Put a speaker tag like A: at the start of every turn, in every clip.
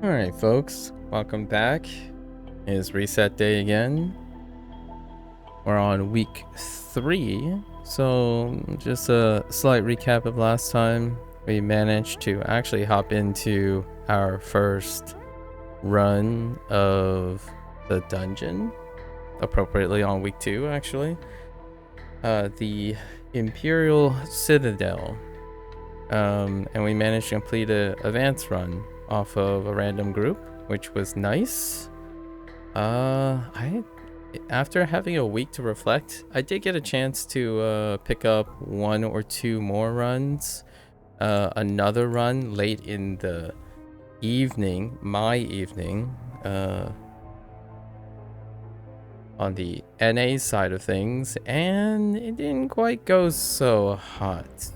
A: Alright folks, welcome back. It's reset day again. We're on week 3. So just a slight recap of last time. We managed to actually hop into our first run of the dungeon. Appropriately on week 2 actually. The Imperial Citadel. And we managed to complete an advance run off of a random group, which was nice. After having a week to reflect, I did get a chance to pick up 1 or 2 more runs. Another run late in the evening, my evening, on the NA side of things, and it didn't quite go so hot.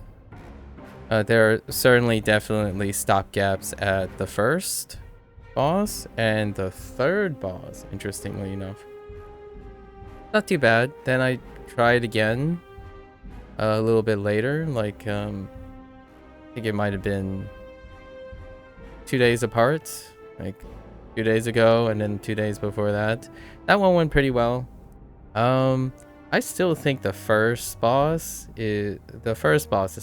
A: There are certainly definitely stopgaps at the first boss and the third boss, interestingly enough. Not too bad. Then I tried again a little bit later, like I think it might have been 2 days apart, like 2 days ago and then 2 days before that. That one went pretty well. I still think the first boss is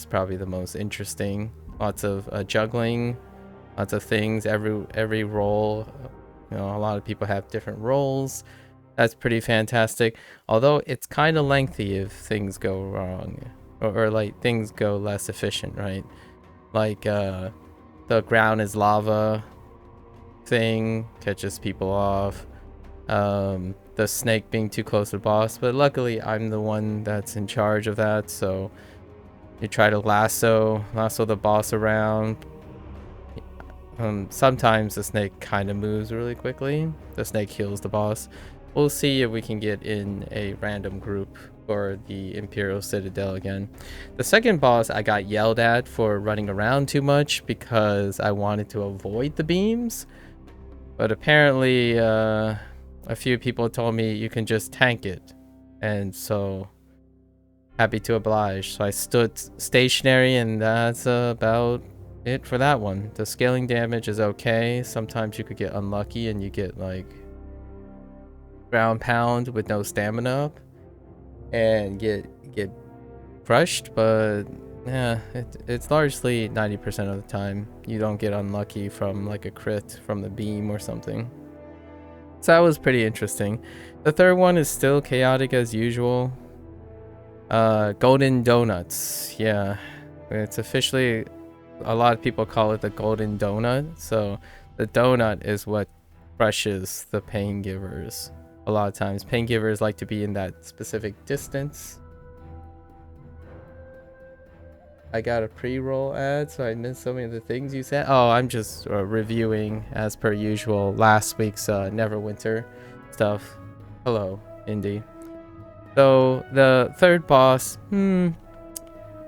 A: probably the most interesting. Lots of juggling, lots of things. Every role, you know, a lot of people have different roles. That's pretty fantastic. Although it's kind of lengthy if things go wrong, or like things go less efficient, right? Like the ground is lava thing catches people off. The snake being too close to the boss, but luckily I'm the one that's in charge of that, so you try to lasso the boss around. Sometimes the snake kind of moves really quickly. The snake heals the boss. We'll see if we can get in a random group for the Imperial Citadel again. The second boss I got yelled at for running around too much because I wanted to avoid the beams, but apparently a few people told me you can just tank it, and so happy to oblige. So I stood stationary, and that's about it for that one. The scaling damage is okay. Sometimes you could get unlucky and you get like ground pound with no stamina up and get crushed, but yeah, it's largely 90% of the time you don't get unlucky from like a crit from the beam or something. So that was pretty interesting. The third one is still chaotic as usual. Golden Donuts. Yeah, it's officially, a lot of people call it the Golden Donut. So the donut is what crushes the pain givers. A lot of times pain givers like to be in that specific distance. I got a pre-roll ad, so I missed so many of the things you said. Oh, I'm just reviewing, as per usual, last week's Neverwinter stuff. Hello, Indy. So, the third boss,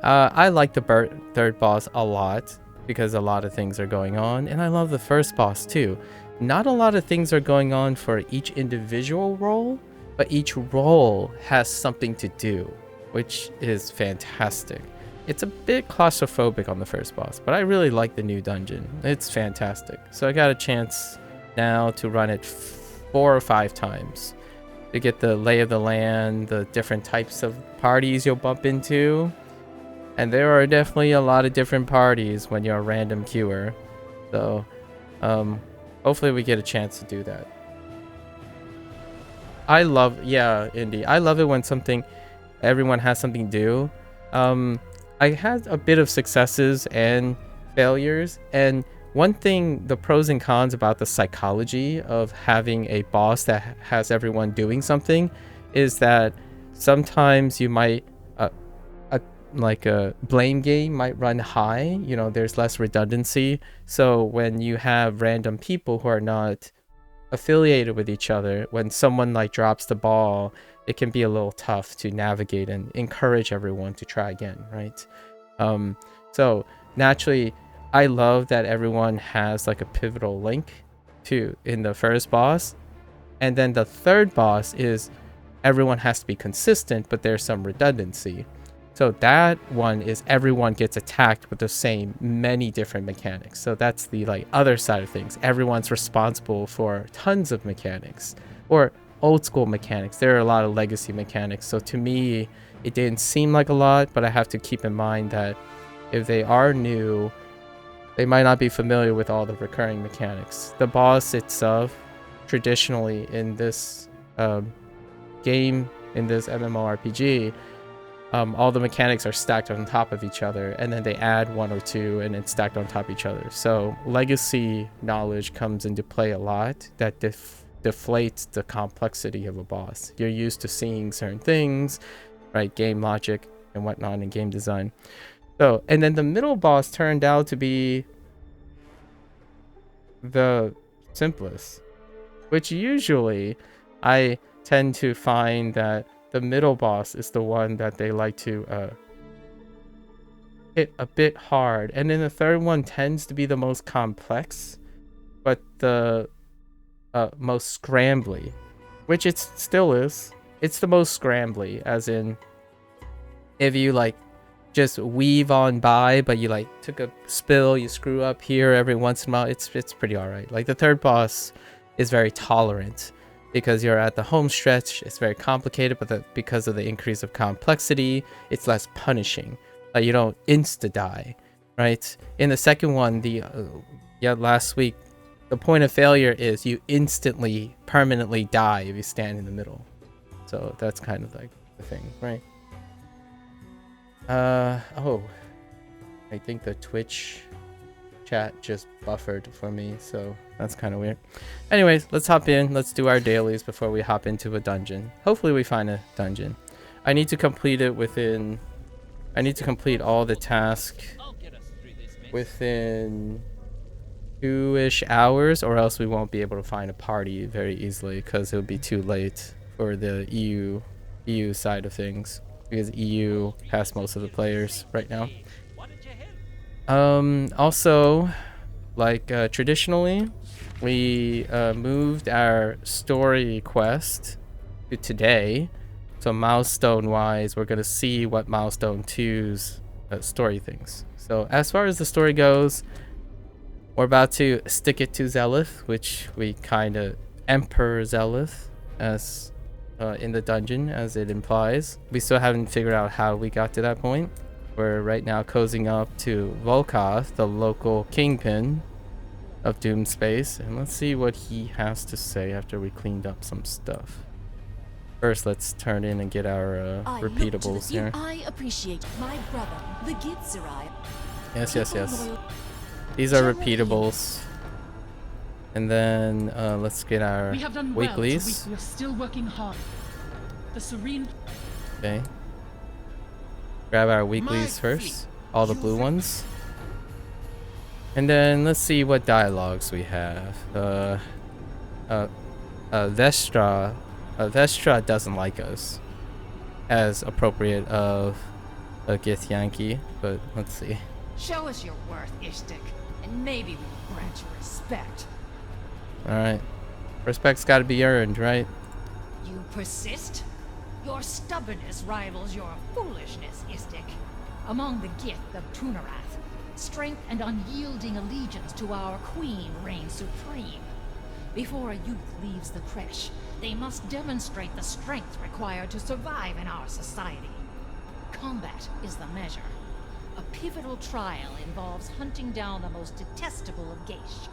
A: I like the third boss a lot, because a lot of things are going on, and I love the first boss too. Not a lot of things are going on for each individual role, but each role has something to do, which is fantastic. It's a bit claustrophobic on the first boss, but I really like the new dungeon. It's fantastic. So I got a chance now to run it 4 or 5 times to get the lay of the land, the different types of parties you'll bump into. And there are definitely a lot of different parties when you're a random queuer. So hopefully we get a chance to do that. I love, yeah, Indy. I love it when everyone has something to do. I had a bit of successes and failures, and one thing, the pros and cons about the psychology of having a boss that has everyone doing something is that sometimes you might like a blame game might run high. You know, there's less redundancy, so when you have random people who are not affiliated with each other, when someone like drops the ball, it can be a little tough to navigate and encourage everyone to try again, right? So naturally, I love that everyone has like a pivotal link in the first boss, and then the third boss is everyone has to be consistent, but there's some redundancy. So that one is everyone gets attacked with the same many different mechanics. So that's the like other side of things. Everyone's responsible for tons of mechanics or old school mechanics. There are a lot of legacy mechanics. So to me, it didn't seem like a lot, but I have to keep in mind that if they are new, they might not be familiar with all the recurring mechanics. The boss itself, traditionally in this game, in this MMORPG, all the mechanics are stacked on top of each other, and then they add one or two and it's stacked on top of each other. So legacy knowledge comes into play a lot that deflates the complexity of a boss. You're used to seeing certain things, right? Game logic and whatnot in game design. So, and then the middle boss turned out to be the simplest, which usually I tend to find that the middle boss is the one that they like to hit a bit hard. And then the third one tends to be the most complex, but the most scrambly, which it still is. It's the most scrambly, as in if you like just weave on by, but you like took a spill, you screw up here every once in a while, it's pretty all right. Like the third boss is very tolerant because you're at the home stretch. It's very complicated, but because of the increase of complexity, it's less punishing. Like you don't insta die, right? In the second one, last week, the point of failure is you instantly, permanently die if you stand in the middle. So that's kind of like the thing, right? Oh, I think the Twitch chat just buffered for me, so that's kind of weird. Anyways, let's hop in. Let's do our dailies before we hop into a dungeon. Hopefully we find a dungeon. I need to complete it within... I need to complete all the tasks within 2-ish hours, or else we won't be able to find a party very easily because it'll be too late for the EU side of things. Because EU has most of the players right now. Also, like traditionally, we moved our story quest to today. So milestone-wise, we're gonna see what milestone 2's story things. So as far as the story goes, we're about to stick it to Zelith, which we kind of Emperor Zelith as in the dungeon, as it implies. We still haven't figured out how we got to that point. We're right now cozying up to Volkoth, the local kingpin of Doomspace, and let's see what he has to say after we cleaned up some stuff. First, let's turn in and get our repeatables here.
B: I appreciate my brother, the Gitzerai.
A: Yes. These are repeatables. And then let's get our weeklies.
C: We're still working hard. The serene.
A: Okay. Grab our weeklies first. All the blue ones. And then let's see what dialogues we have. Vestra doesn't like us. As appropriate of a Githyanki, but let's see.
B: Show us your worth, Ishtik, and maybe we will grant you respect.
A: Alright. Respect's gotta be earned, right?
B: You persist? Your stubbornness rivals your foolishness, Istik. Among the Gith of Tunarath, strength and unyielding allegiance to our queen reign supreme. Before a youth leaves the creche, they must demonstrate the strength required to survive in our society. Combat is the measure. A pivotal trial involves hunting down the most detestable of Geish,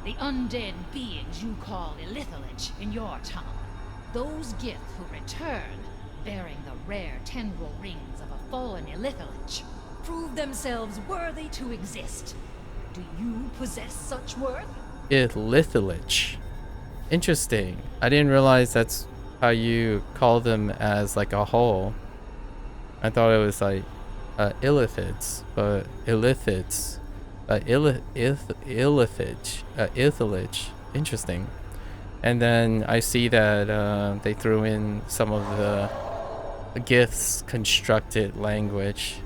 B: the undead beings you call Illithalich in your tongue. Those Gith who return, bearing the rare tendril rings of a fallen Illithalich, prove themselves worthy to exist. Do you possess such worth?
A: Illithalich. Interesting. I didn't realize that's how you call them as like a whole. I thought it was like illithids, but illithids. Illithalich. Interesting. And then I see that they threw in some of the Gith's constructed language,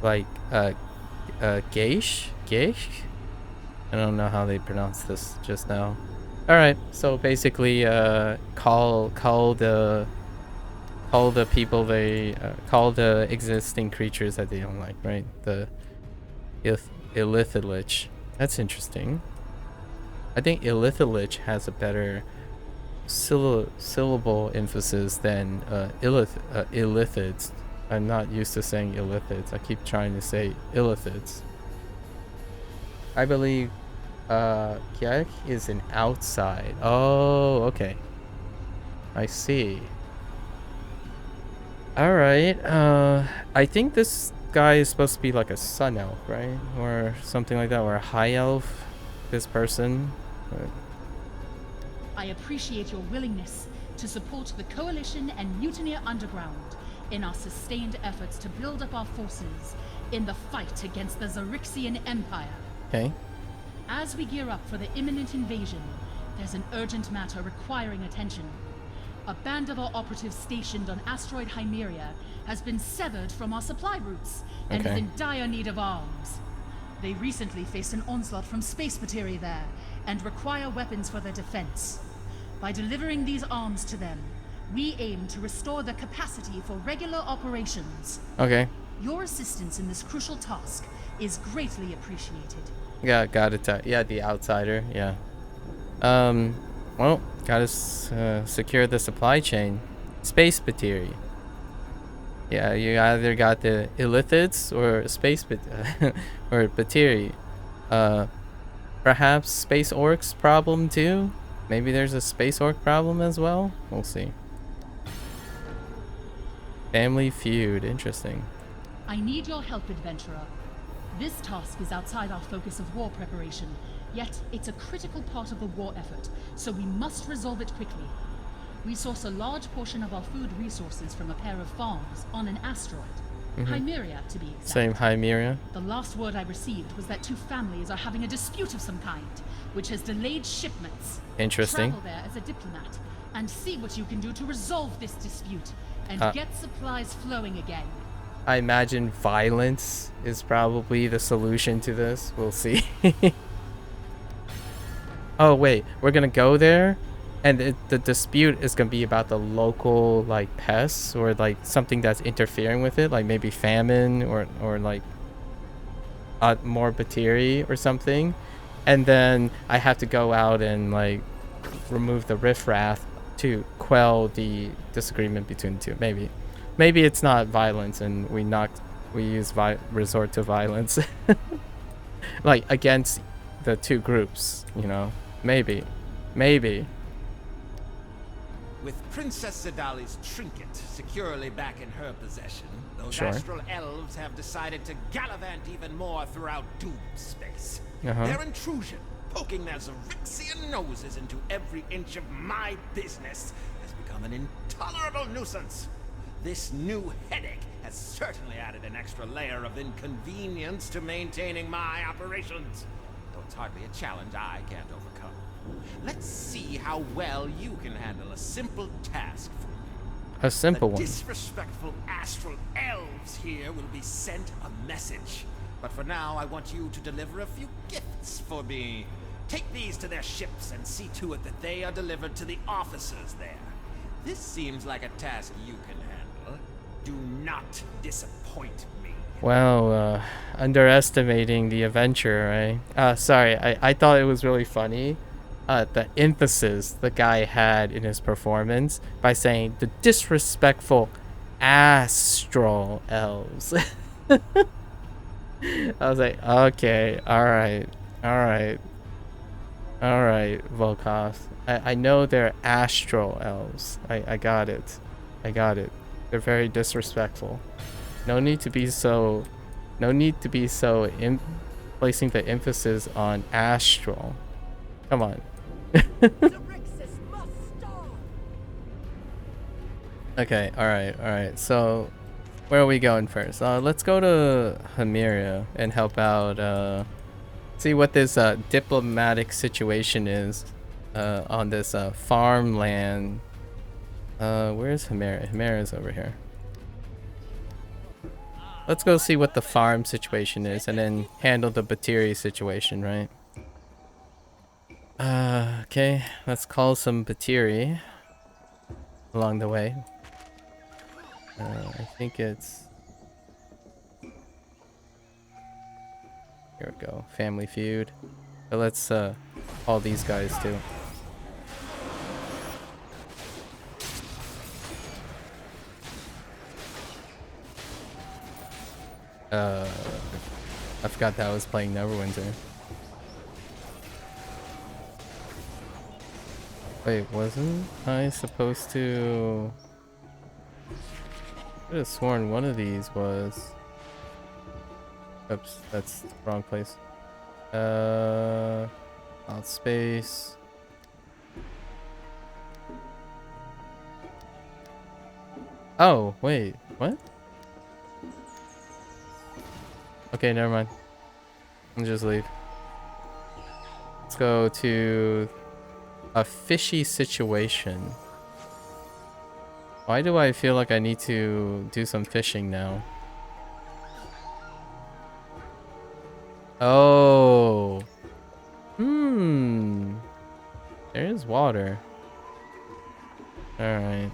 A: like Geish? I don't know how they pronounce this just now. All right, so basically, call the call the people they call the existing creatures that they don't like, right? The Illithid. That's interesting. I think Illithid has a better syllable emphasis than illithids. I'm not used to saying illithids. I keep trying to say illithids. I believe Kiek is an outside. Oh, okay. I see. Alright, I think this guy is supposed to be like a sun elf, right? Or something like that, or a high elf, this person. But
C: I appreciate your willingness to support the Coalition and Mutineer Underground in our sustained efforts to build up our forces in the fight against the Zarixian Empire.
A: okay.
C: As we gear up for the imminent invasion, there's an urgent matter requiring attention. A band of our operatives stationed on asteroid Hymeria has been severed from our supply routes and is in dire need of arms. They recently faced an onslaught from space materia there and require weapons for their defense. By delivering these arms to them, we aim to restore their capacity for regular operations.
A: Okay.
C: Your assistance in this crucial task is greatly appreciated.
A: Yeah, got it. Yeah, the outsider. Yeah. Well, gotta secure the supply chain. Space materia. Yeah, you either got the illithids or space or materia. Perhaps space orcs problem too. Maybe there's a space orc problem as well. We'll see. Family feud. Interesting.
C: I need your help, adventurer. This task is outside our focus of war preparation, yet it's a critical part of the war effort, so we must resolve it quickly. We source a large portion of our food resources from a pair of farms on an asteroid. Hymeria, to be exact.
A: Same Hymeria.
C: The last word I received was that two families are having a dispute of some kind, which has delayed shipments.
A: Interesting.
C: Travel there as a diplomat and see what you can do to resolve this dispute and get supplies flowing again.
A: I imagine violence is probably the solution to this. We'll see. Oh wait, we're gonna go there, and the dispute is gonna be about the local like pests or like something that's interfering with it, like maybe famine or like more bacteria or something, and then I have to go out and like remove the riffraff to quell the disagreement between the two. Maybe it's not violence and we use resort to violence like against the two groups, you know. Maybe.
D: With Princess Zidali's trinket securely back in her possession, those
A: Sure.
D: astral elves have decided to gallivant even more throughout Doom space.
A: Uh-huh.
D: Their intrusion, poking their Zarixian noses into every inch of my business, has become an intolerable nuisance. This new headache has certainly added an extra layer of inconvenience to maintaining my operations. Though it's hardly a challenge I can't overcome. Let's see how well you can handle a simple task for me.
A: A simple
D: The
A: one.
D: disrespectful astral elves here will be sent a message. But for now, I want you to deliver a few gifts for me. Take these to their ships and see to it that they are delivered to the officers there. This seems like a task you can handle. Do not disappoint me.
A: Wow, underestimating the adventure, right? Sorry, I thought it was really funny. The emphasis the guy had in his performance by saying the disrespectful astral elves. I was like, okay, alright, Volkov. I know they're astral elves. I got it. They're very disrespectful. No need to be so placing the emphasis on astral. Come on. Okay, alright. So, where are we going first? Let's go to Hymeria and help out, see what this diplomatic situation is on this farmland. Where's Hymeria? Hymeria's over here. Let's go see what the farm situation is and then handle the bacteria situation, right? Okay, let's call some bacteria along the way. I think it's... Here we go. Family Feud. But let's call these guys too. I forgot that I was playing Neverwinter. Wait, wasn't I supposed to... I could have sworn one of these was... Oops, that's the wrong place. Wildspace. Oh, wait, what? Okay, never mind. I'll just leave. Let's go to a fishy situation. Why do I feel like I need to do some fishing now? Oh. There is water. Alright.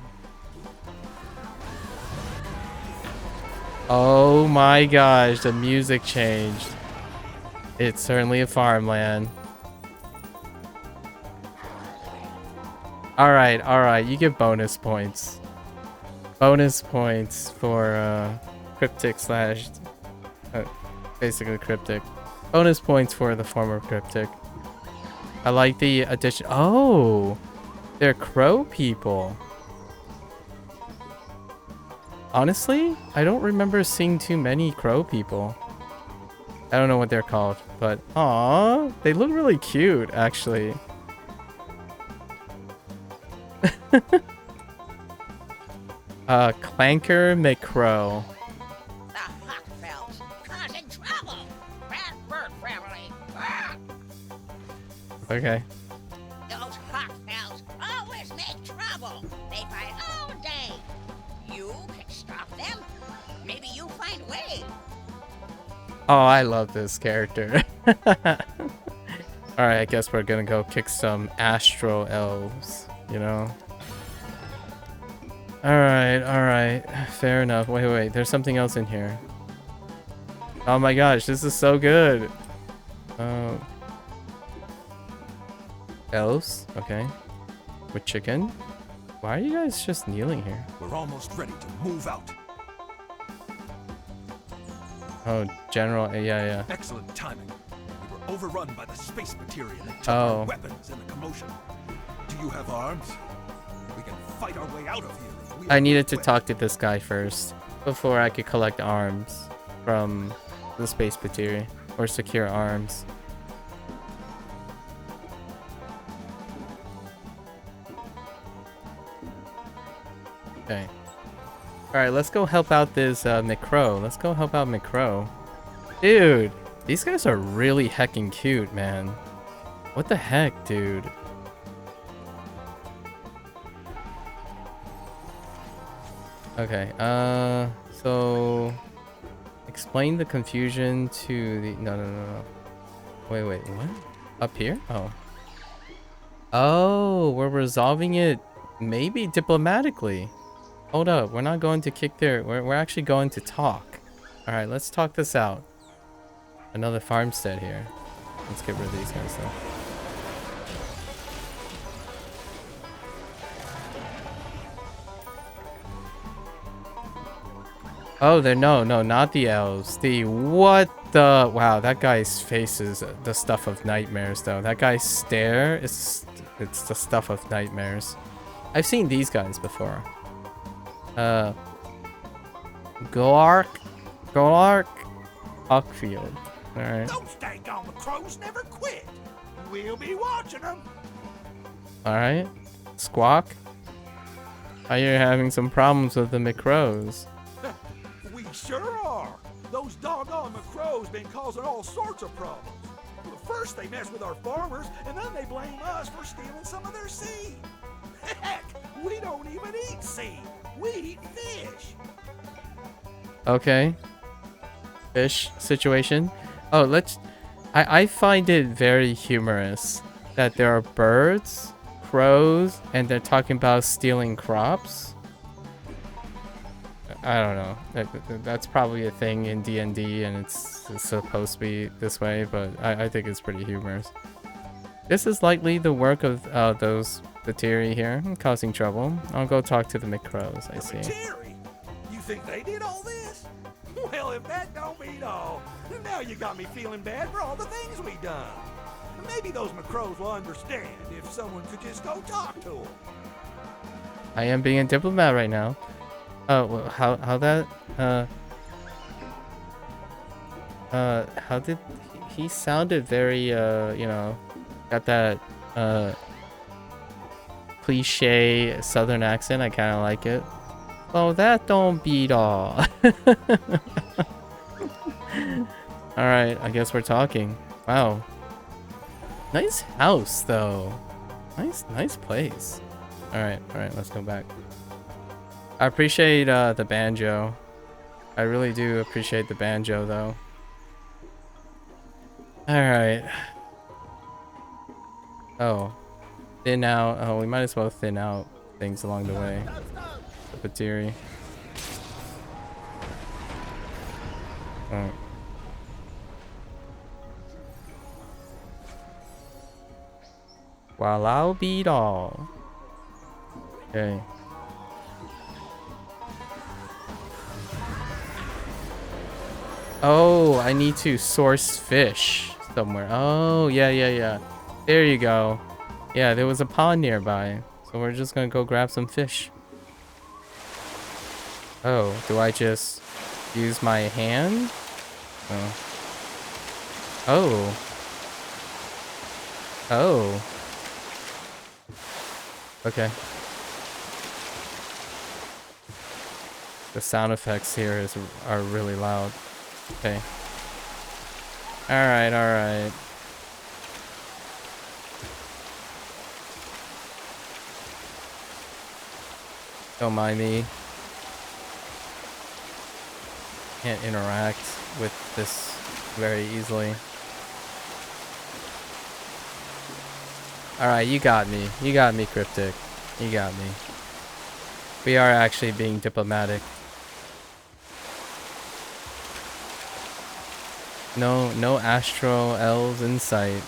A: Oh my gosh, the music changed. It's certainly a farmland. Alright, you get bonus points. Bonus points for Cryptic slash... basically Cryptic. Bonus points for the former Cryptic. I like the addition. Oh! They're crow people. Honestly, I don't remember seeing too many crow people. I don't know what they're called, but aw, they look really cute, actually. Clanker McCrow.
E: The Huckfells causing trouble. Bad bird family.
A: Okay.
E: Those Huckfells always make trouble. They fight all day. You can stop them. Maybe you find way.
A: Oh, I love this character. Alright, I guess we're gonna go kick some astral elves, you know? Alright. Fair enough. Wait. There's something else in here. Oh my gosh, this is so good. Elves? Okay. With chicken? Why are you guys just kneeling here?
D: We're almost ready to move out.
A: Oh, general. Yeah.
D: Excellent timing. We were overrun by the space material and took
A: Oh.
D: our weapons in the commotion. Do you have arms? We can fight our way out of here. If we
A: I
D: are
A: needed to
D: equipped.
A: talk to this guy first before I could collect arms from the space materia or secure arms. Okay. Alright, let's go help out this McCrow. Let's go help out McCrow. Dude, these guys are really heckin' cute, man. What the heck, dude? Okay, so... Explain the confusion to the... No. Wait, what? Up here? Oh, we're resolving it maybe diplomatically. Hold up, we're not going to kick their... We're actually going to talk. Alright, let's talk this out. Another farmstead here. Let's get rid of these guys though. Oh, they're no, not the elves. The what the... Wow, that guy's face is the stuff of nightmares though. That guy's stare is... It's the stuff of nightmares. I've seen these guys before. Glark Huckfield. Alright.
D: Those dang-gone crows never quit. We'll be watching them.
A: Alright. Squawk. Are you having some problems with the McCrows?
F: We sure are. Those doggone McCrows been causing all sorts of problems. Well, first they mess with our farmers, and then they blame us for stealing some of their seed. Heck, we don't even eat seed. We eat fish.
A: Okay. Fish situation. Oh, let's... I find it very humorous that there are birds, crows, and they're talking about stealing crops. I don't know. That's probably a thing in D&D, and it's supposed to be this way, but I think it's pretty humorous. This is likely the work of those Batiri here, causing trouble. I'll go talk to the McCrows, I see.
F: Batiri? You think they did all this? Well, if that don't beat all, now you got me feeling bad for all the things we done. Maybe those McCrows will understand if someone could just go talk to them.
A: I am being a diplomat right now. Well, how that, how did, he sounded very, you know, got that, cliche southern accent. I kind of like it. Oh, that don't beat all. Alright, I guess we're talking. Wow. Nice house, though. Nice place. Alright, let's go back. I appreciate the banjo. I really do appreciate the banjo, though. Alright. Oh. Thin out. Oh, we might as well thin out things along the way. The Batiri. Alright. Well, I'll beat all. Okay. Oh, I need to source fish somewhere. Oh, yeah. There you go. Yeah, there was a pond nearby. So we're just gonna go grab some fish. Oh, do I just use my hand? Oh. Oh. Okay. The sound effects here are really loud. Okay. Alright. Don't mind me. Can't interact with this very easily. Alright, you got me. You got me, Cryptic. You got me. We are actually being diplomatic. No astral elves in sight.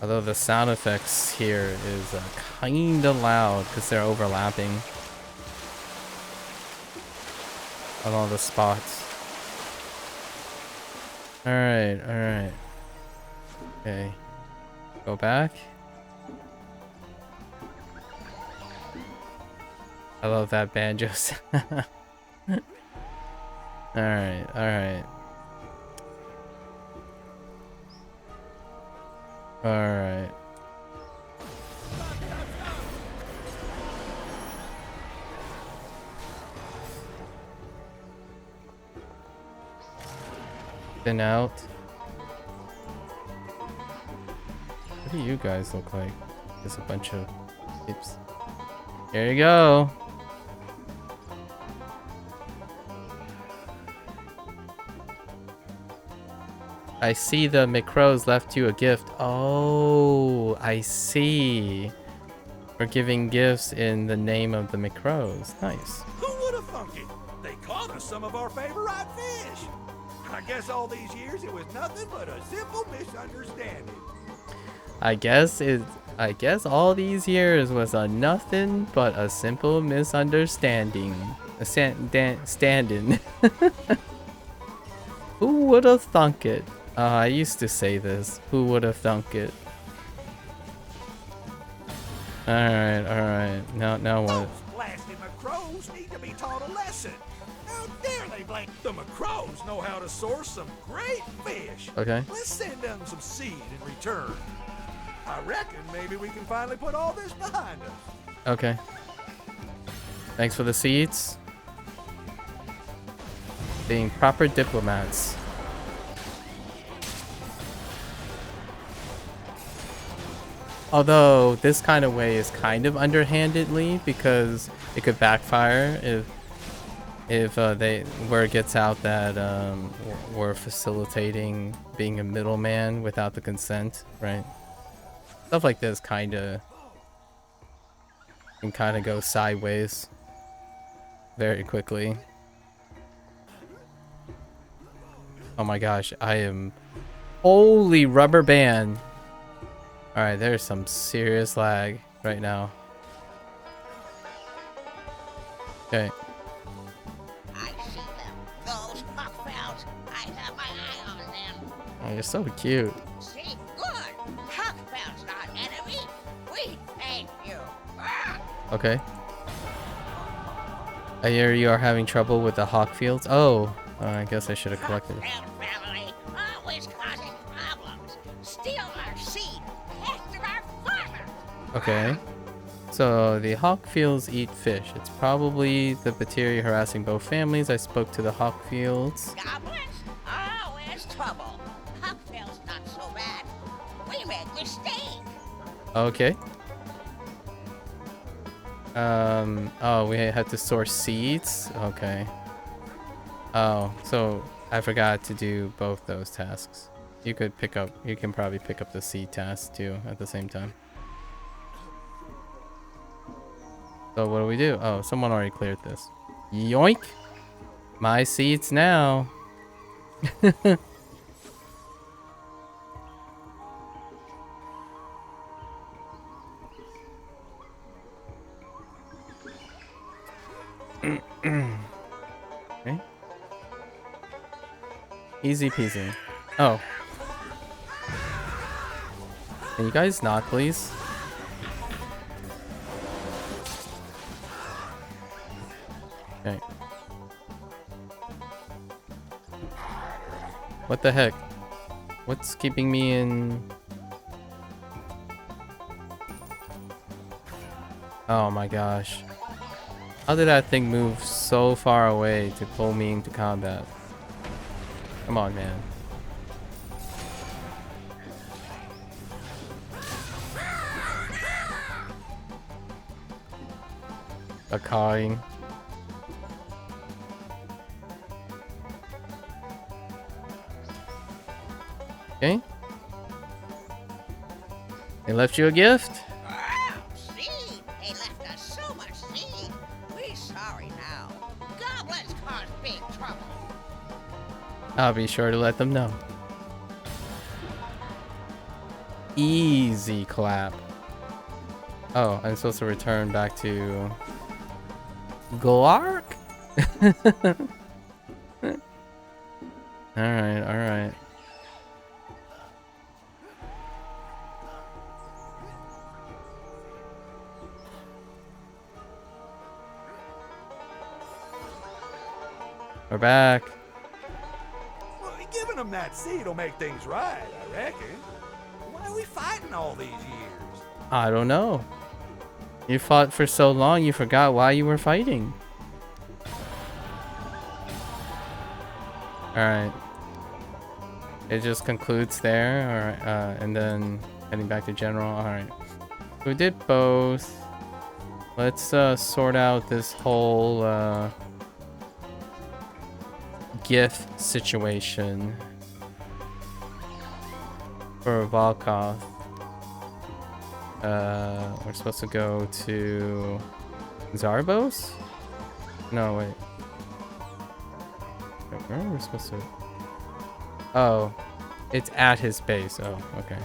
A: Although the sound effects here is kinda loud because they're overlapping on all the spots. Alright. Okay. Go back. I love that banjo sound. Alright. Thin out. What do you guys look like? Just a bunch of tips. Here you go. I see the McCrows left you a gift. Oh, I see. We're giving gifts in the name of the McCrows. Nice.
F: Who would have thunk it? They caught us some of our favorite fish. I guess all these years it was nothing but a simple misunderstanding.
A: I guess all these years was a nothing but a simple misunderstanding. Standing. Who would have thunk it? I used to say this. Who would have thunk it? Alright. Now what?
F: Those blasted McCrows need to be taught a lesson. How dare they blame the McCrows know how to source some great fish.
A: Okay.
F: Let's send them some seed in return. I reckon maybe we can finally put all this behind us.
A: Okay. Thanks for the seeds. Being proper diplomats. Although this kind of way is kind of underhandedly because it could backfire if where it gets out that we're facilitating being a middleman without the consent, right? Stuff like this can kind of go sideways very quickly. Oh my gosh, I am... Holy rubber band. Alright, there's some serious lag right now. Okay.
E: I see them. Those Huckfells. I have my eye on them.
A: Oh, you're so cute.
E: See? Good. Huckfells not enemy. We thank you. Ah!
A: Okay. I hear you are having trouble with the hawk fields. Oh, I guess I should have collected it.
E: Huckfell family always causing problems. Steal our seed. Pester our farmers.
A: Okay. So the hawk fields eat fish. It's probably the bacteria harassing both families. I spoke to the hawk fields.
E: Goblins? Always trouble. Huckfell's not so bad. We make mistakes.
A: Okay. Oh, we had to source seeds? Okay. Oh, so I forgot to do both those tasks. You can probably pick up the seed task too at the same time. So what do we do? Oh, someone already cleared this. Yoink! My seeds now. Okay. Easy peasy. Oh. Can you guys not, please? Okay. What the heck? What's keeping me in... Oh my gosh. How did that thing move so far away to pull me into combat? Come on, man. A cawing. Okay. They left you a gift?
E: Oh, seed. They left us so much seed. We're sorry now. Goblins cause big trouble.
A: I'll be sure to let them know. Easy clap. Oh, I'm supposed to return back to Glark? Alright, alright. We're back.
F: Well, giving them that seed will make things right, I reckon. Why are we fighting all these years?
A: I don't know. You fought for so long, you forgot why you were fighting. Alright. It just concludes there, alright, and then heading back to general, alright. We did both. Let's sort out this whole gift situation for Volkov. We're supposed to go to Zarbos? No, wait. Where are we supposed to? Oh, it's at his base. Oh, okay.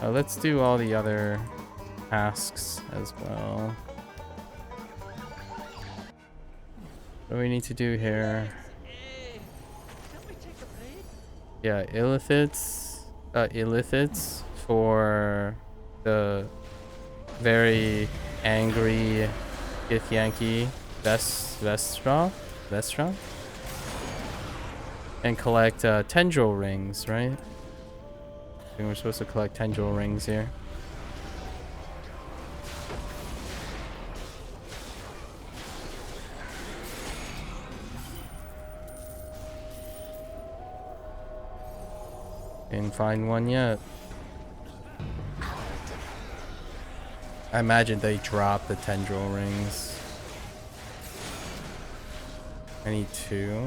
A: Let's do all the other tasks as well. What do we need to do here? Yeah, illithits for the very angry Githyanki Vestra? And collect tendril rings, right? I think we're supposed to collect tendril rings here. Didn't find one yet. I imagine they drop the tendril rings. I need 2.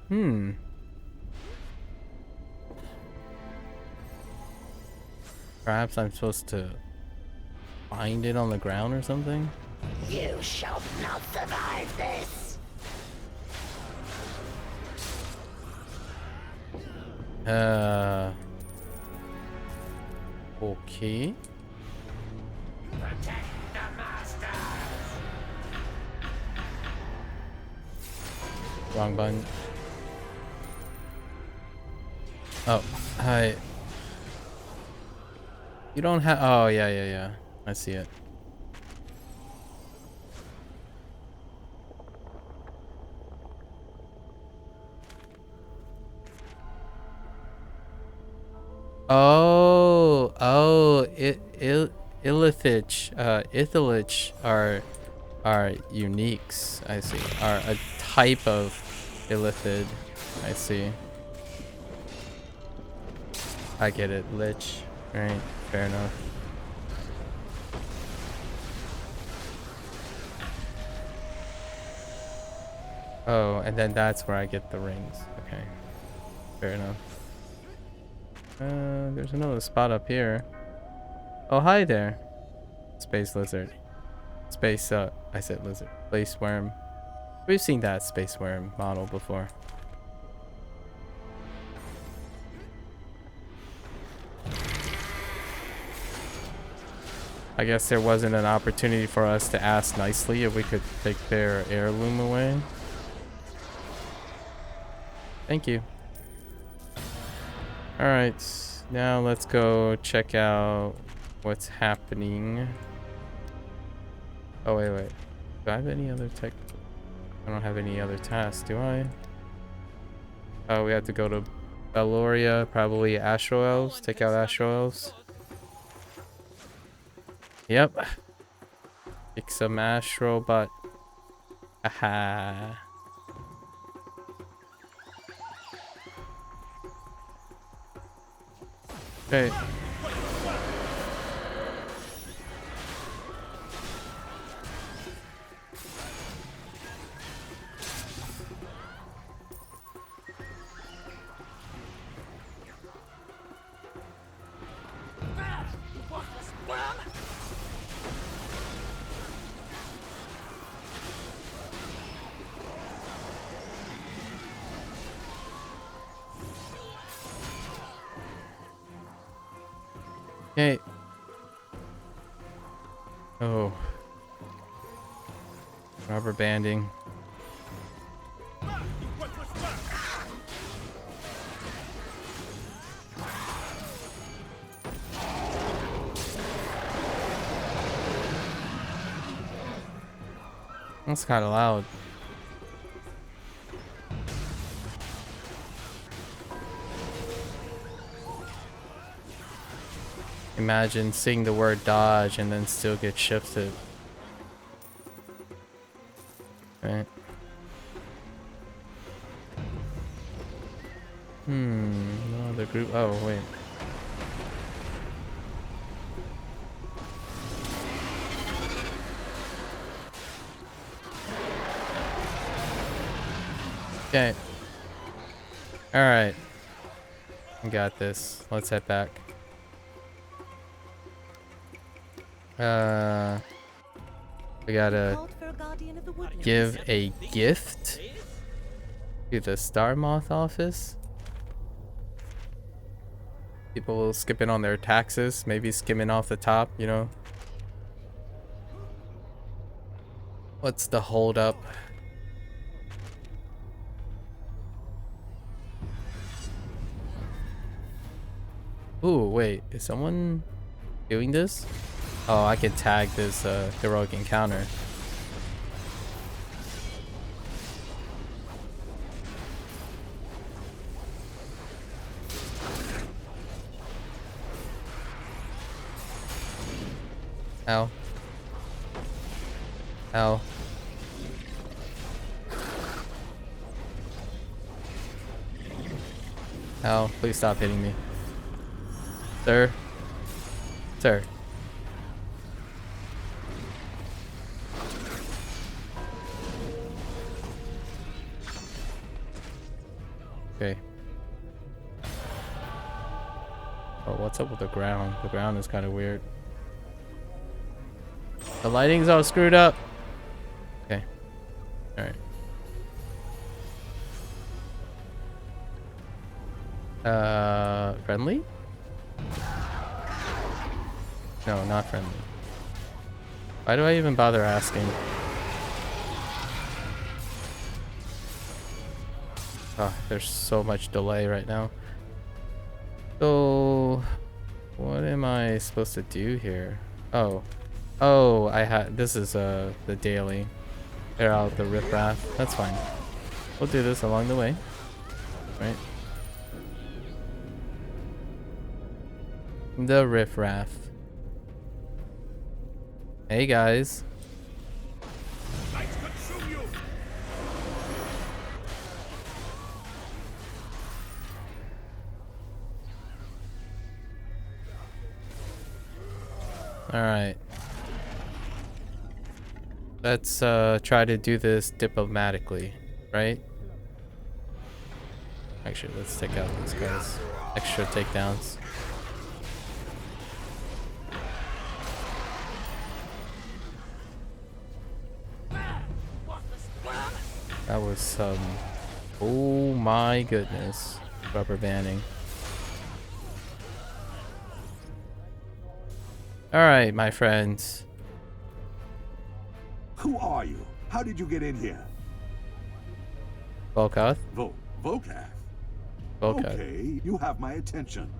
A: Hmm. Perhaps I'm supposed to find it on the ground or something?
E: You shall not survive this.
A: Okay.
E: Protect the master.
A: Wrong button. Oh, hi. You don't have. Oh, yeah. I see it. Ithelich are uniques. I see. Are a type of illithid. I see. I get it. Lich. Right. Fair enough. Oh, and then that's where I get the rings. Okay. Fair enough. There's another spot up here. Oh, hi there. Space lizard. Space, I said lizard. Space worm. We've seen that space worm model before. I guess there wasn't an opportunity for us to ask nicely if we could take their heirloom away. Thank you. Alright, now let's go check out what's happening. Oh, wait. Do I have any other tech? I don't have any other tasks, do I? Oh, we have to go to Belloria, probably Astro Elves. Take out Astro Elves. Yep. Kick some Astro butt. Aha. Okay. Okay. Oh. Rubber banding. That's kind of loud. Imagine seeing the word dodge and then still get shifted. Right. No, the group. Oh, wait. Okay. Alright. We got this. Let's head back. We gotta give a gift to the Star Moth office. People skipping on their taxes, maybe skimming off the top, you know. What's the hold up? Ooh, wait, is someone doing this? Oh, I can tag this heroic encounter. Ow. Ow. Ow, please stop hitting me. Sir? Sir. Okay. Oh, what's up with the ground? The ground is kind of weird. The lighting's all screwed up. Okay. Alright. Friendly? No, not friendly. Why do I even bother asking? Oh, there's so much delay right now. So, what am I supposed to do here? Oh, I had. This is the daily. Clear out the riffraff. That's fine. We'll do this along the way, right? The riffraff. Hey guys. Alright. Let's try to do this diplomatically, right? Actually, let's take out these guys. Extra takedowns. That was some... oh my goodness. Rubber banding. Alright, my friends.
F: Who are you? How did you get in here?
A: Volkoth?
F: Volkath?
A: Volkoth.
F: Okay, you have my attention.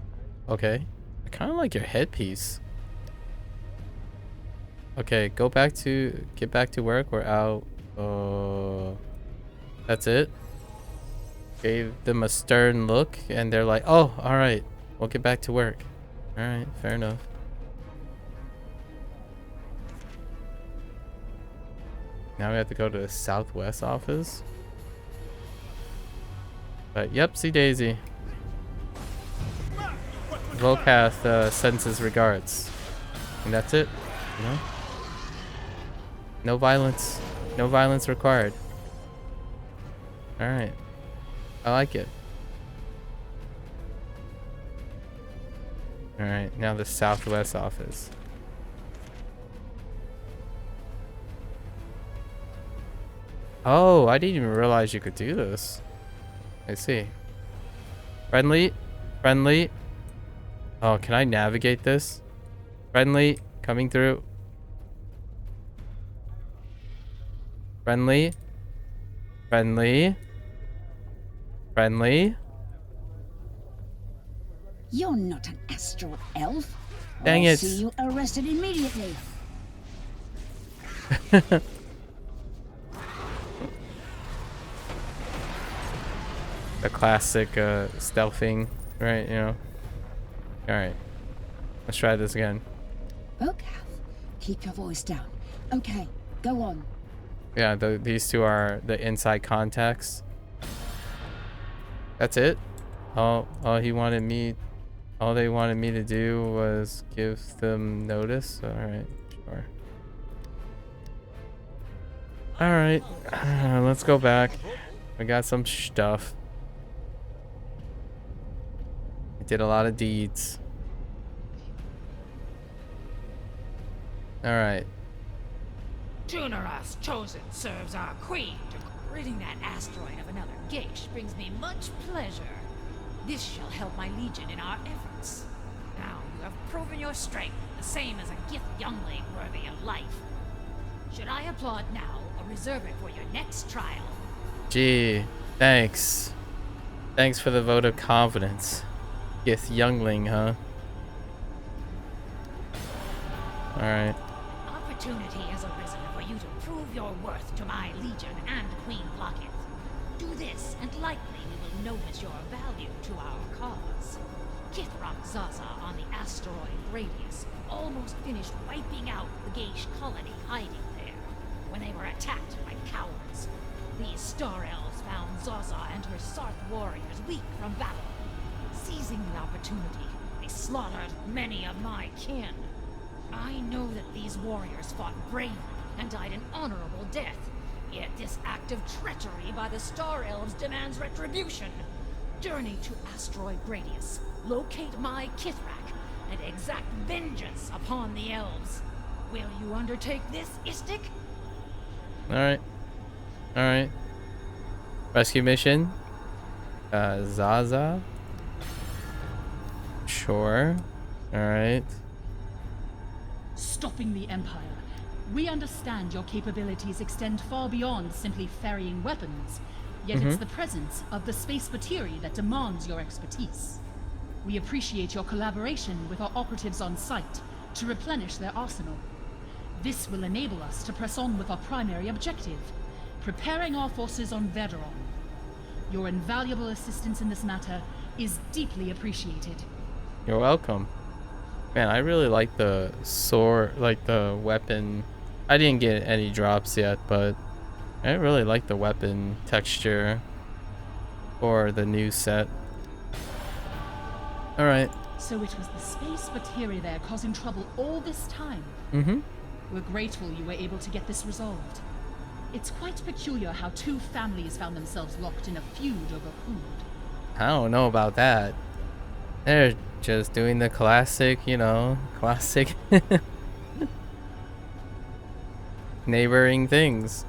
A: Okay. I kind of like your headpiece. Okay, get back to work. We're out. That's it. Gave them a stern look and they're like, oh, alright. We'll get back to work. Alright, fair enough. Now we have to go to the Southwest office. But yep, see Daisy. Volkath sends his regards. And that's it. You know? No violence. No violence required. Alright. I like it. Alright, now the Southwest office. Oh, I didn't even realize you could do this. I see. Friendly? Friendly? Oh, can I navigate this? Friendly? Coming through. Friendly? Friendly? Friendly?
G: You're not an astral elf.
A: Dang
G: I'll
A: it.
G: see you arrested immediately.
A: The classic stealthing, right? You know. All right, let's try this again.
G: Volkath, keep your voice down. Okay, go on.
A: Yeah, these two are the inside contacts. That's it. All they wanted me to do was give them notice. All right, sure. All right, let's go back. We got some stuff. I did a lot of deeds. All right.
B: Tunaras chosen serves our queen. Ridding that asteroid of another Geish brings me much pleasure. This shall help my legion in our efforts. Now you have proven your strength, the same as a gift youngling worthy of life. Should I applaud now or reserve it for your next trial?
A: Gee, thanks. Thanks for the vote of confidence. Gith youngling, huh? Alright.
B: Opportunity has arisen for you to prove your worth to my legion and Queen Blocketh. Do this, and likely we will notice your value to our cause. Kithrak Zaza on the asteroid Radius almost finished wiping out the Geish colony hiding there when they were attacked by cowards. These Star Elves found Zaza and her Sarth warriors weak from battle. Seizing the opportunity, they slaughtered many of my kin. I know that these warriors fought bravely and died an honorable death, yet this act of treachery by the Star Elves demands retribution. Journey to Asteroid Gradius, locate my Kithrak, and exact vengeance upon the elves. Will you undertake this, Istik?
A: Alright. Alright. Rescue mission. Zaza. Sure. Alright.
C: Stopping the Empire. We understand your capabilities extend far beyond simply ferrying weapons, yet it's the presence of the space materia that demands your expertise. We appreciate your collaboration with our operatives on site to replenish their arsenal. This will enable us to press on with our primary objective, preparing our forces on Verderon. Your invaluable assistance in this matter is deeply appreciated.
A: You're welcome. Man, I really like the sword, like the weapon. I didn't get any drops yet, but I really like the weapon texture for the new set. Alright.
C: So it was the space materia there causing trouble all this time. We're grateful you were able to get this resolved. It's quite peculiar how two families found themselves locked in a feud over food.
A: I don't know about that. They're just doing the classic, you know, classic neighboring things.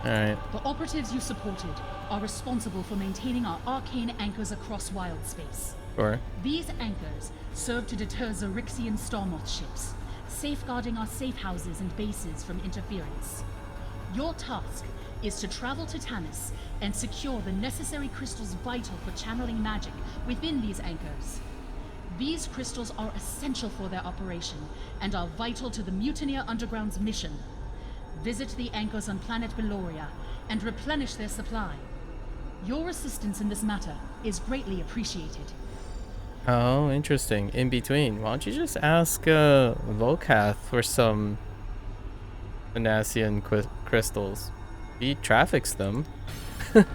A: Alright.
C: The operatives you supported are responsible for maintaining our arcane anchors across Wildspace.
A: Sure.
C: These anchors serve to deter Xerixian Starmoth ships, safeguarding our safe houses and bases from interference. Your task is to travel to Tanis and secure the necessary crystals vital for channeling magic within these anchors. These crystals are essential for their operation and are vital to the Mutineer Underground's mission. Visit the anchors on planet Beloria and replenish their supply. Your assistance in this matter is greatly appreciated.
A: Oh, interesting. In between, why don't you just ask Volkath for some Venasian crystals? He traffics them. Alright,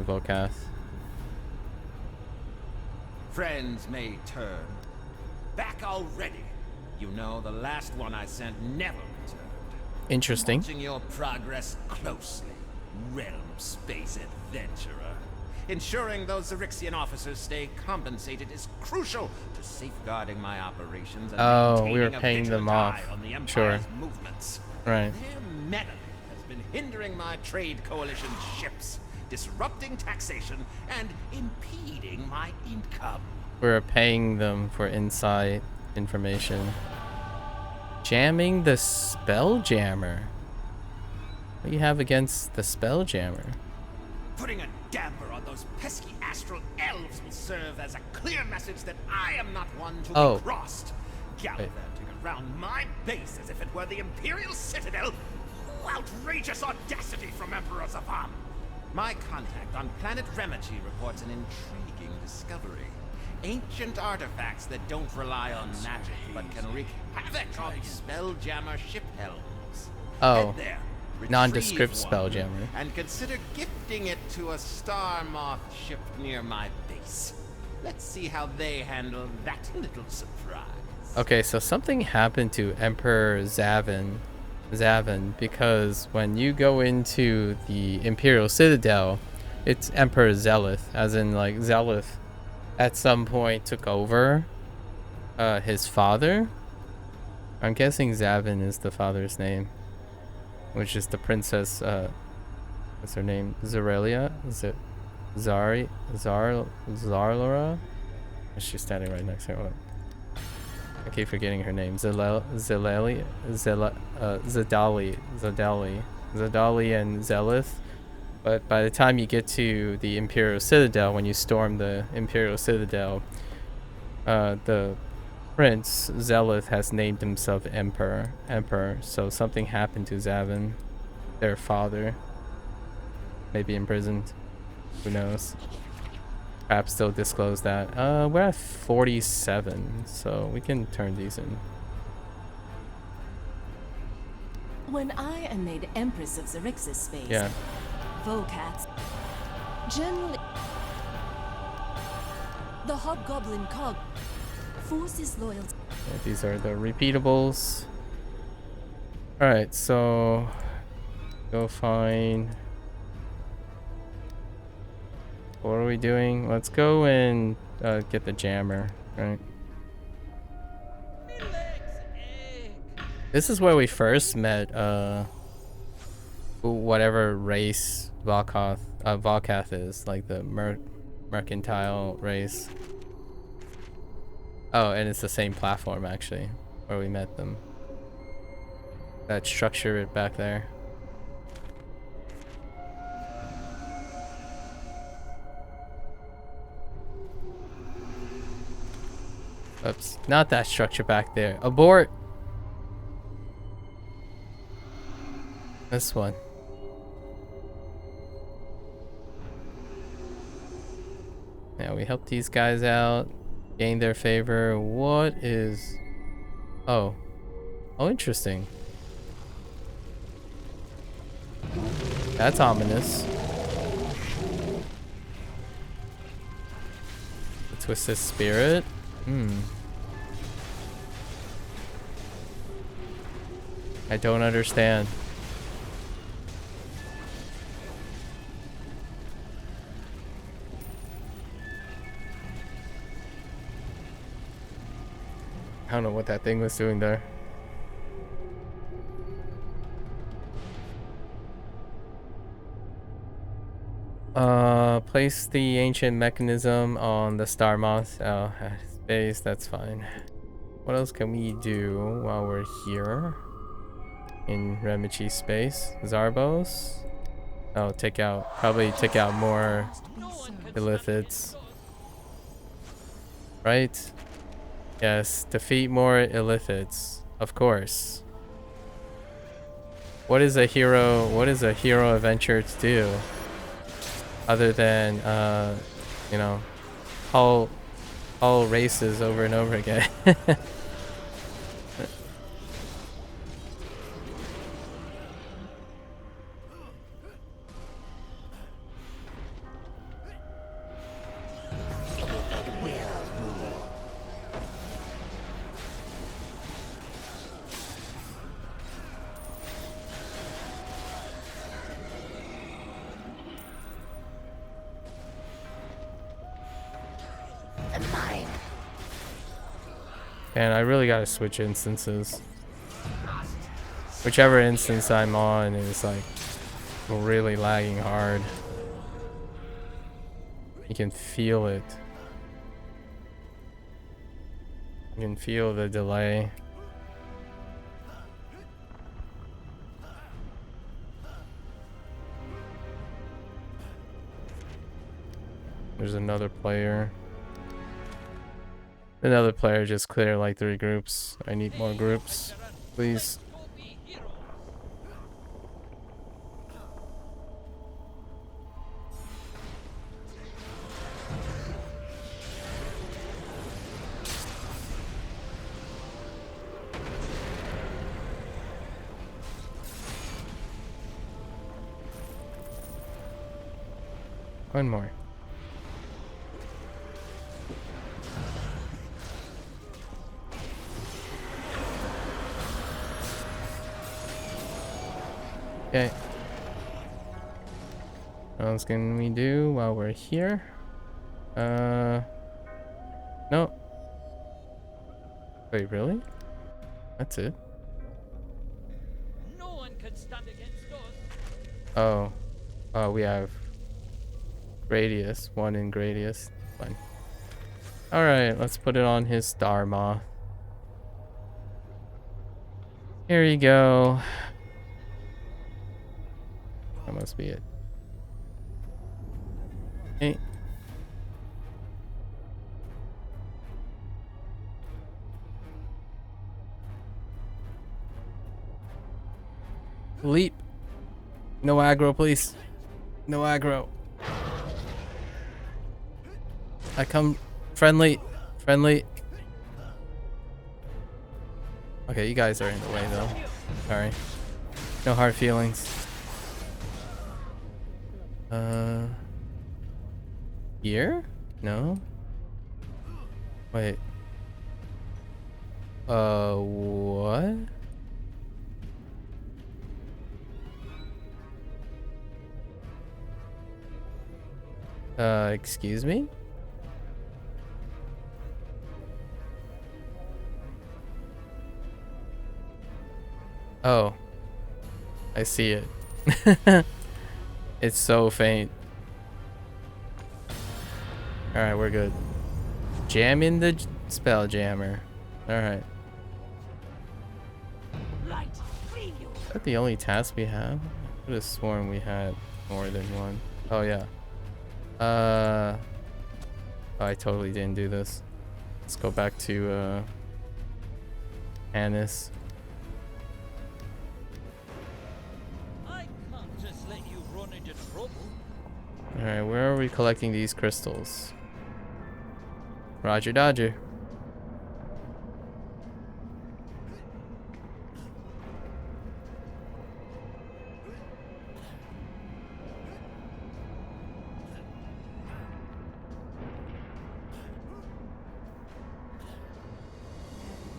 A: Volkath.
D: Friends may turn. Back already. You know, the last one I sent never returned.
A: Interesting.
D: Watching your progress closely, realm space adventurer. Ensuring those Xerixian officers stay compensated is crucial to safeguarding my operations and
A: we were
D: maintaining a
A: paying them
D: vigilant
A: off.
D: eye on the
A: Sure.
D: Empire's movements.
A: Right.
D: Their meddling has been hindering my trade coalition's ships, disrupting taxation, and impeding my income.
A: We're paying them for inside information. Jamming the Spelljammer. What do you have against the Spelljammer?
D: Putting a damper on those pesky astral elves will serve as a clear message that I am not one to be crossed. Gallivanting around my base as if it were the Imperial Citadel. Outrageous audacity from Emperor Zavan. My contact on planet Remeti reports an intriguing discovery. Ancient artifacts that don't rely on magic, but can wreak havoc on Spelljammer ship helms.
A: Oh.
D: Head there,
A: Nondescript
D: retrieve one,
A: Spelljammer.
D: and consider gifting it to a Star Moth ship near my base. Let's see how they handle that little surprise.
A: Okay, so something happened to Emperor Zavin, because when you go into the Imperial Citadel, it's Emperor Zelith, as in like Zelith at some point took over his father. I'm guessing Zavin is the father's name, which is the princess, what's her name? Zarelia? Is it Zarlora? She's standing right next to her. I keep forgetting her name. Zadali and Zelith. But by the time you get to the Imperial Citadel, when you storm the Imperial Citadel, the Prince Zelith has named himself Emperor. So something happened to Zavin, their father. Maybe imprisoned. Who knows? Perhaps they'll disclose that. We're at 47, so we can turn these in.
H: When I am made Empress of Xerixis space,
A: Yeah.
H: Volcats, generally the Hobgoblin Cog forces loyalty.
A: Yeah, these are the repeatables. Alright, so go find What are we doing? Let's go and get the jammer, right? This is where we first met whatever race Volkath is, like the mercantile race. Oh, and it's the same platform actually where we met them. That structure back there. Oops, not that structure back there. Abort! This one. Yeah, we helped these guys out. Gained their favor. What is... Oh. Oh, interesting. That's ominous. The Twisted Spirit? I don't understand. I don't know what that thing was doing there. Place the ancient mechanism on the Star Moth. Oh, space, that's fine. What else can we do while we're here? In Remichi space? Zarbos? Oh, probably take out more illithids. Right? Yes, defeat more illithids. Of course. What is a hero adventure to do? Other than, you know, all races over and over again. And I really gotta switch instances. Whichever instance I'm on is like really lagging hard. You can feel it. You can feel the delay. There's another player. Another player just cleared like 3 groups. I need more groups, please. One more. Okay. What else can we do while we're here? No. Wait, really? That's it?
I: No one can stand against us.
A: Oh. Oh, we have Gradius. 1 in Gradius. Fine. Alright, let's put it on his Star Moth. Here you go. That must be it. Hey. Leap. No aggro, please. No aggro. I come friendly. Friendly. Okay, you guys are in the way though. Sorry. No hard feelings. Here? No? Wait. What? Excuse me? Oh. I see it. It's so faint. Alright, we're good. Jam in the spell jammer. Alright. Is that the only task we have? I could have sworn we had more than one. Oh, yeah. Oh, I totally didn't do this. Let's go back to, Annis.
I: I can't just let you run into trouble.
A: Alright, where are we collecting these crystals? Roger Dodger.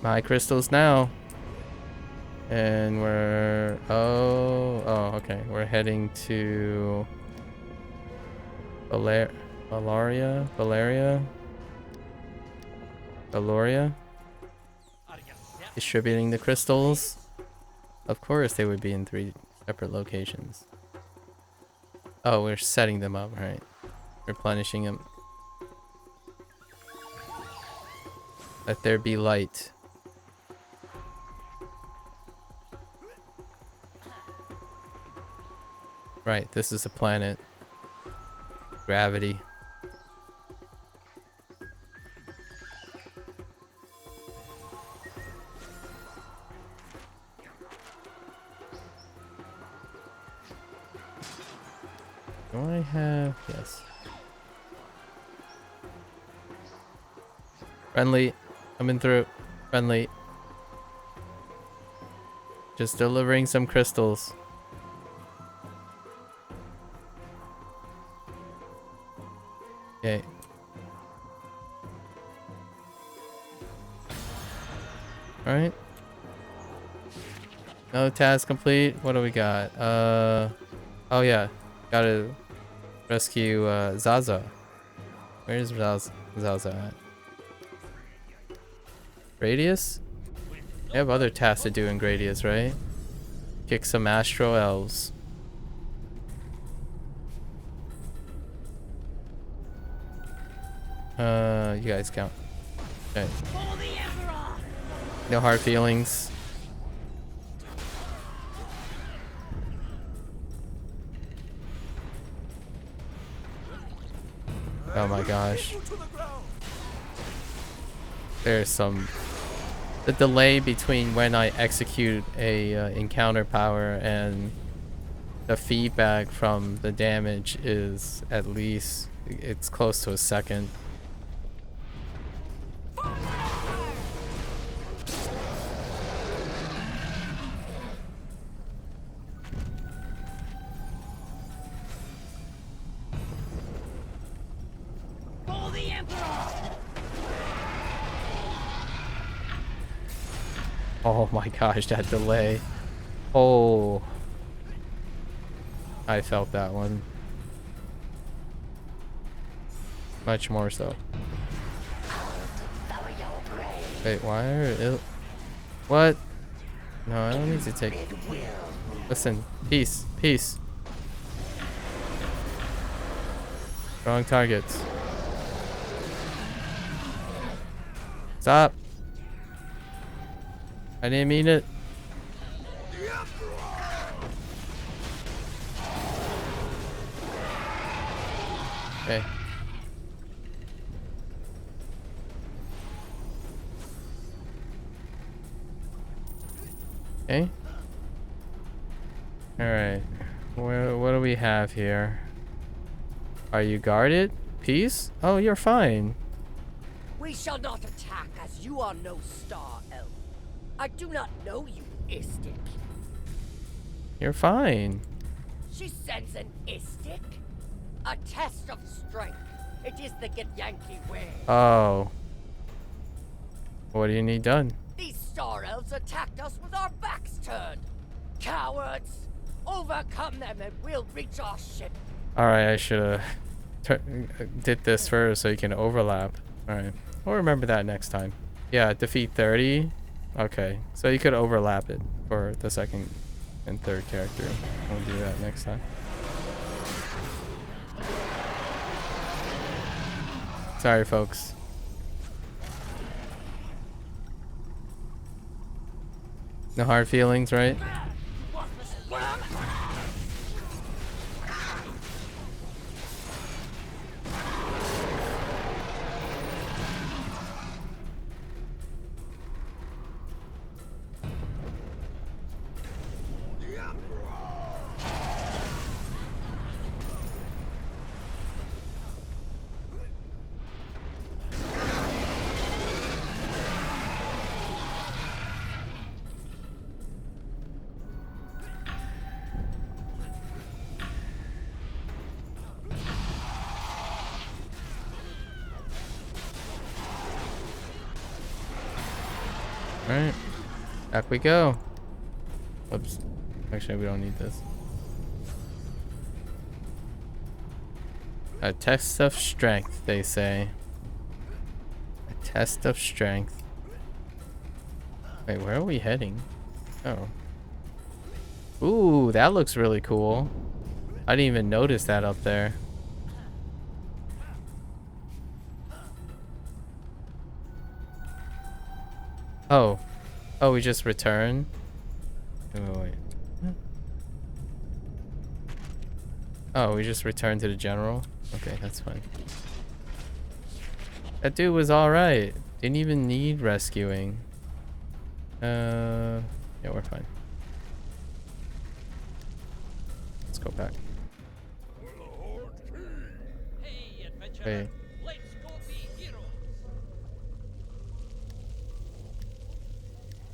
A: My crystals now. And we're... Oh, okay. We're heading to... Valeria? Distributing the crystals. Of course they would be in 3 separate locations. Oh, we're setting them up, right? Replenishing them. Let there be light. Right, this is a planet. Gravity. Do I have... Yes. Friendly. Coming through. Friendly. Just delivering some crystals. Okay. Alright. No task complete. What do we got? Oh yeah. Gotta rescue Zaza. Where's Zaza at? Gradius? I have other tasks to do in Gradius, right? Kick some Astro Elves. You guys count. Okay. No hard feelings. Oh my gosh. There's some... The delay between when I execute a encounter power and the feedback from the damage is at least... It's close to a second. Oh my gosh, that delay. Oh. I felt that one. Much more so. Wait, why are what? No, I don't need to take... Listen, peace, peace. Wrong targets. Stop. I didn't mean it. Okay. Okay. Alright. What do we have here? Are you guarded? Peace? Oh, you're fine.
J: We shall not attack, as you are no star elf. I do not know you, Istik.
A: You're fine.
J: She sends an Istik? A test of strength. It is the Githyanki way.
A: Oh. What do you need done?
J: These star elves attacked us with our backs turned. Cowards! Overcome them and we'll reach our ship.
A: Alright, I should have did this first so you can overlap. Alright. We'll remember that next time. Yeah, defeat 30. Okay. So you could overlap it for the second and third character. We'll do that next time. Sorry, folks. No hard feelings, right? Alright, back we go. Whoops. Actually, we don't need this. A test of strength, they say. A test of strength. Wait, where are we heading? Oh. Ooh, that looks really cool. I didn't even notice that up there. Oh. Oh, we just return? Wait. Oh, we just returned to the general? Okay, that's fine. That dude was alright. Didn't even need rescuing. Yeah, we're fine. Let's go back.
I: Hey, adventurer.
A: Hey.
I: Let's go be heroes.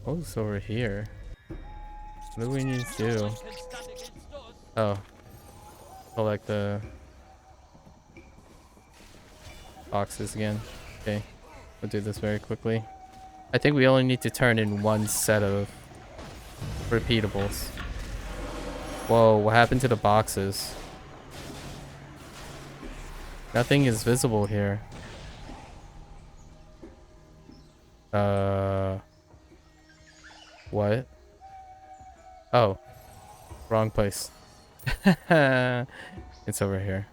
A: What's over here? What do we need to do?
I: Can stand against us.
A: Oh. Collect the boxes again. Okay. We'll do this very quickly. I think we only need to turn in one set of repeatables. Whoa, what happened to the boxes? Nothing is visible here. What? Oh. Wrong place. It's over here.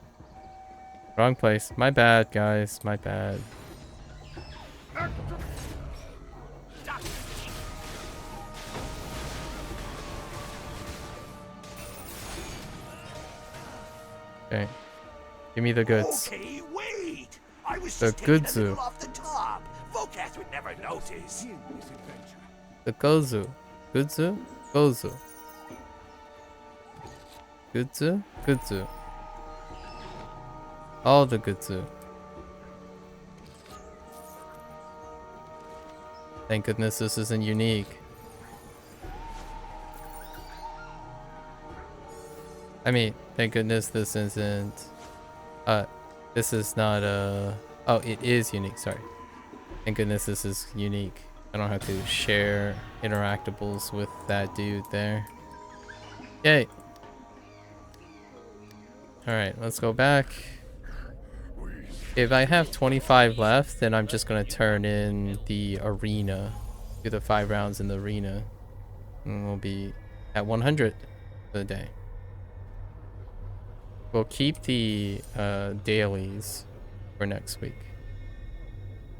A: Wrong place. My bad, guys. My bad. Okay. Give me the goods.
F: Okay, wait. I was
A: The
F: just taking a
A: goodzu.
F: little off the top. Volcath would never notice.
A: The gozu. Goodzu? Gozu. Goodzu? Goodzu. All the goodzu. Thank goodness this isn't unique. I mean, thank goodness this isn't... this is not a... Oh, it is unique, sorry. Thank goodness this is unique. I don't have to share interactables with that dude there. Yay! Alright, let's go back. If I have 25 left, then I'm just gonna turn in the arena. Do the 5 rounds in the arena. And we'll be at 100 for the day. We'll keep the dailies for next week.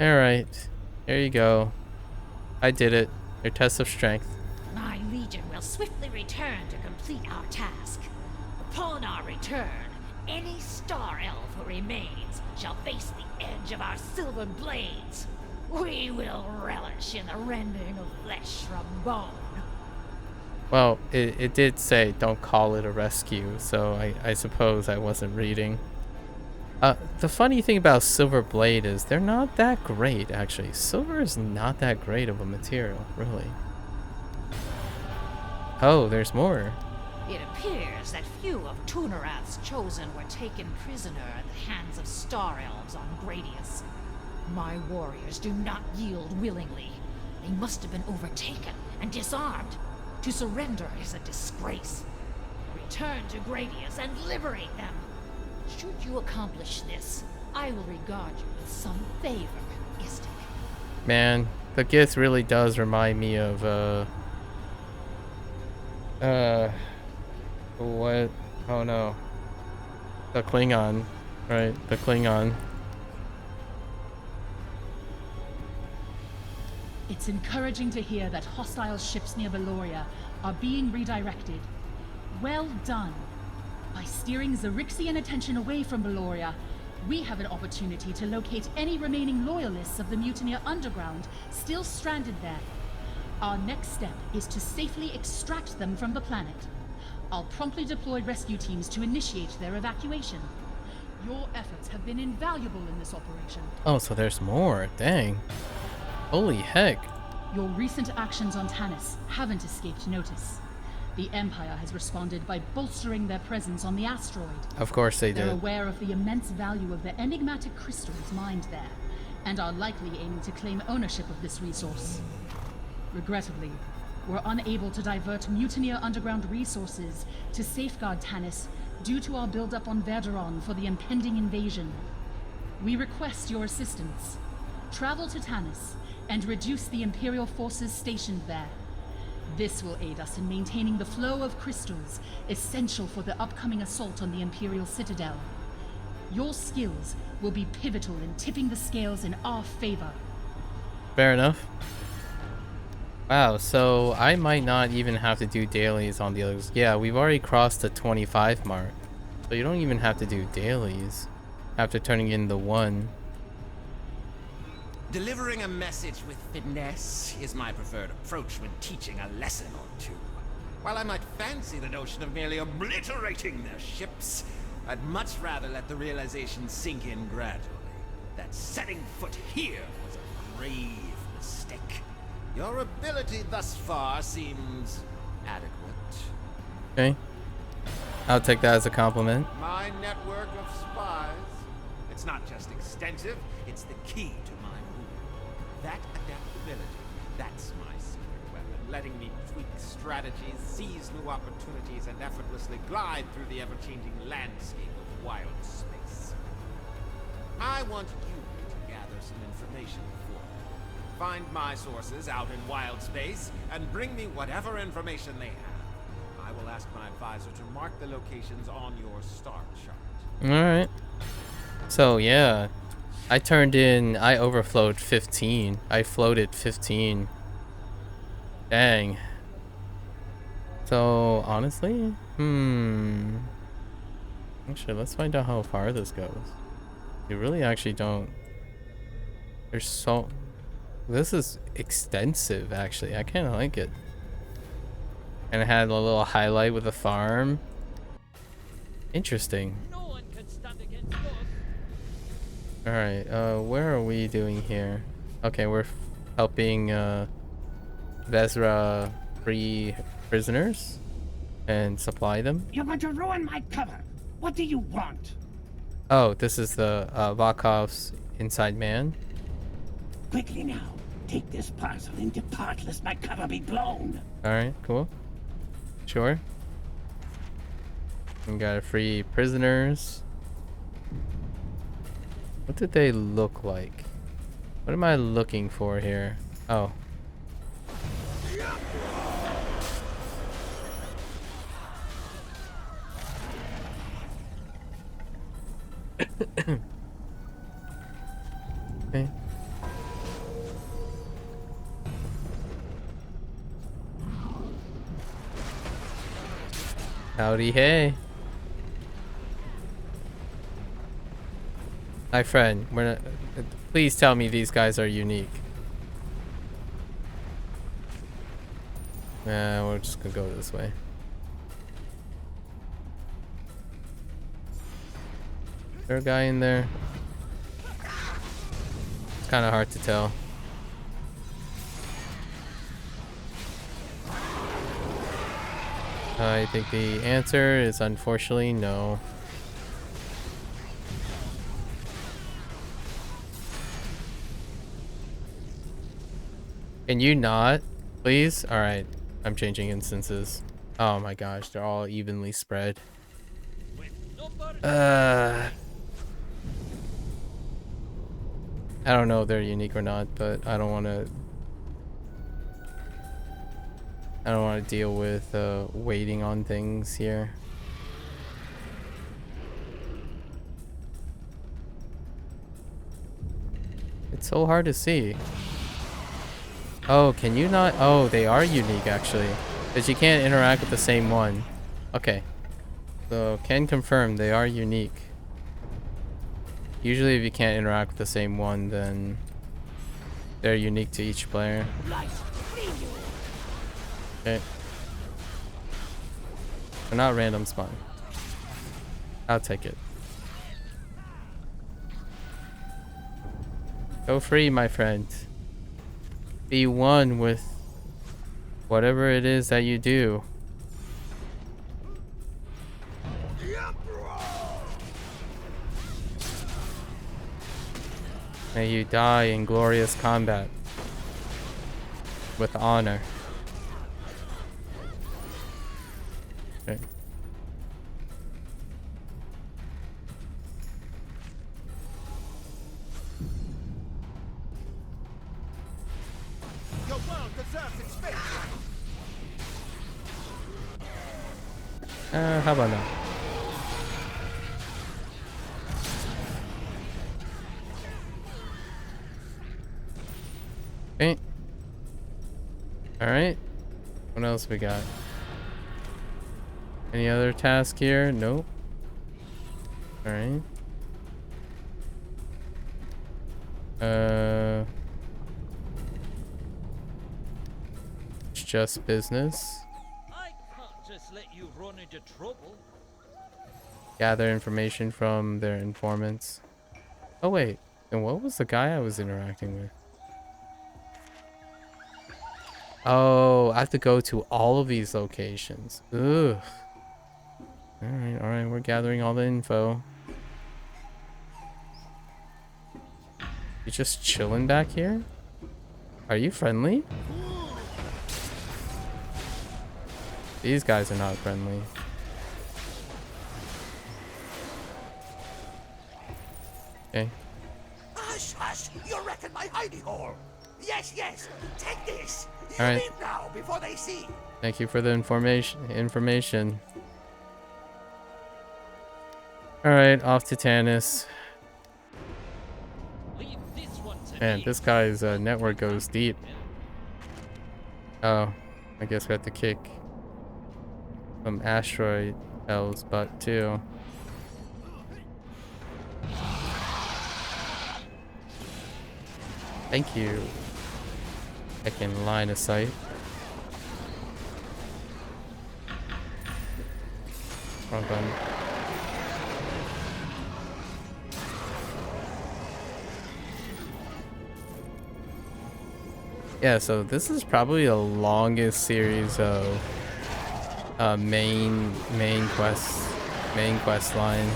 A: Alright, there you go. I did it. Your test of strength.
B: My legion will swiftly return to complete our task. Upon our return, any star elf who remains shall face the edge of our silver blades. We will relish in the rending of flesh from bone.
A: Well, it did say don't call it a rescue, so I suppose I wasn't reading. The funny thing about Silver Blade is they're not that great, actually. Silver is not that great of a material, really. Oh, there's more.
B: It appears that few of Tunarath's chosen were taken prisoner at the hands of Star Elves on Gradius. My warriors do not yield willingly. They must have been overtaken and disarmed. To surrender is a disgrace. Return to Gradius and liberate them. Should you accomplish this, I will regard you with some favor, Istik.
A: Man, the gift really does remind me of what? Oh no. The Klingon, right? The Klingon.
C: It's encouraging to hear that hostile ships near Valoria are being redirected. Well done. By steering Xerixian attention away from Valoria, we have an opportunity to locate any remaining loyalists of the Mutineer Underground still stranded there. Our next step is to safely extract them from the planet. I'll promptly deploy rescue teams to initiate their evacuation. Your efforts have been invaluable in this operation.
A: Oh, so there's more. Dang. Holy heck.
C: Your recent actions on Tanis haven't escaped notice. The Empire has responded by bolstering their presence on the asteroid.
A: Of course they
C: They're
A: did.
C: aware of the immense value of the enigmatic crystals mined there, and are likely aiming to claim ownership of this resource. Regrettably, we're unable to divert Mutineer Underground resources to safeguard Tanis due to our buildup on Verderon for the impending invasion. We request your assistance. Travel to Tanis and reduce the Imperial forces stationed there. This will aid us in maintaining the flow of crystals essential for the upcoming assault on the Imperial Citadel. Your skills will be pivotal in tipping the scales in our favor.
A: Fair enough. Wow, so I might not even have to do dailies on the others. Yeah, we've already crossed the 25 mark. So you don't even have to do dailies after turning in the 1.
D: Delivering a message with finesse is my preferred approach when teaching a lesson or two. While I might fancy the notion of merely obliterating their ships, I'd much rather let the realization sink in gradually. That setting foot here was a grave mistake. Your ability thus far seems adequate.
A: Okay. I'll take that as a compliment.
D: My network of spies. It's not just extensive, it's the key to my rule. That adaptability, that's my secret weapon, letting me tweak strategies, seize new opportunities, and effortlessly glide through the ever-changing landscape of Wildspace. I want you to gather some information for me. Find my sources out in Wildspace, and bring me whatever information they have. I will ask my advisor to mark the locations on your star chart.
A: Alright. So, yeah. I overflowed 15. I floated 15. Dang. So, honestly? Actually, let's find out how far this goes. You really actually don't... There's so... This is extensive, actually. I kind of like it. And it had a little highlight with a farm. Interesting.
I: No one can stand against us.
A: Alright, where are we doing here? Okay, we're helping Vezra free prisoners and supply them.
K: You're going to ruin my cover. What do you want?
A: Oh, this is the Vakov's inside man.
K: Quickly now, take this parcel and depart lest my cover be blown.
A: Alright, cool. Sure. We got free prisoners. What did they look like? What am I looking for here? Oh. Okay. Howdy, hey. My friend, we're not, please tell me these guys are unique. Nah, we're just gonna go this way. Is there a guy in there? It's kind of hard to tell. I think the answer is unfortunately no. Can you not, please? Alright, I'm changing instances. Oh my gosh, they're all evenly spread.
I: With nobody
A: I don't know if they're unique or not, but I don't want to deal with waiting on things here. It's so hard to see. Oh, can you not? Oh, they are unique actually, because you can't interact with the same one. Okay, so can confirm they are unique. Usually if you can't interact with the same one, then they're unique to each player. Okay. They're not random spawn. I'll take it. Go free, my friend. Be one with whatever it is that you do. May you die in glorious combat with honor. Okay.
F: Your world deserves its fate.
A: How about now? Okay. Alright. What else we got? Any other task here? Nope. Alright. It's just business.
I: I can't just let you run into trouble.
A: Gather information from their informants. Oh wait, and what was the guy I was interacting with? Oh, I have to go to all of these locations. Ugh. Alright, we're gathering all the info. You just chilling back here? Are you friendly? These guys are not friendly. Okay.
F: Hush, hush! You're wrecking my hidey hole! Yes, yes! Take this! You
A: All right.
F: leave now before they see!
A: Thank you for the information. Alright, off to Tannis.
I: Leave this one to
A: Man,
I: me.
A: this guy's network goes deep. Oh, I guess we have to kick some asteroid L's butt too. Thank you. I can line of sight. Wrong button. Yeah, so this is probably the longest series of main quest line.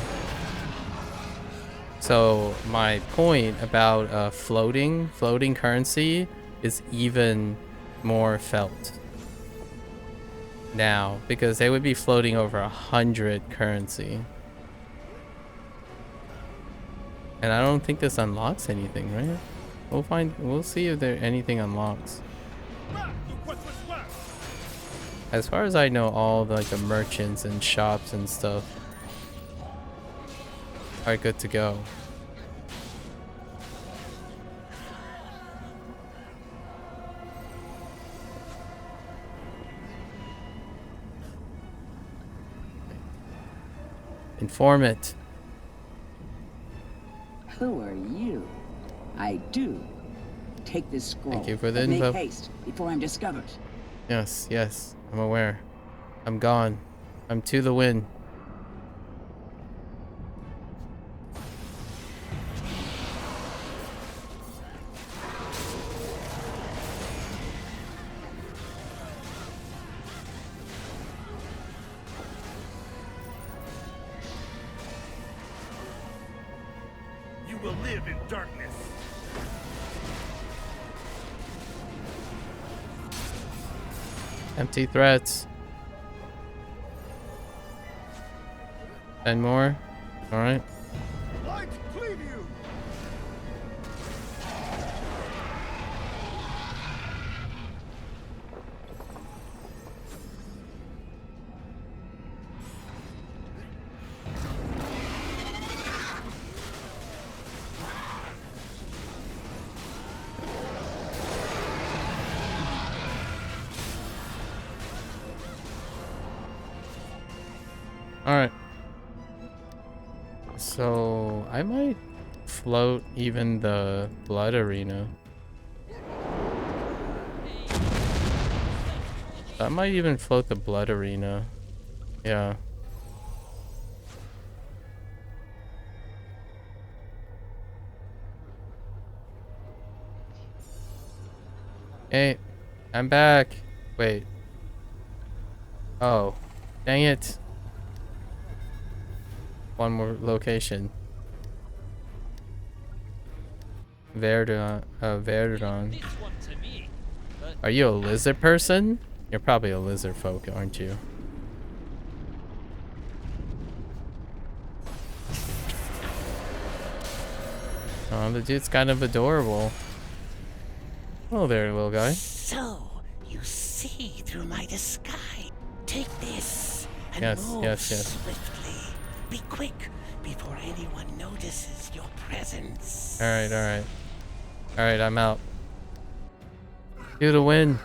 A: So my point about floating currency is even more felt now, because they would be floating over 100 currency, and I don't think this unlocks anything, right? We'll see if there anything unlocks. As far as I know, all the merchants and shops and stuff are good to go. Informant.
K: Who are you? I do. Take this scroll.
A: Thank you for the
K: but
A: info.
K: make haste before I'm discovered.
A: Yes, I'm aware. I'm gone. I'm to the wind.
F: You will live in darkness.
A: Empty threats. And more. All right.
F: Light cleave you!
A: All right. So I might float even the blood arena. I might even float the blood arena. Yeah. Hey, I'm back. Wait. Oh, dang it. One more location. Verdun. Verdun. Are you a lizard person? You're probably a lizard folk, aren't you? Oh, the dude's kind of adorable. Oh, there, little guy.
K: So, you see through my disguise. Take this and move
A: yes.
K: swiftly. Be quick before anyone notices your presence.
A: Alright, alright. Alright, I'm out. Do the win.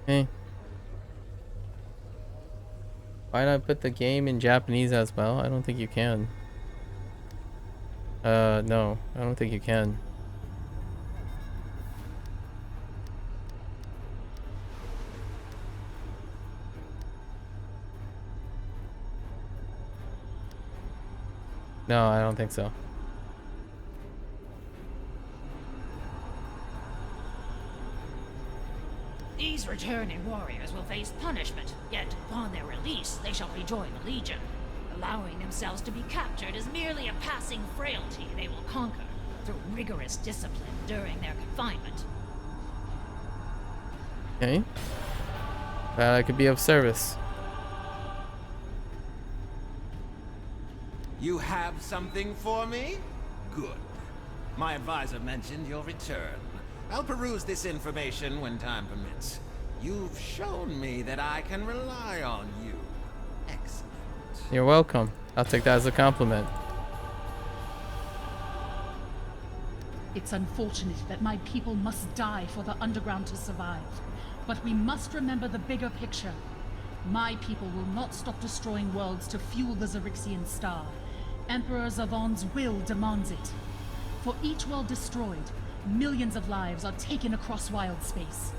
A: Hey. Why not put the game in Japanese as well? I don't think you can. No, I don't think you can. No, I don't think so.
B: These returning warriors will face punishment, yet upon their release, they shall rejoin the Legion. Allowing themselves to be captured is merely a passing frailty they will conquer through rigorous discipline during their confinement.
A: Okay. Glad I could be of service.
D: You have something for me? Good. My advisor mentioned your return. I'll peruse this information when time permits. You've shown me that I can rely on you. Excellent.
A: You're welcome. I'll take that as a compliment.
C: It's unfortunate that my people must die for the underground to survive. But we must remember the bigger picture. My people will not stop destroying worlds to fuel the Xerixian star. Emperor Zavon's will demands it. For each world destroyed, millions of lives are taken across Wildspace.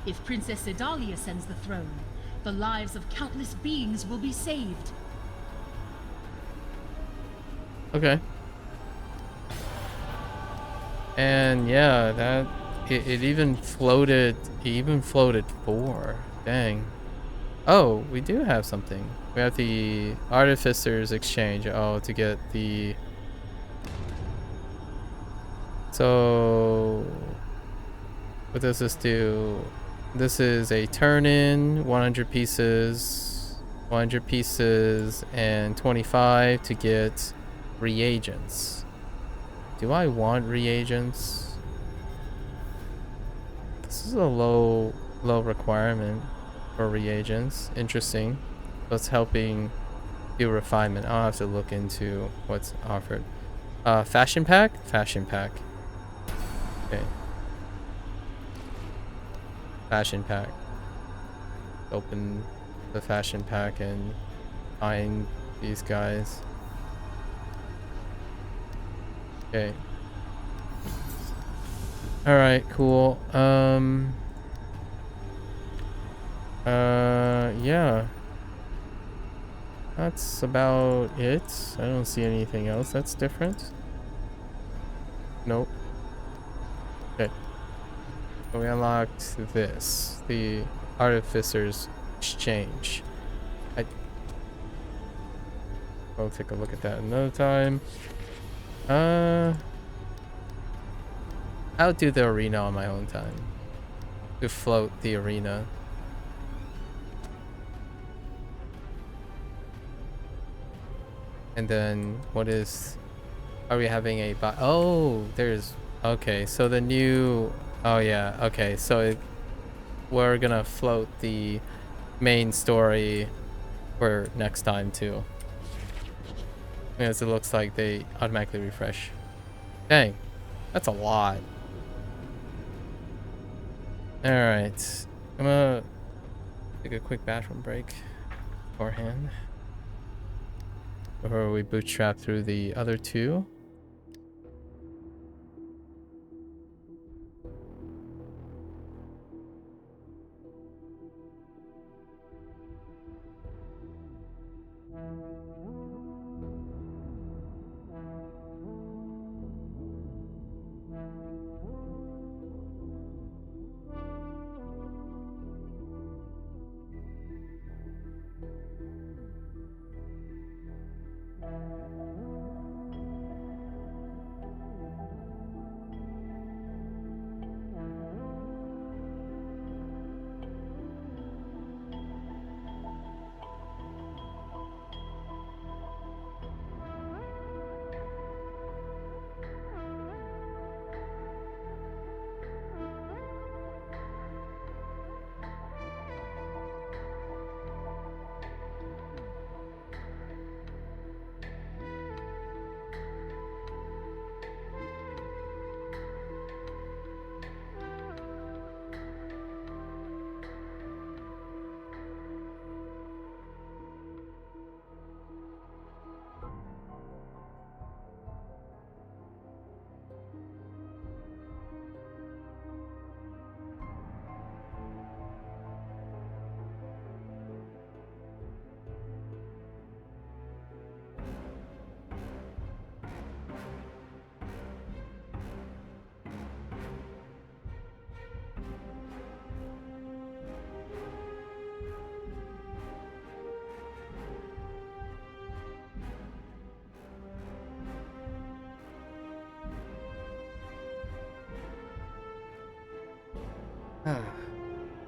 C: If Princess Sedalia ascends the throne, the lives of countless beings will be saved.
A: Okay. And yeah, that it even floated. It even floated 4. Dang. Oh, we do have something. We have the Artificer's Exchange. Oh, to get the. So, what does this do? This is a turn-in, 100 pieces, and 25 to get reagents. Do I want reagents? This is a low requirement for reagents. Interesting. That's helping do refinement. I'll have to look into what's offered. Fashion pack? Fashion pack. Okay. Fashion pack. Open the fashion pack and find these guys. Okay. Alright, cool. Yeah. That's about it. I don't see anything else that's different. Nope. Okay. So we unlocked this. The Artificer's Exchange. I'll take a look at that another time. I'll do the arena on my own time. To float the arena. And then what is... Are we having a... Oh, there's... Okay, so the new... Oh yeah, okay, so we're gonna float the main story for next time too. Because it looks like they automatically refresh. Dang, that's a lot. Alright, I'm gonna take a quick bathroom break beforehand. Before we bootstrap through the other two.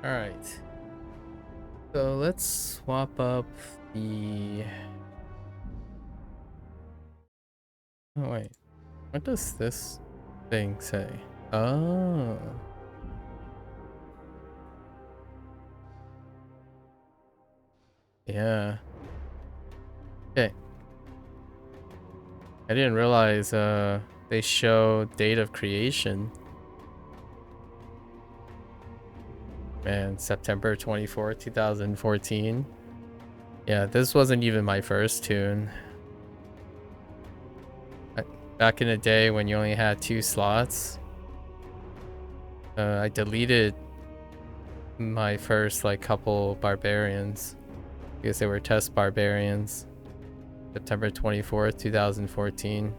A: Alright. So let's swap up the... Oh wait. What does this thing say? Oh. Yeah. Okay. I didn't realize they show date of creation. Man, September 24th, 2014. Yeah, this wasn't even my first tune. Back in the day when you only had 2 slots, I deleted my first like couple barbarians because they were test barbarians. September 24th, 2014. You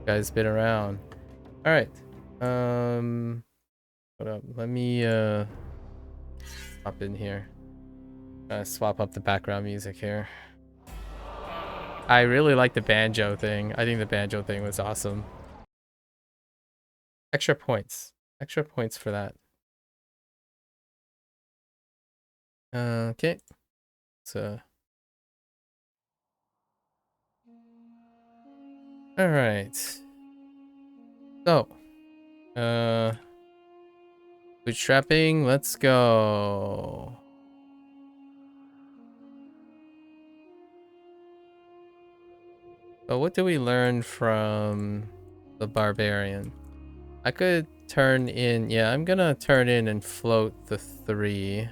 A: guys been around. All right. Hold up. Let me hop in here. Swap up the background music here. I really like the banjo thing. I think the banjo thing was awesome. Extra points. Extra points for that. Okay. So. All right. So. Bootstrapping. Let's go. So what do we learn from the barbarian? I could turn in, yeah, I'm gonna turn in and float the 3,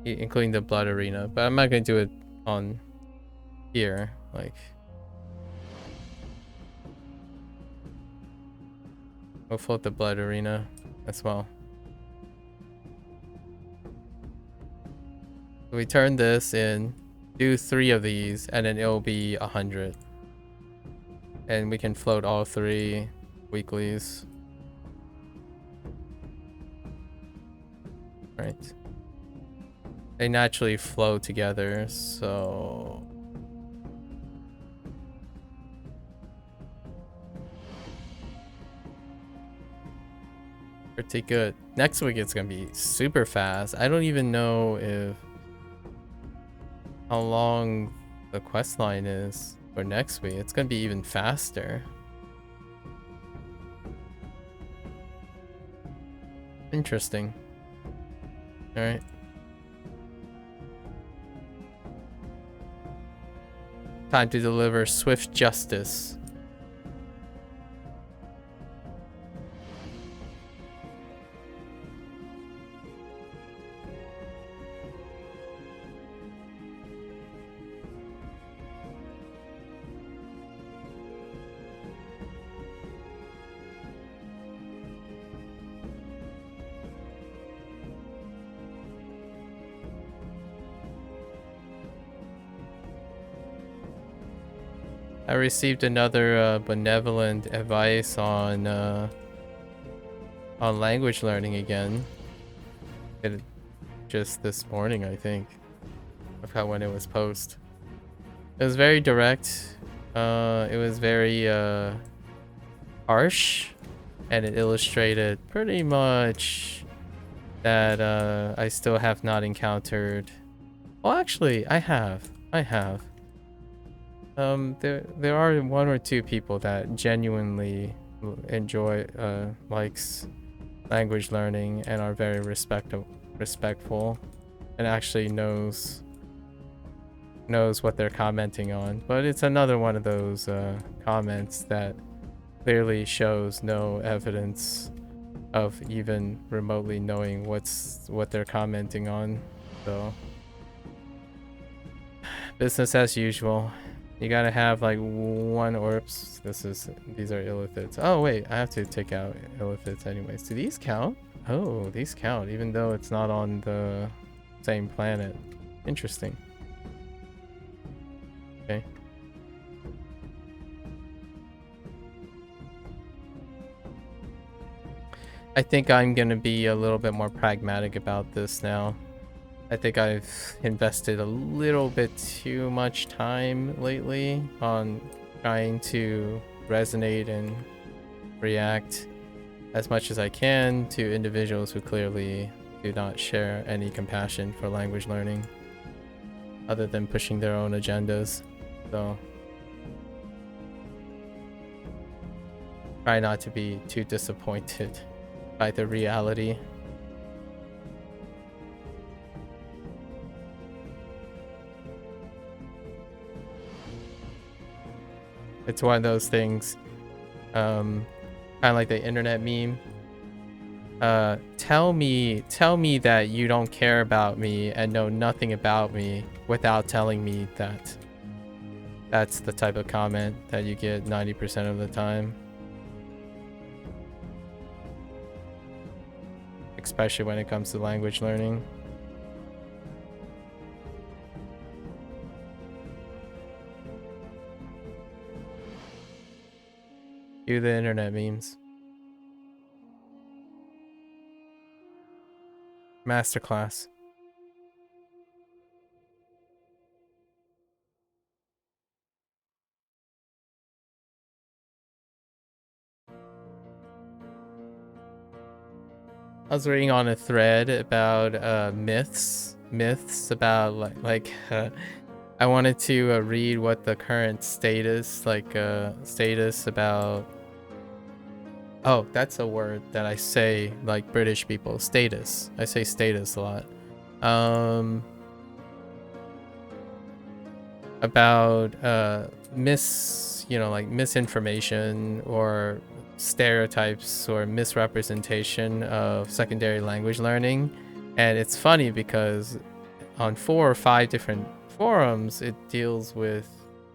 A: including the blood arena, but I'm not gonna do it on here, like. We'll float the blood arena as well. So we turn this in, do 3 of these, and then it'll be 100. And we can float all 3 weeklies. Right. They naturally flow together, so... pretty good. Next week it's gonna be super fast. I don't even know if how long the quest line is for next week. It's gonna be even faster. Interesting. All right. Time to deliver swift justice. I received another benevolent advice on language learning again. Just this morning, I think. I forgot when it was posted. It was very direct. It was very harsh, and it illustrated pretty much that I still have not encountered. Well, actually, I have. There are one or two people that genuinely enjoy likes language learning and are very respectful and actually knows what they're commenting on. But it's another one of those comments that clearly shows no evidence of even remotely knowing what they're commenting on. So business as usual. You gotta have like one oops. These are illithits. Oh wait, I have to take out illithits anyways. Do these count? Oh, these count even though it's not on the same planet. Interesting. Okay. I think I'm gonna be a little bit more pragmatic about this now. I think I've invested a little bit too much time lately on trying to resonate and react as much as I can to individuals who clearly do not share any compassion for language learning other than pushing their own agendas. So try not to be too disappointed by the reality. It's one of those things, kind of like the internet meme. Tell me that you don't care about me and know nothing about me without telling me that. That's the type of comment that you get 90% of the time. Especially when it comes to language learning. Do the internet memes. Masterclass. I was reading on a thread about myths about I wanted to read what the current status about. Oh, that's a word that I say like British people. Status. I say status a lot. About misinformation or stereotypes or misrepresentation of secondary language learning. And it's funny because on 4 or 5 different forums it deals with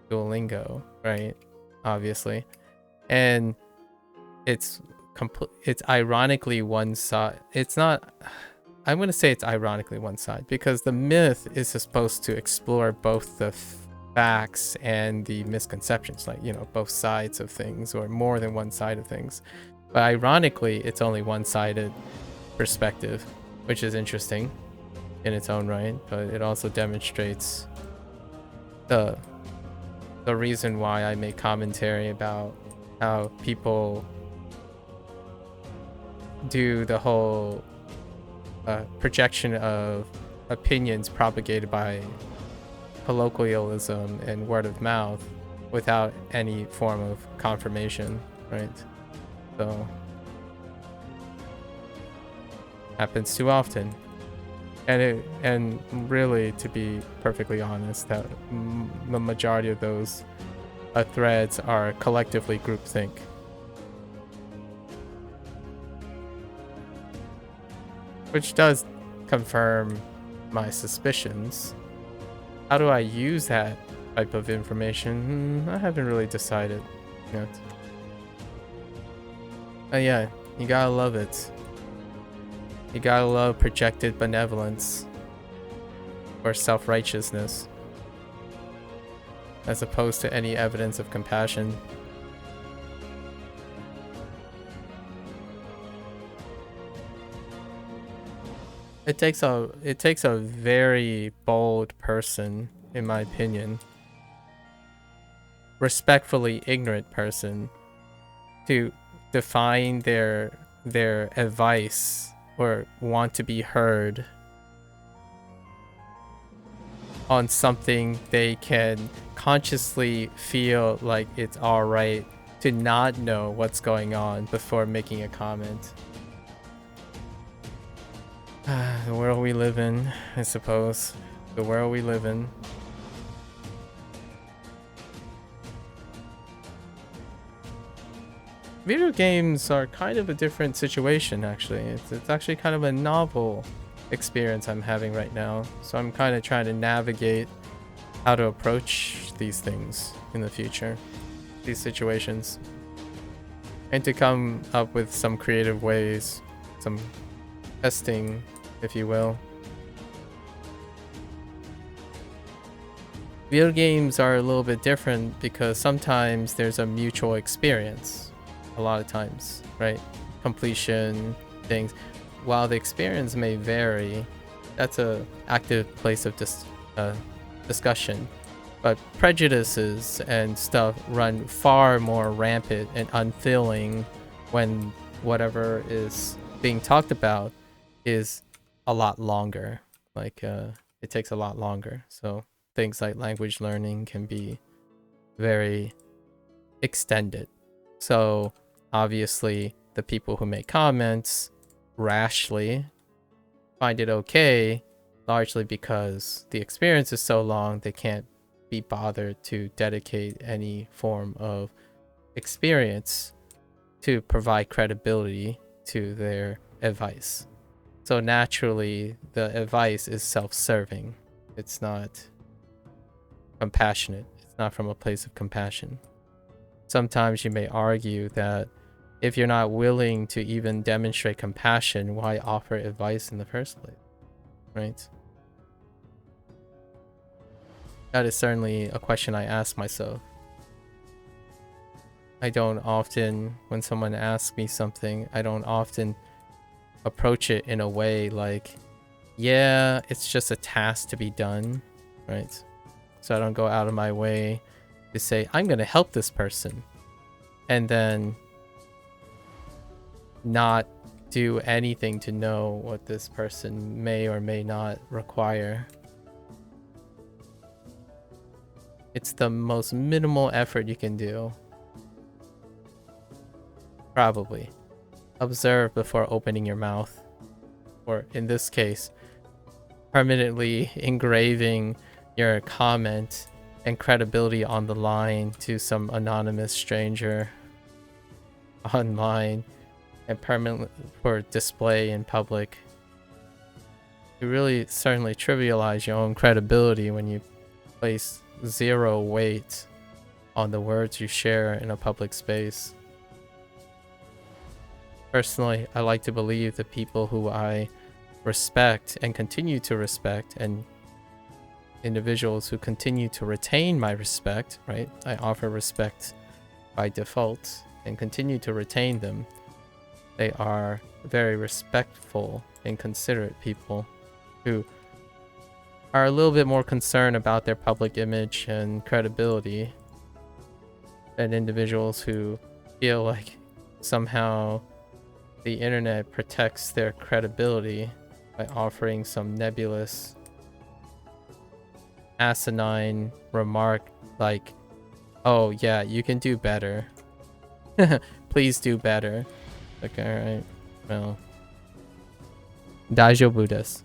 A: Duolingo, right? Obviously. And it's ironically one side. It's not, I'm going to say it's ironically one side because the myth is supposed to explore both the facts and the misconceptions, like, both sides of things or more than one side of things. But ironically, it's only one-sided perspective, which is interesting in its own right, but it also demonstrates the reason why I make commentary about how people do the whole projection of opinions propagated by colloquialism and word of mouth without any form of confirmation, right? So happens too often. And really, to be perfectly honest, that the majority of those threads are collectively groupthink. Which does confirm my suspicions. How do I use that type of information? I haven't really decided yet. Yeah, you gotta love it. You gotta love projected benevolence or self-righteousness as opposed to any evidence of compassion. It takes a very bold person, in my opinion, respectfully ignorant person, to define their advice or want to be heard on something they can consciously feel like it's alright to not know what's going on before making a comment. The world we live in, I suppose. The world we live in. Video games are kind of a different situation, actually. It's actually kind of a novel experience I'm having right now. So I'm kind of trying to navigate how to approach these things in the future, these situations, and to come up with some creative ways, some testing, if you will. Video games are a little bit different because sometimes there's a mutual experience. A lot of times, right? Completion, things. While the experience may vary, that's a active place of discussion. But prejudices and stuff run far more rampant and unfeeling when whatever is being talked about is a lot longer. Like it takes a lot longer. So things like language learning can be very extended. So obviously the people who make comments rashly find it okay, largely because the experience is so long they can't be bothered to dedicate any form of experience to provide credibility to their advice. So naturally the advice is self-serving. It's not compassionate. It's not from a place of compassion. Sometimes you may argue that if you're not willing to even demonstrate compassion, why offer advice in the first place, right? That is certainly a question I ask myself. I don't often, when someone asks me something, I don't often approach it in a way like, yeah, it's just a task to be done, right? So I don't go out of my way to say, I'm going to help this person, and then not do anything to know what this person may or may not require. It's the most minimal effort you can do. Probably. Observe before opening your mouth. Or in this case, permanently engraving your comment and credibility on the line to some anonymous stranger online and permanently for display in public. You really certainly trivialize your own credibility when you place zero weight on the words you share in a public space. Personally, I like to believe the people who I respect and continue to respect, and individuals who continue to retain my respect, right? I offer respect by default and continue to retain them. They are very respectful and considerate people who are a little bit more concerned about their public image and credibility than individuals who feel like somehow the internet protects their credibility by offering some nebulous, asinine remark like, oh yeah, you can do better. Please do better. Like, alright, well. Daijoubu desu.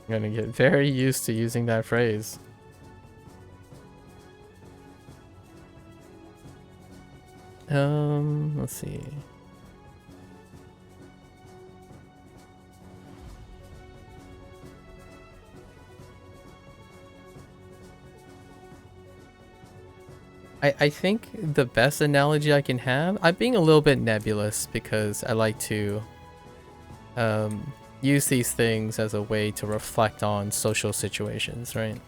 A: I'm gonna get very used to using that phrase. Let's see. I think the best analogy I can have, I'm being a little bit nebulous because I like to use these things as a way to reflect on social situations, right?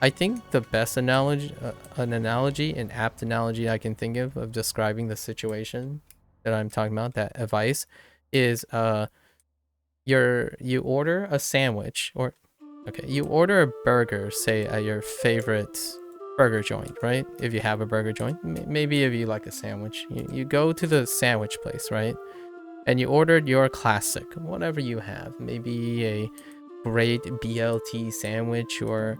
A: I think the best analogy, an apt analogy I can think of describing the situation that I'm talking about, that advice, is you order a sandwich, or okay, you order a burger, say at your favorite burger joint, right? If you have a burger joint, maybe if you like a sandwich, you go to the sandwich place, right? And you ordered your classic, whatever you have, maybe a great BLT sandwich or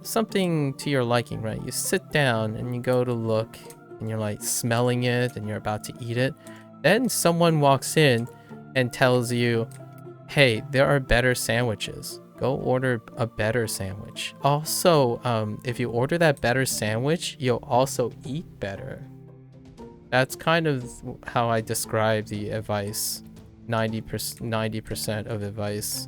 A: something to your liking, right? You sit down and you go to look and you're like smelling it and you're about to eat it. Then someone walks in and tells you, hey, there are better sandwiches. Go order a better sandwich. Also, if you order that better sandwich, you'll also eat better. That's kind of how I describe the advice. 90% of advice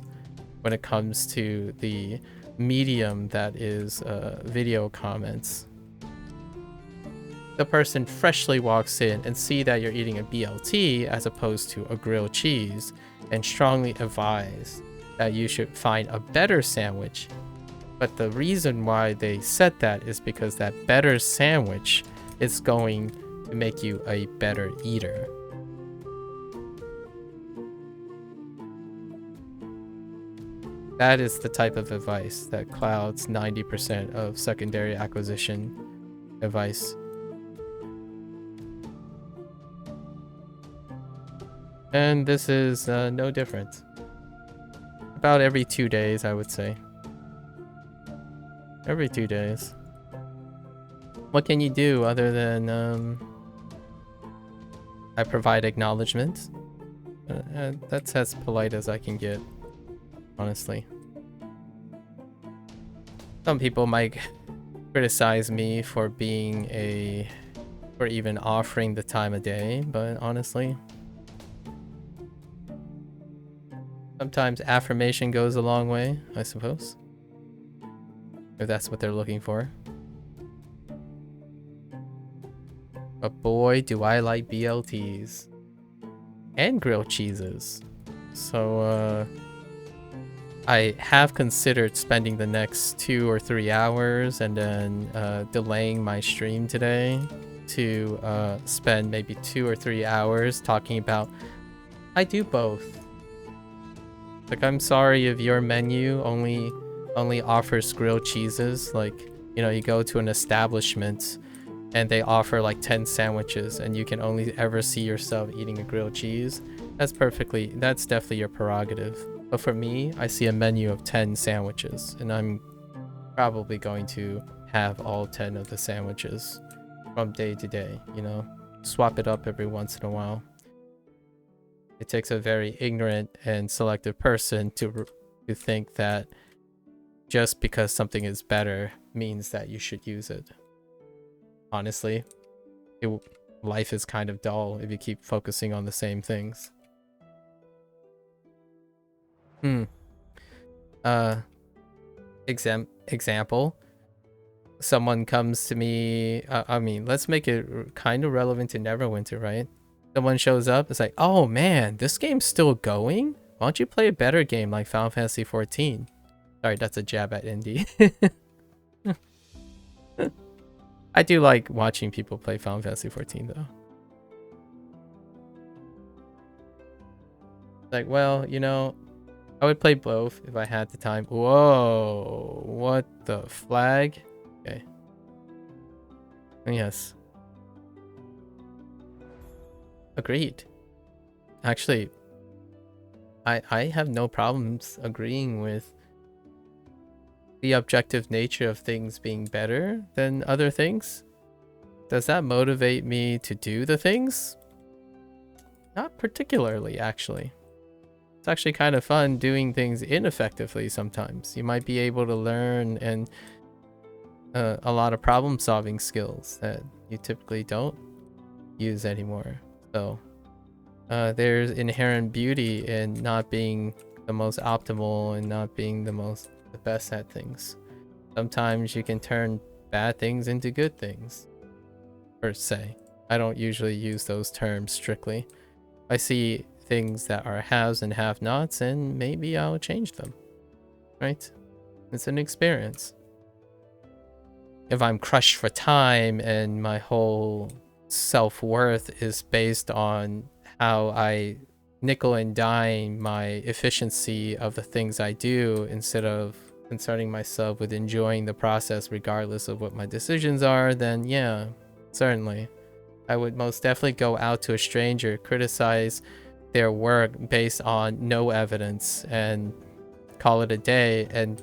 A: when it comes to the medium that is video comments. The person freshly walks in and see that you're eating a BLT as opposed to a grilled cheese and strongly advise that you should find a better sandwich. But the reason why they said that is because that better sandwich is going to make you a better eater. That is the type of advice that clouds 90% of secondary acquisition advice. And this is no different. About every 2 days, I would say. Every 2 days. What can you do other than I provide acknowledgement? That's as polite as I can get, honestly. Some people might criticize me for for even offering the time of day, but honestly, sometimes affirmation goes a long way, I suppose. If that's what they're looking for. But boy, do I like BLTs. And grilled cheeses. So, I have considered spending the next 2 or 3 hours and then delaying my stream today to spend maybe 2 or 3 hours talking about I do both. Like, I'm sorry if your menu only offers grilled cheeses. Like, you know, you go to an establishment and they offer like 10 sandwiches and you can only ever see yourself eating a grilled cheese. That's definitely your prerogative. But for me, I see a menu of 10 sandwiches and I'm probably going to have all 10 of the sandwiches from day to day, you know, swap it up every once in a while. It takes a very ignorant and selective person to think that just because something is better means that you should use it. Honestly, life is kind of dull if you keep focusing on the same things. Example. Someone comes to me, I mean, let's make it kind of relevant to Neverwinter, right? Someone shows up, it's like, oh man, this game's still going? Why don't you play a better game like Final Fantasy 14? Sorry, that's a jab at indie. I do like watching people play Final Fantasy 14 though. Like, well, you know, I would play both if I had the time. Whoa, what the flag? Okay. Yes. Agreed. Actually, I have no problems agreeing with the objective nature of things being better than other things. Does that motivate me to do the things? Not particularly, actually. It's actually kind of fun doing things ineffectively sometimes. You might be able to learn and a lot of problem solving skills that you typically don't use anymore. So there's inherent beauty in not being the most optimal and not being the best at things. Sometimes you can turn bad things into good things, per se. I don't usually use those terms strictly. I see things that are haves and have-nots, and maybe I'll change them, right? It's an experience. If I'm crushed for time and my whole self-worth is based on how I nickel and dime my efficiency of the things I do instead of concerning myself with enjoying the process regardless of what my decisions are, then yeah, certainly. I would most definitely go out to a stranger, criticize their work based on no evidence, and call it a day and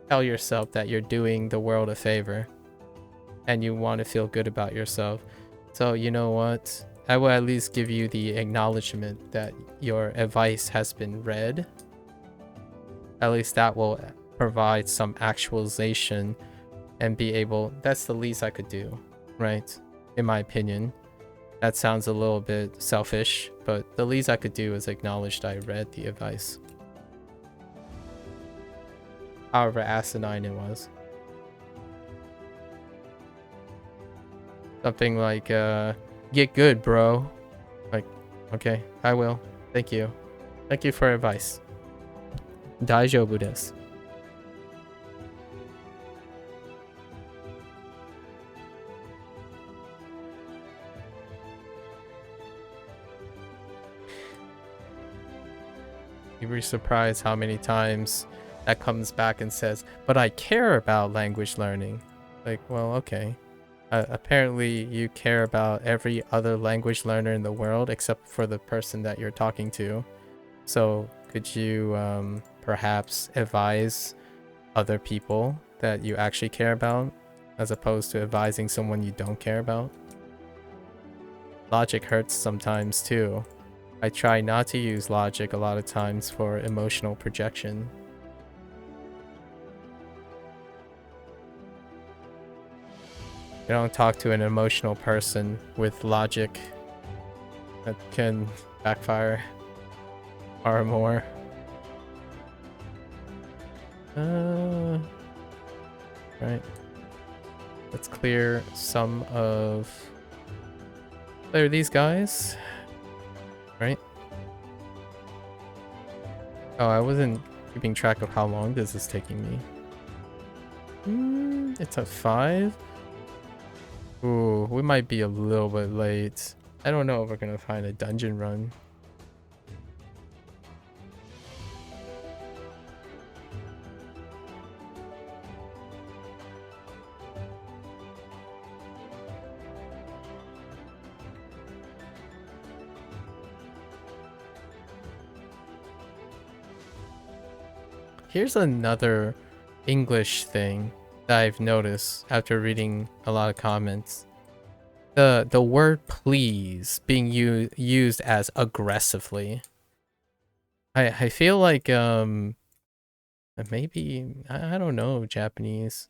A: tell yourself that you're doing the world a favor and you want to feel good about yourself. So you know what? I will at least give you the acknowledgement that your advice has been read. At least that will provide some actualization and be able... That's the least I could do, right? In my opinion. That sounds a little bit selfish, but the least I could do is acknowledge that I read the advice. However asinine it was. Something like, get good, bro. Like, okay, I will. Thank you. Thank you for advice. Daijoubu desu. You'd be surprised how many times that comes back and says, but I care about language learning. Like, well, okay. Apparently you care about every other language learner in the world except for the person that you're talking to. So could you perhaps advise other people that you actually care about as opposed to advising someone you don't care about? Logic hurts sometimes too. I try not to use logic a lot of times for emotional projection. You don't talk to an emotional person with logic. That can backfire far more. Right. Let's clear some of... Clear these guys. Right? Oh, I wasn't keeping track of how long this is taking me. It's a 5? Ooh, we might be a little bit late. I don't know if we're gonna find a dungeon run. Here's another English thing that I've noticed after reading a lot of comments. The word please being used as aggressively. I feel like maybe I don't know Japanese.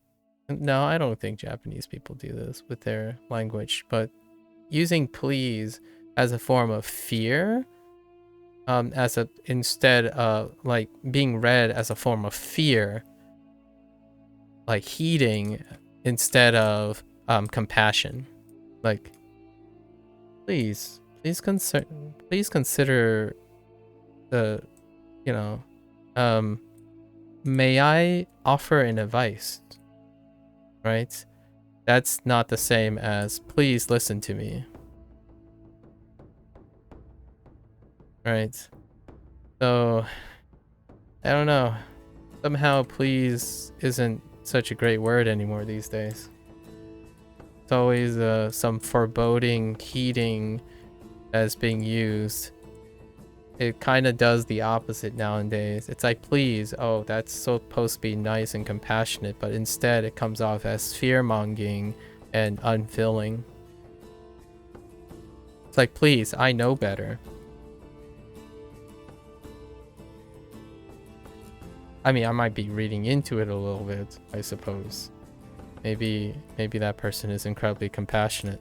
A: No, I don't think Japanese people do this with their language, but using please as a form of fear, instead of like being read as a form of fear, like heeding instead of compassion. Like, please consider the, you know, may I offer an advice, right? That's not the same as please listen to me, right? So I don't know, somehow please isn't such a great word anymore these days. It's always some foreboding, heeding, as being used, it kind of does the opposite nowadays. It's like, please, oh, that's supposed to be nice and compassionate, but instead it comes off as fear-mongering and unfilling. It's like, please, I know better. I mean, I might be reading into it a little bit, I suppose. Maybe that person is incredibly compassionate,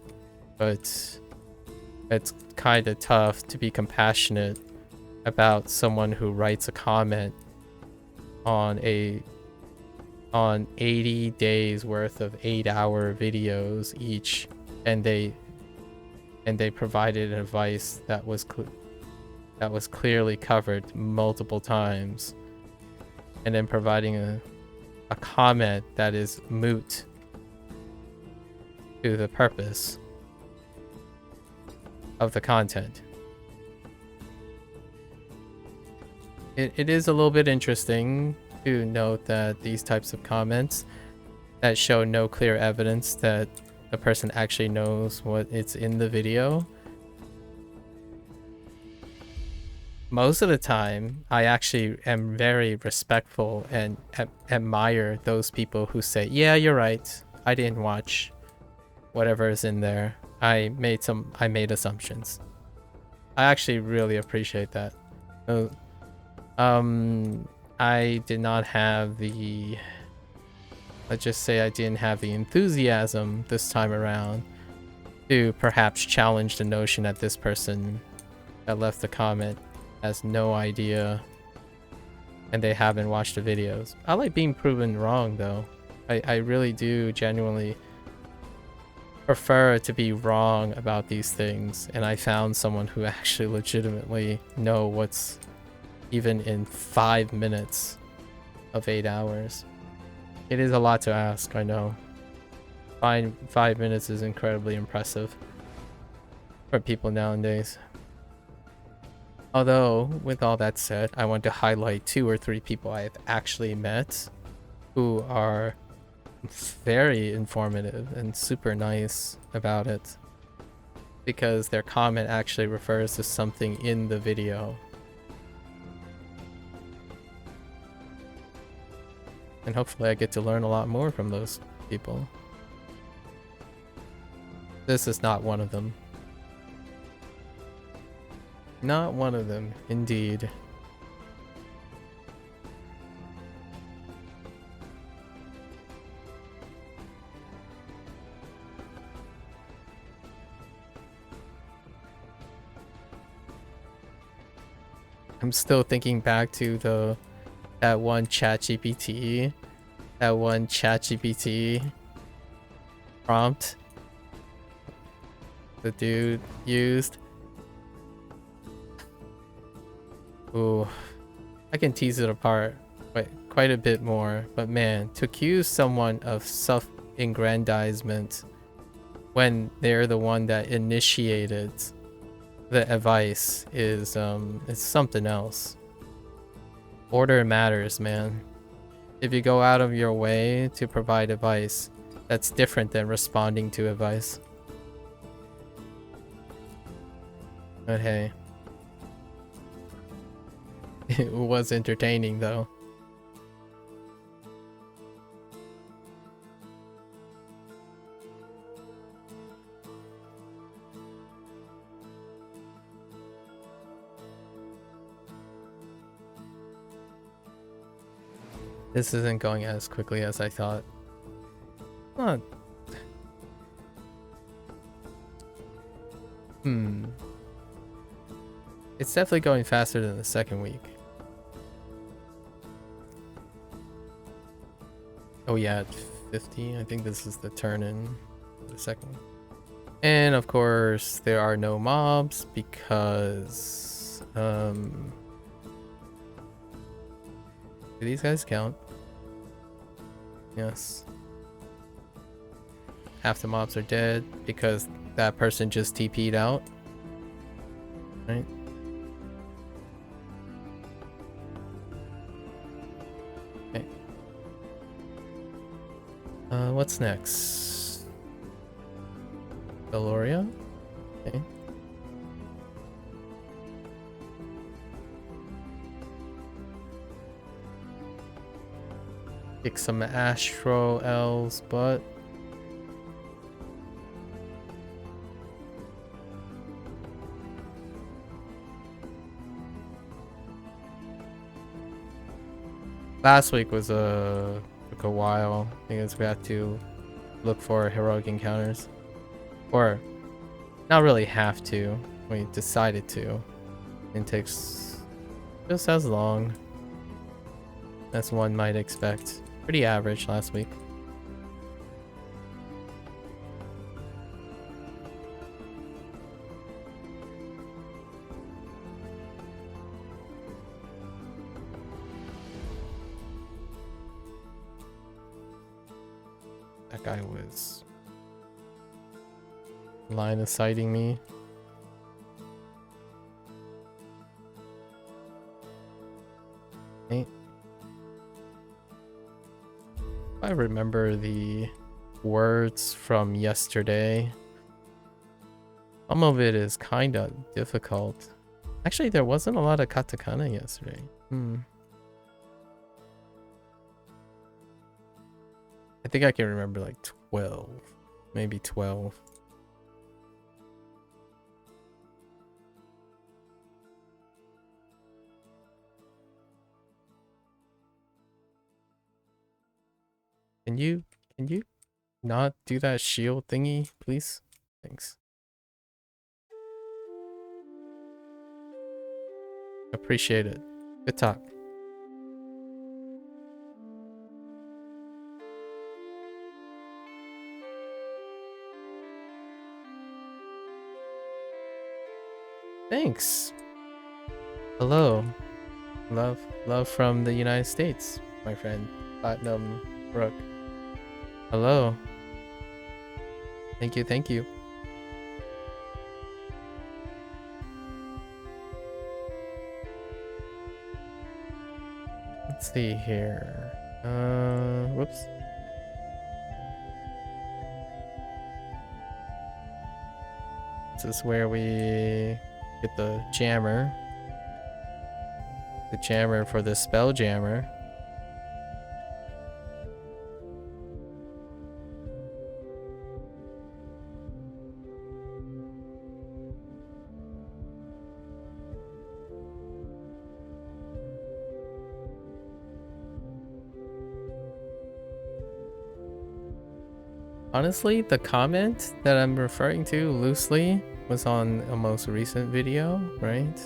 A: but it's kind of tough to be compassionate about someone who writes a comment on 80 days worth of 8-hour videos each, and they provided advice that was clearly covered multiple times, and then providing a comment that is moot to the purpose of the content. It is a little bit interesting to note that these types of comments that show no clear evidence that the person actually knows what it's in the video, most of the time I actually am very respectful and admire those people who say, yeah, you're right, I didn't watch whatever is in there, I made assumptions. I actually really appreciate that. I did not have the, let's just say I didn't have the enthusiasm this time around to perhaps challenge the notion that this person that left the comment has no idea and they haven't watched the videos. I like being proven wrong though. I really do genuinely prefer to be wrong about these things, and I found someone who actually legitimately know what's even in 5 minutes of 8 hours. It is a lot to ask, I know. 5 minutes is incredibly impressive for people nowadays. Although, with all that said, I want to highlight 2 or 3 people I have actually met who are very informative and super nice about it, because their comment actually refers to something in the video. And hopefully I get to learn a lot more from those people. This is not one of them. Not one of them, indeed. I'm still thinking back to that one ChatGPT prompt the dude used. Ooh, I can tease it apart quite a bit more, but man, to accuse someone of self-aggrandizement when they're the one that initiated the advice is something else. Order matters, man. If you go out of your way to provide advice, that's different than responding to advice. But hey. It was entertaining though. This isn't going as quickly as I thought. Huh. It's definitely going faster than the second week. Oh yeah, 50. I think this is the turn in the second one. And of course, there are no mobs because do these guys count? Yes. Half the mobs are dead because that person just TP'd out. Right? Okay. What's next? Deloria? Okay. Kick some Astro L's butt. Last week was took a while because we had to look for heroic encounters, or not really have to. We decided to. It takes just as long as one might expect. Pretty average last week. That guy was line of sighting me. I remember the words from yesterday. Some of it is kind of difficult. Actually, there wasn't a lot of katakana yesterday. I think I can remember like 12, maybe 12. Can you not do that shield thingy, please? Thanks. Appreciate it. Good talk. Thanks. Hello. Love from the United States, my friend. Platinum Brook. Hello. Thank you, thank you. Let's see here. Whoops. This is where we get the jammer. The jammer for the spell jammer. Honestly, the comment that I'm referring to loosely was on a most recent video, right?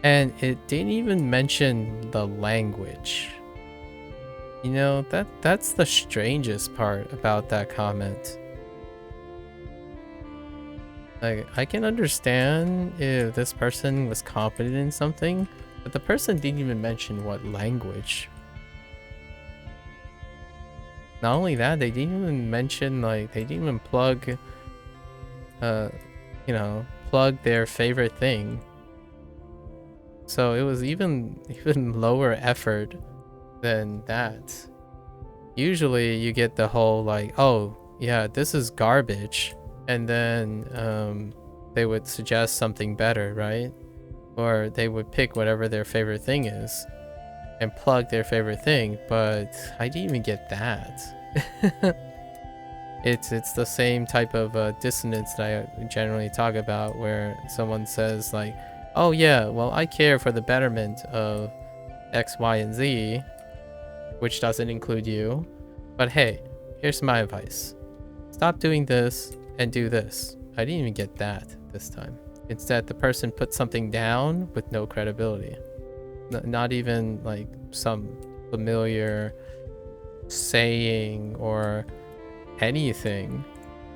A: And it didn't even mention the language. You know, that's the strangest part about that comment. Like, I can understand if this person was competent in something, but the person didn't even mention what language. Not only that, they didn't even mention, like, they didn't even plug, you know, plug their favorite thing. So it was even lower effort than that. Usually you get the whole, like, oh, yeah, this is garbage. And then they would suggest something better, right? Or they would pick whatever their favorite thing is and plug their favorite thing, but I didn't even get that. It's the same type of dissonance that I generally talk about, where someone says like, oh yeah, well, I care for the betterment of X, Y, and Z, which doesn't include you, but hey, here's my advice. Stop doing this and do this. I didn't even get that this time. Instead, the person put something down with no credibility. Not even like some familiar saying or anything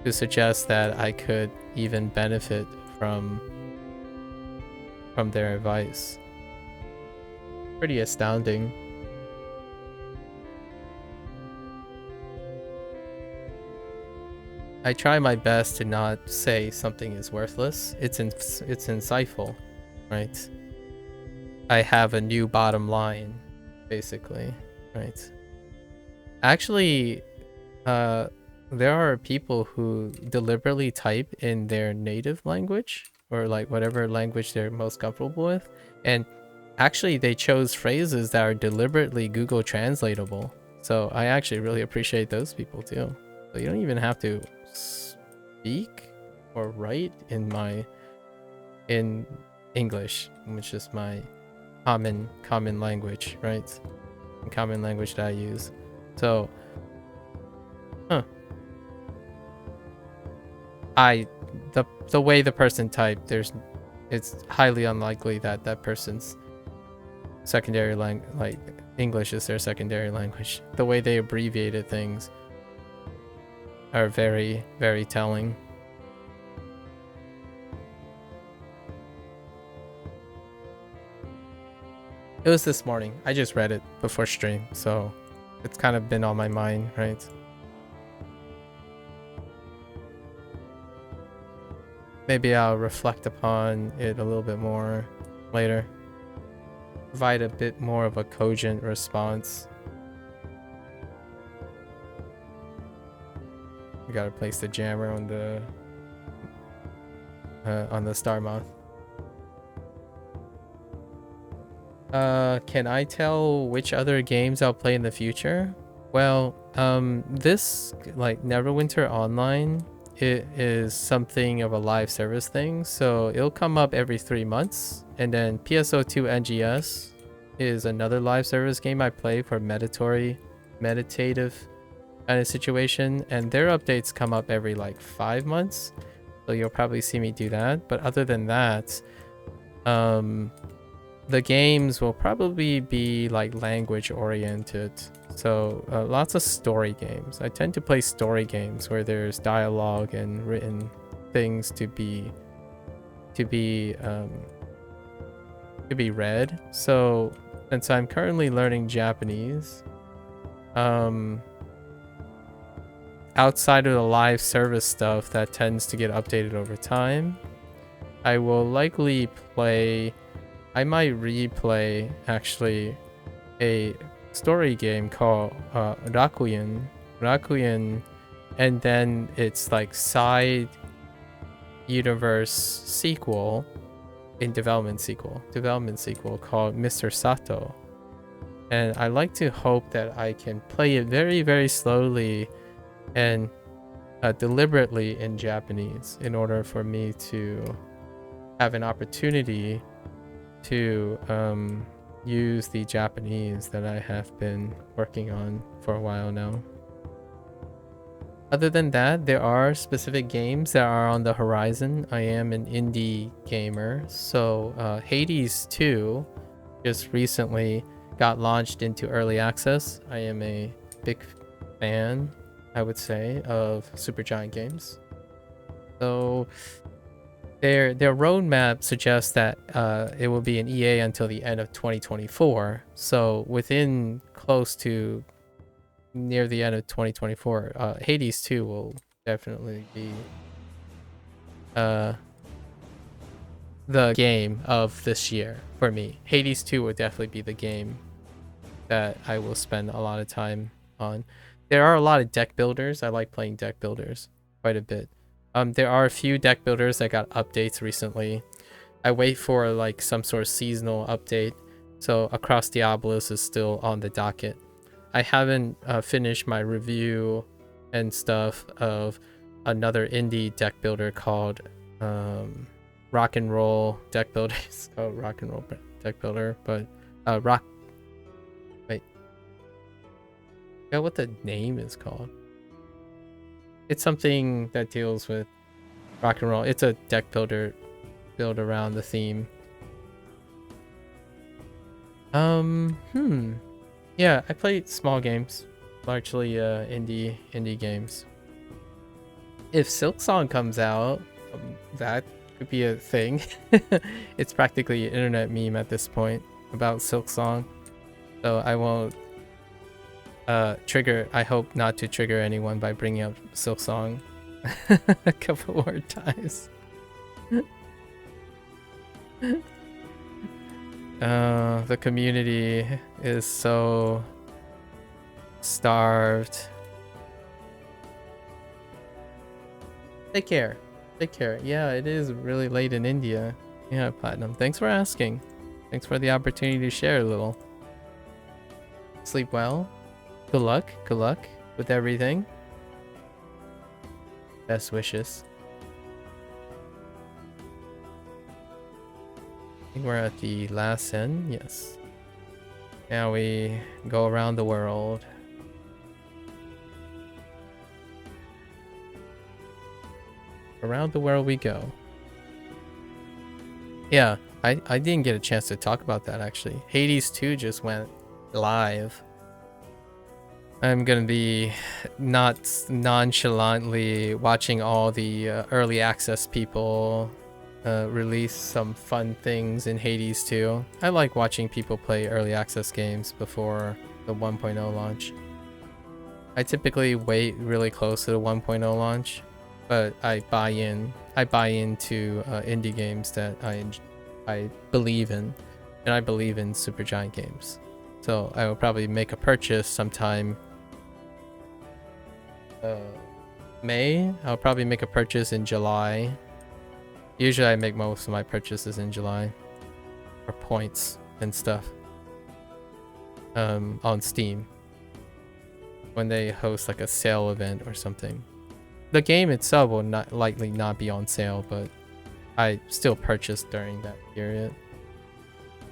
A: to suggest that I could even benefit from their advice. Pretty astounding. I try my best to not say something is worthless. It's insightful, right? I have a new bottom line, basically, right? Actually, there are people who deliberately type in their native language, or like whatever language they're most comfortable with, and actually they chose phrases that are deliberately Google translatable. So I actually really appreciate those people too. So you don't even have to speak or write in English, which is my common language, right? Common language that I use. So, the way the person typed, it's highly unlikely that that person's secondary language, like English is their secondary language. The way they abbreviated things are very, very telling. It was this morning. I just read it before stream, so it's kind of been on my mind, right? Maybe I'll reflect upon it a little bit more later. Provide a bit more of a cogent response. We gotta place the jammer on the star moth. Can I tell which other games I'll play in the future? Well, this like Neverwinter Online, it is something of a live service thing, so it'll come up every 3 months. And then PSO2 NGS is another live service game I play for meditative kind of situation, and their updates come up every like 5 months, so you'll probably see me do that. But other than that, the games will probably be like language oriented, so lots of story games. I tend to play story games where there's dialogue and written things to be read. So since I'm currently learning Japanese, outside of the live service stuff that tends to get updated over time, I will likely play, I might replay actually a story game called Rakuin, and then it's like side universe sequel in development sequel called Mr. Sato. And I like to hope that I can play it very, very slowly and deliberately in Japanese in order for me to have an opportunity to use the Japanese that I have been working on for a while now. Other than that, there are specific games that are on the horizon. I am an indie gamer, so Hades 2 just recently got launched into early access. I am a big fan, I would say, of Supergiant Games. So their roadmap suggests that it will be an EA until the end of 2024. So within close to near the end of 2024, Hades 2 will definitely be the game of this year for me. Hades 2 will definitely be the game that I will spend a lot of time on. There are a lot of deck builders. I like playing deck builders quite a bit. There are a few deck builders that got updates recently. I wait for like some sort of seasonal update. So Across Diabolos is still on the docket. I haven't finished my review and stuff of another indie deck builder called Rock and Roll Deck Builder. It's called Rock and Roll Deck Builder, but wait. I forgot what the name is called. It's something that deals with rock and roll. It's a deck builder built around the theme. Yeah, I play small games, largely indie games. If Silksong comes out, that could be a thing. It's practically an internet meme at this point about Silksong, so I won't trigger. I hope not to trigger anyone by bringing up Silksong a couple more times. The community is so starved. Take care. Take care. Yeah, it is really late in India. Yeah, Platinum. Thanks for asking. Thanks for the opportunity to share a little. Sleep well. Good luck. Good luck with everything. Best wishes. I think we're at the last end. Yes. Now we go around the world. Around the world we go. Yeah, I didn't get a chance to talk about that actually. Hades 2 just went live. I'm gonna be not nonchalantly watching all the early access people release some fun things in Hades 2. I like watching people play early access games before the 1.0 launch. I typically wait really close to the 1.0 launch, but I buy into indie games that I believe in, and I believe in Supergiant games. So I will probably make a purchase sometime May. I'll probably make a purchase in July. Usually I make most of my purchases in July for points and stuff on Steam when they host like a sale event or something. The game itself will likely not be on sale, but I still purchase during that period.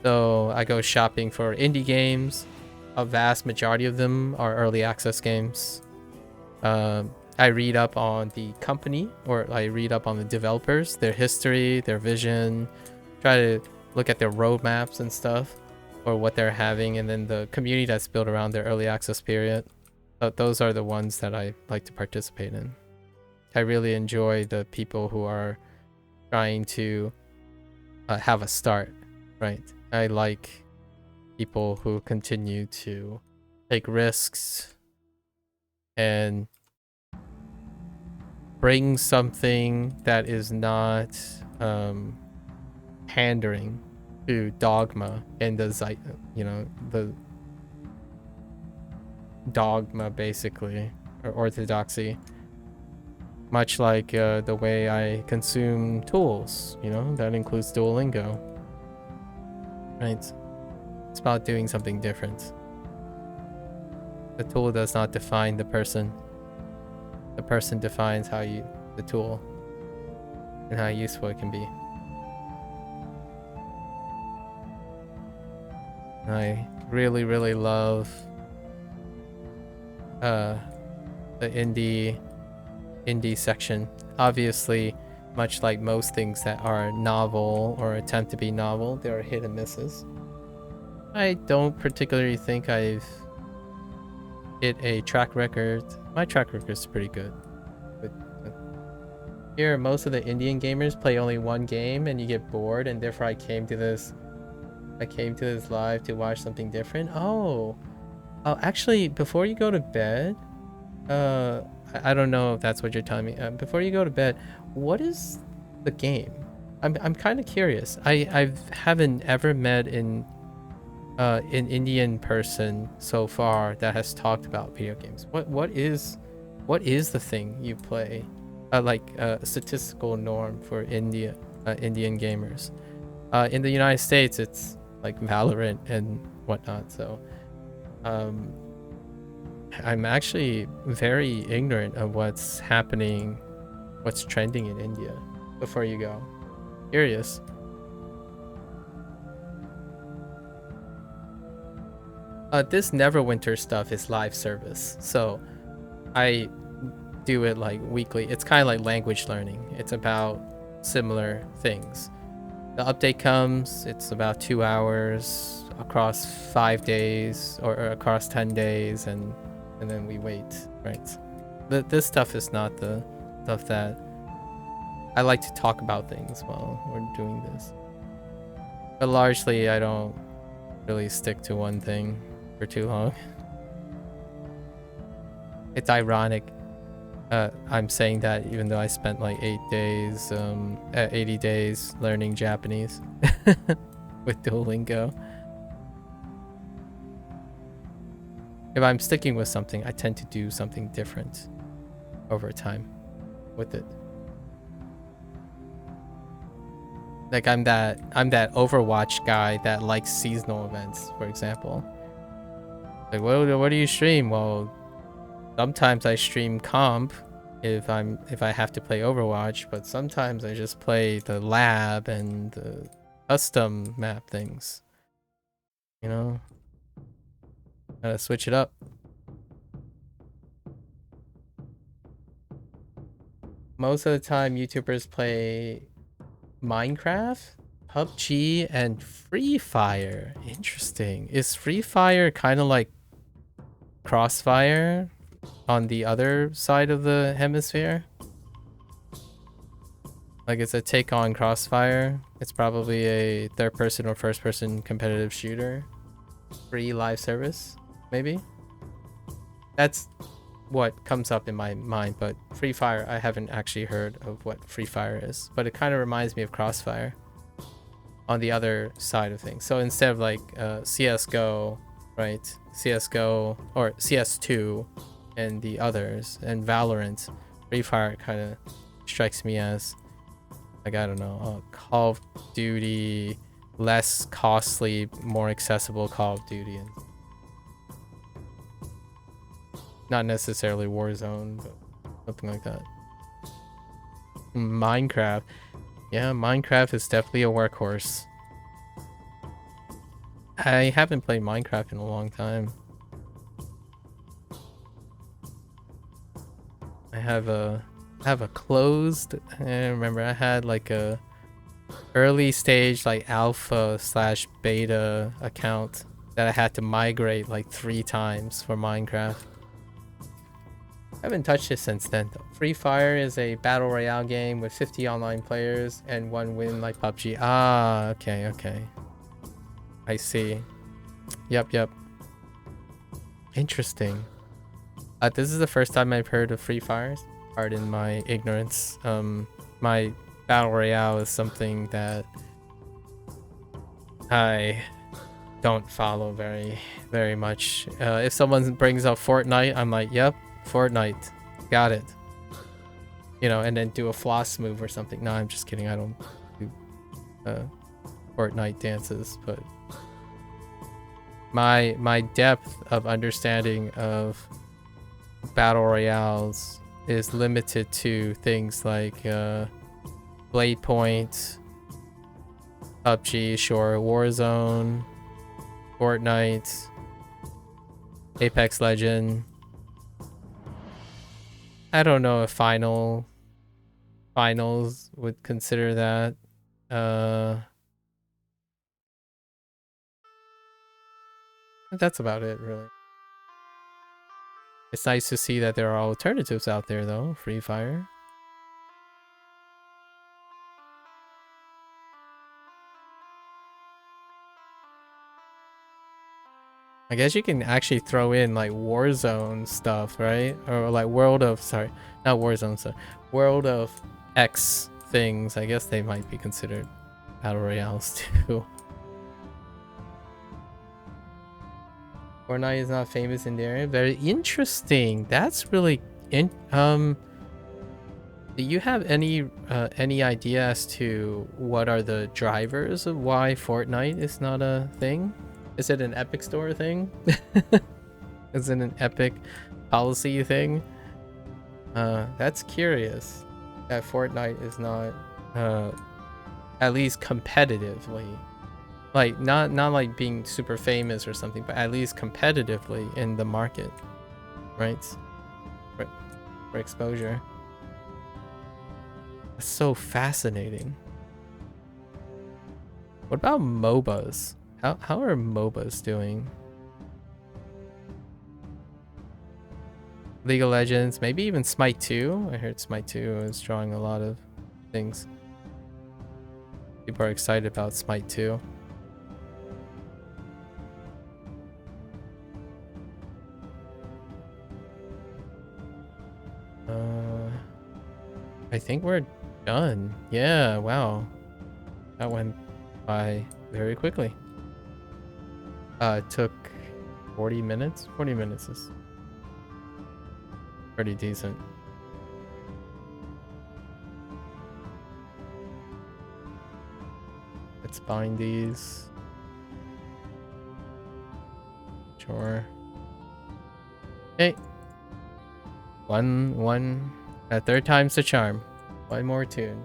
A: So I go shopping for indie games. A vast majority of them are early access games. I read up on the company, or I read up on the developers, their history, their vision, try to look at their roadmaps and stuff, or what they're having, and then the community that's built around their early access period. Those are the ones that I like to participate in. I really enjoy the people who are trying to have a start, right? I like people who continue to take risks and bring something that is not pandering to dogma and the the dogma basically, or orthodoxy. Much like the way I consume tools, that includes Duolingo. Right? It's about doing something different. The tool does not define the person. The person defines the tool and how useful it can be. I really, really love the indie section. Obviously, much like most things that are novel or attempt to be novel, there are hit and misses. I don't particularly think I've hit a track record. My track record is pretty good. But here, most of the Indian gamers play only one game and you get bored, and therefore I came to this live to watch something different. Oh, actually, before you go to bed, I don't know if that's what you're telling me. Before you go to bed, what is the game? I'm kind of curious. I haven't ever met an Indian person so far that has talked about video games. What is the thing you play? Like a statistical norm for Indian gamers. In the United States, it's like Valorant and whatnot. So, I'm actually very ignorant of what's happening, what's trending in India. Before you go, curious. This Neverwinter stuff is live service, so I do it like weekly. It's kind of like language learning. It's about similar things. The update comes, it's about 2 hours across 5 days or across 10 days, and then we wait, right? This stuff is not the stuff that I like to talk about things while we're doing this. But largely, I don't really stick to one thing for too long. It's ironic. I'm saying that even though I spent like 80 days learning Japanese with Duolingo. If I'm sticking with something, I tend to do something different over time with it. Like I'm that Overwatch guy that likes seasonal events, for example. Like, what do you stream? Well, sometimes I stream comp if I have to play Overwatch, but sometimes I just play the lab and the custom map things. You know? Gotta switch it up. Most of the time YouTubers play Minecraft, PUBG, and Free Fire. Interesting. Is Free Fire kind of like Crossfire on the other side of the hemisphere? Like, it's a take on Crossfire. It's probably a third person or first person competitive shooter. Free live service, maybe? That's what comes up in my mind, but Free Fire, I haven't actually heard of what Free Fire is, but it kind of reminds me of Crossfire on the other side of things. So instead of like CSGO, right? CSGO or CS2 and the others, and Valorant, Free Fire kind of strikes me as, like, I don't know, Call of Duty, less costly, more accessible Call of Duty, and not necessarily Warzone, but something like that. Minecraft. Yeah, Minecraft is definitely a workhorse. I haven't played Minecraft in a long time. I have a closed, I remember I had like a early stage like alpha / beta account that I had to migrate like 3 times for Minecraft. I haven't touched it since then though. Free Fire is a battle royale game with 50 online players and 1 win like PUBG. Ah, okay. I see. Yep. Interesting. This is the first time I've heard of Free Fire. Pardon my ignorance. My battle royale is something that I don't follow very much. If someone brings up Fortnite, I'm like, yep, Fortnite, got it. You know, and then do a floss move or something. No, I'm just kidding. I don't do Fortnite dances, but my depth of understanding of battle royales is limited to things like Blade Point, PUBG, sure, Warzone, Fortnite, Apex Legend. I don't know if finals would consider that. That's about it, really. It's nice to see that there are alternatives out there, though. Free Fire. I guess you can actually throw in like Warzone stuff, right? Or like World of X things. I guess they might be considered battle royales too. Fortnite is not famous in the area. Very interesting. That's really do you have any idea as to what are the drivers of why Fortnite is not a thing? Is it an Epic Store thing? Is it an Epic policy thing? That's curious that Fortnite is not at least competitively, like not like being super famous or something, but at least competitively in the market, right? For exposure. That's so fascinating. What about MOBAs? How are MOBAs doing? League of Legends, maybe even Smite 2. I heard Smite 2 is drawing a lot of things. People are excited about Smite 2. I think we're done. Yeah, wow. That went by very quickly. It took 40 minutes. 40 minutes is pretty decent. Let's bind these. Sure. Okay. One. Third time's the charm. One more tune.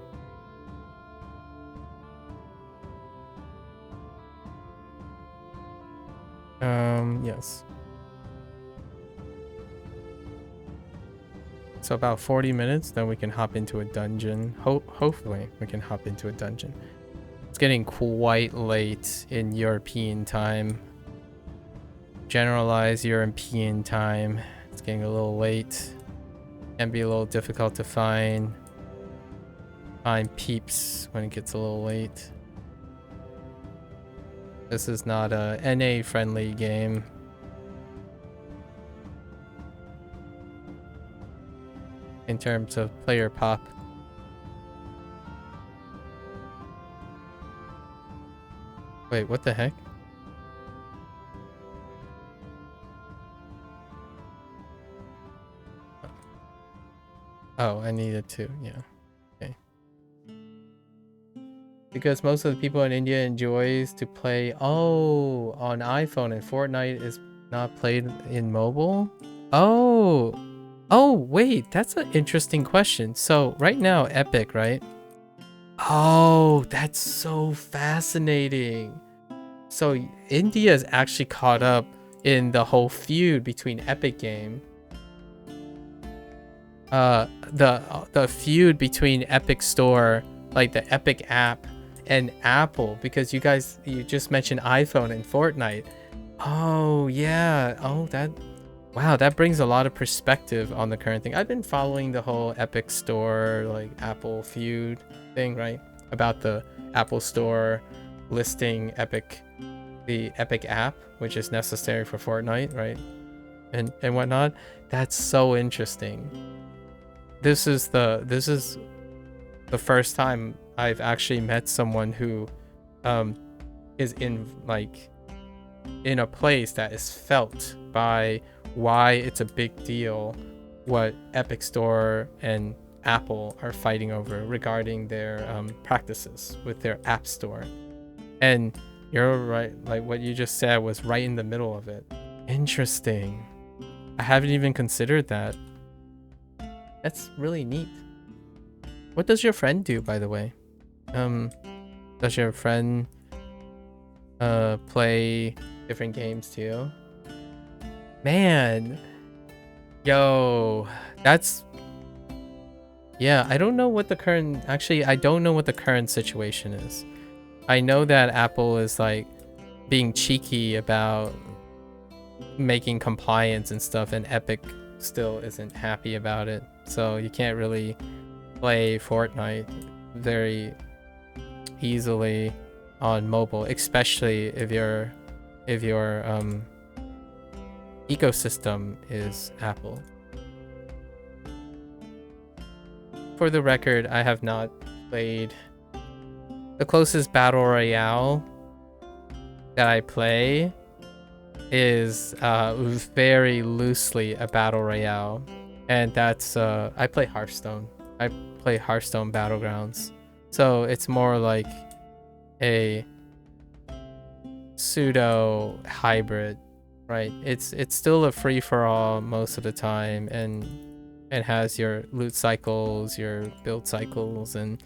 A: Yes. So about 40 minutes, then we can hop into a dungeon. Hopefully, we can hop into a dungeon. It's getting quite late in European time. Generalized European time. It's getting a little late. Can be a little difficult to find peeps when it gets a little late. This is not a NA friendly game. In terms of player pop. Wait, what the heck? Oh, I needed to, yeah. Okay. Because most of the people in India enjoys to play on iPhone, and Fortnite is not played in mobile? Oh, wait, that's an interesting question. So right now, Epic, right? Oh, that's so fascinating. So India is actually caught up in the whole feud between Epic Game. The feud between Epic Store, like the Epic app, and Apple, because you just mentioned iPhone and Fortnite. Oh yeah. Oh, wow, that brings a lot of perspective on the current thing. I've been following the whole Epic Store, like Apple feud thing, right? About the Apple Store listing the Epic app, which is necessary for Fortnite, right? And whatnot. That's so interesting. This is the first time I've actually met someone who is in a place that is felt by why it's a big deal what Epic Store and Apple are fighting over regarding their practices with their app store. And you're right, like what you just said was right in the middle of it. Interesting. I haven't even considered that. That's really neat. What does your friend do, by the way? Does your friend play different games too? Man, yo, yeah, I don't know what the current, actually, I don't know what the current situation is. I know that Apple is like being cheeky about making compliance and stuff, and Epic still isn't happy about it. So you can't really play Fortnite very easily on mobile, especially if your ecosystem is Apple. For the record, I have not played. The closest battle royale that I play is very loosely a battle royale, and that's I play Hearthstone. I play Hearthstone Battlegrounds, so it's more like a pseudo hybrid, right? It's still a free-for-all most of the time, and it has your loot cycles, your build cycles, and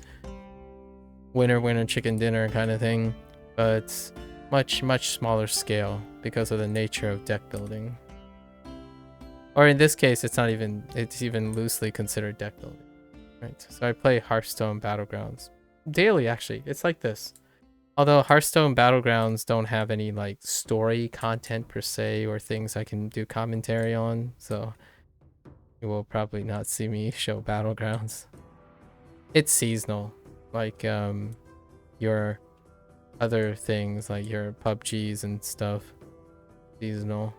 A: winner chicken dinner kind of thing, but much smaller scale because of the nature of deck building. Or in this case, it's even loosely considered deck building, right? So I play Hearthstone Battlegrounds daily, actually. It's like this. Although Hearthstone Battlegrounds don't have any like story content per se or things I can do commentary on, so you will probably not see me show Battlegrounds. It's seasonal, like your other things, like your PUBGs and stuff. Seasonal.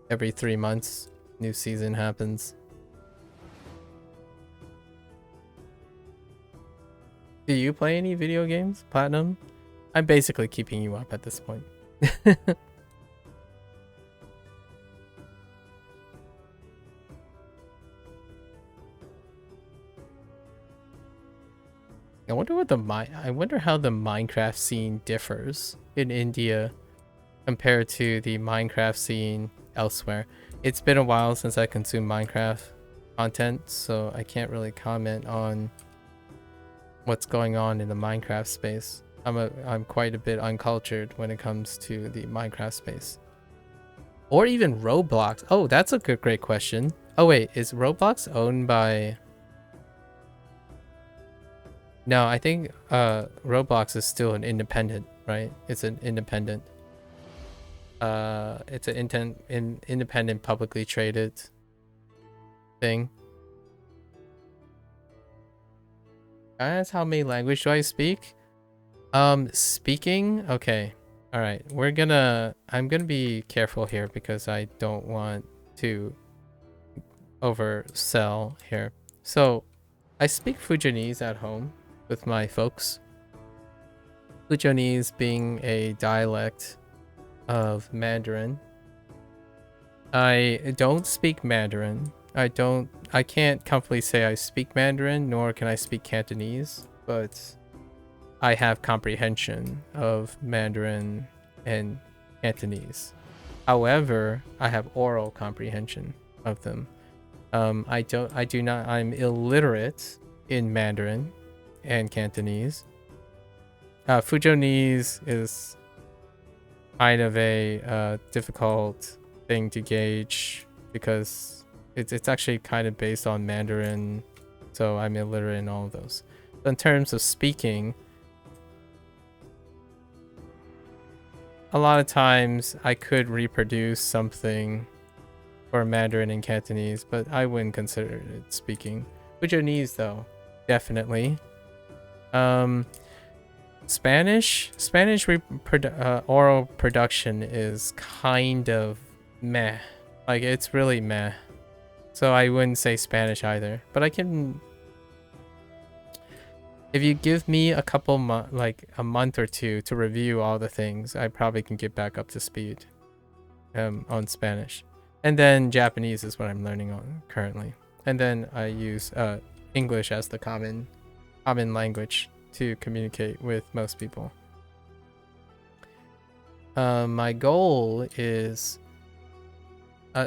A: Every 3 months, new season happens. Do you play any video games, Platinum? I'm basically keeping you up at this point. I wonder how the Minecraft scene differs in India compared to the Minecraft scene elsewhere. It's been a while since I consumed Minecraft content, so I can't really comment on what's going on in the Minecraft space. I'm quite a bit uncultured when it comes to the Minecraft space. Or even Roblox. Oh, that's a great question. Oh wait, is Roblox owned by... No, I think Roblox is still an independent, right? It's an independent. It's an independent publicly traded thing. That's how many language do I speak? Speaking? Okay. Alright, I'm gonna be careful here because I don't want to oversell here. So, I speak Fujianese at home with my folks. Fujianese being a dialect of Mandarin. I don't speak Mandarin. I can't comfortably say I speak Mandarin, nor can I speak Cantonese, but I have comprehension of Mandarin and Cantonese. However, I have oral comprehension of them. I'm illiterate in Mandarin and Cantonese. Fujianese is kind of a difficult thing to gauge because it's actually kind of based on Mandarin, so I'm illiterate in all of those. But in terms of speaking, a lot of times I could reproduce something for Mandarin and Cantonese, but I wouldn't consider it speaking. Fujianese though, definitely. Spanish oral production is kind of meh. Like, it's really meh. So I wouldn't say Spanish either. But I can... If you give me a couple like a month or two to review all the things, I probably can get back up to speed on Spanish. And then Japanese is what I'm learning on currently. And then I use English as the common language to communicate with most people. My goal is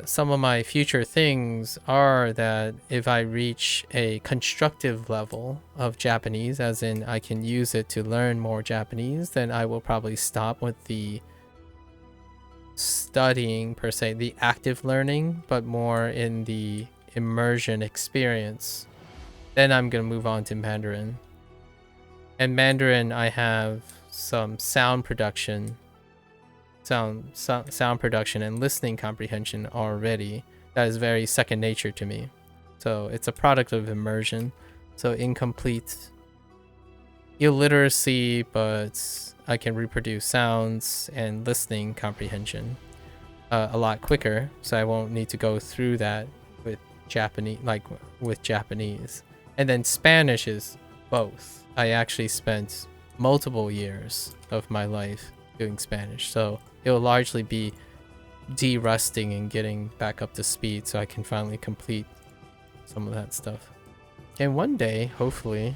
A: some of my future things are that if I reach a constructive level of Japanese, as in I can use it to learn more Japanese, then I will probably stop with the studying per se, the active learning, but more in the immersion experience. Then I'm gonna move on to Mandarin. And Mandarin, I have some sound production and listening comprehension already that is very second nature to me. So it's a product of immersion. So incomplete illiteracy, but I can reproduce sounds and listening comprehension a lot quicker, so I won't need to go through that with Japanese. And then Spanish is both. I actually spent multiple years of my life doing Spanish, so it'll largely be de-rusting and getting back up to speed so I can finally complete some of that stuff. And one day, hopefully,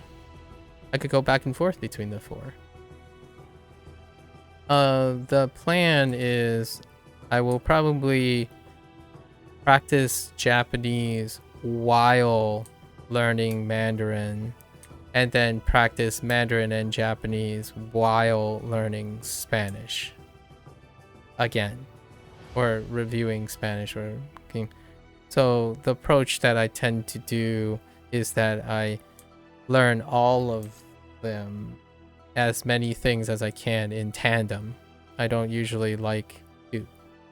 A: I could go back and forth between the four. The plan is I will probably practice Japanese while learning Mandarin, and then practice Mandarin and Japanese while learning Spanish again, or reviewing Spanish. So the approach that I tend to do is that I learn all of them, as many things as I can, in tandem. I don't usually like to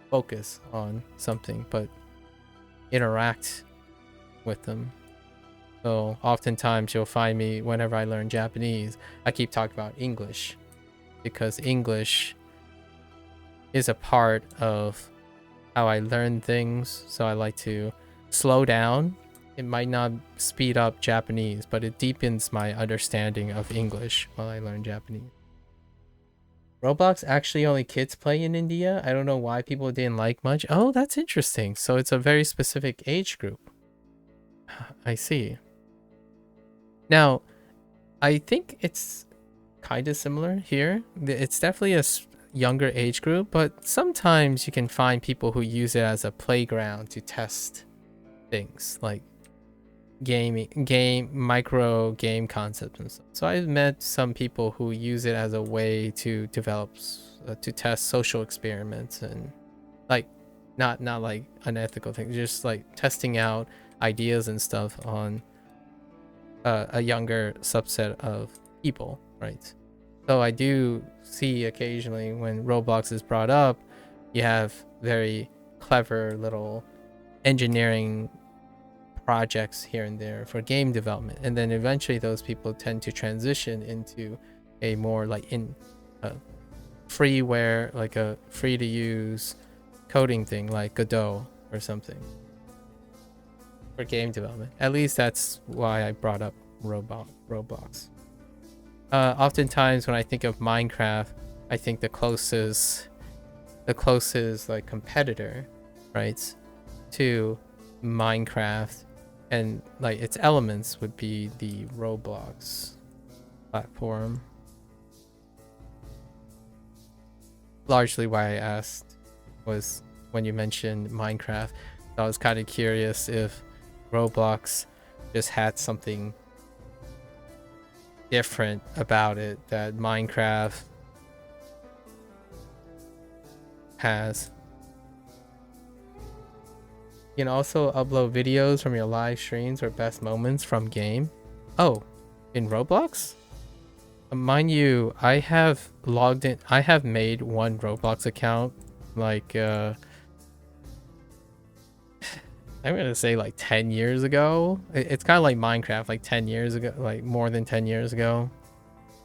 A: focus on something, but interact with them. So oftentimes you'll find me, whenever I learn Japanese, I keep talking about English, because English is a part of how I learn things. So I like to slow down. It might not speed up Japanese, but it deepens my understanding of English while I learn Japanese. Roblox actually only kids play in India. I don't know why people didn't like much. Oh, that's interesting. So it's a very specific age group. I see. Now, I think it's kind of similar here. It's definitely younger age group, but sometimes you can find people who use it as a playground to test things like micro game concepts and stuff. So I've met some people who use it as a way to develop to test social experiments and like not like unethical things, just like testing out ideas and stuff on a younger subset of people, right? So I do see occasionally when Roblox is brought up, you have very clever little engineering projects here and there for game development, and then eventually those people tend to transition into a more like freeware, like a free to use coding thing like Godot or something for game development. At least that's why I brought up Roblox. Oftentimes when I think of Minecraft, I think the closest like competitor, right, to Minecraft and like its elements would be the Roblox platform. Largely why I asked was when you mentioned Minecraft, I was kind of curious if Roblox just had something different about it that Minecraft has. You can also upload videos from your live streams or best moments from game. Oh, in Roblox? Mind you, I have logged in. I have made one Roblox account like I'm gonna say like 10 years ago. It's kind of like Minecraft, like 10 years ago, like more than 10 years ago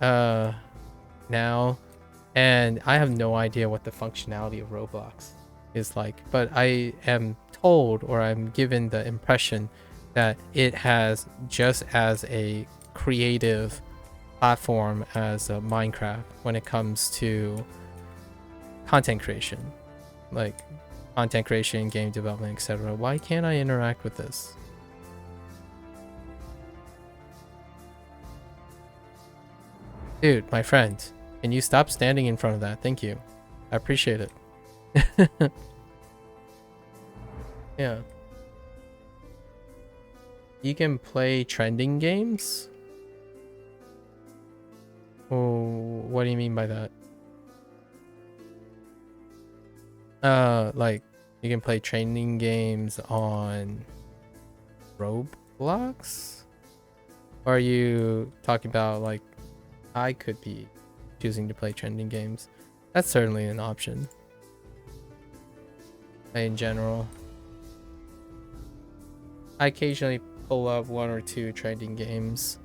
A: now, and I have no idea what the functionality of Roblox is like, but I am told, or I'm given the impression that it has just as a creative platform as Minecraft when it comes to content creation, like content creation, game development, etc. Why can't I interact with this? Dude, my friend, can you stop standing in front of that? Thank you. I appreciate it. Yeah. You can play trending games? Oh, what do you mean by that? Like you can play trending games on Roblox? Or are you talking about like I could be choosing to play trending games? That's certainly an option. In general, I occasionally pull up one or two trending games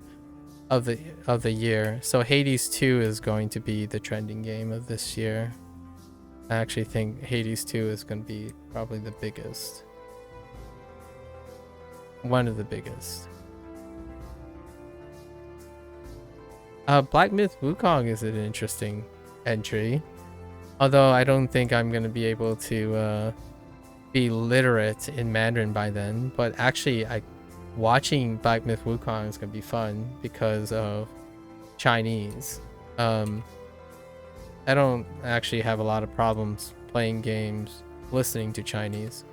A: of the year. So Hades 2 is going to be the trending game of this year. I actually think Hades 2 is going to be probably the biggest. One of the biggest. Black Myth Wukong is an interesting entry. Although I don't think I'm going to be able to be literate in Mandarin by then. But actually, watching Black Myth Wukong is going to be fun because of Chinese. I don't actually have a lot of problems playing games listening to Chinese.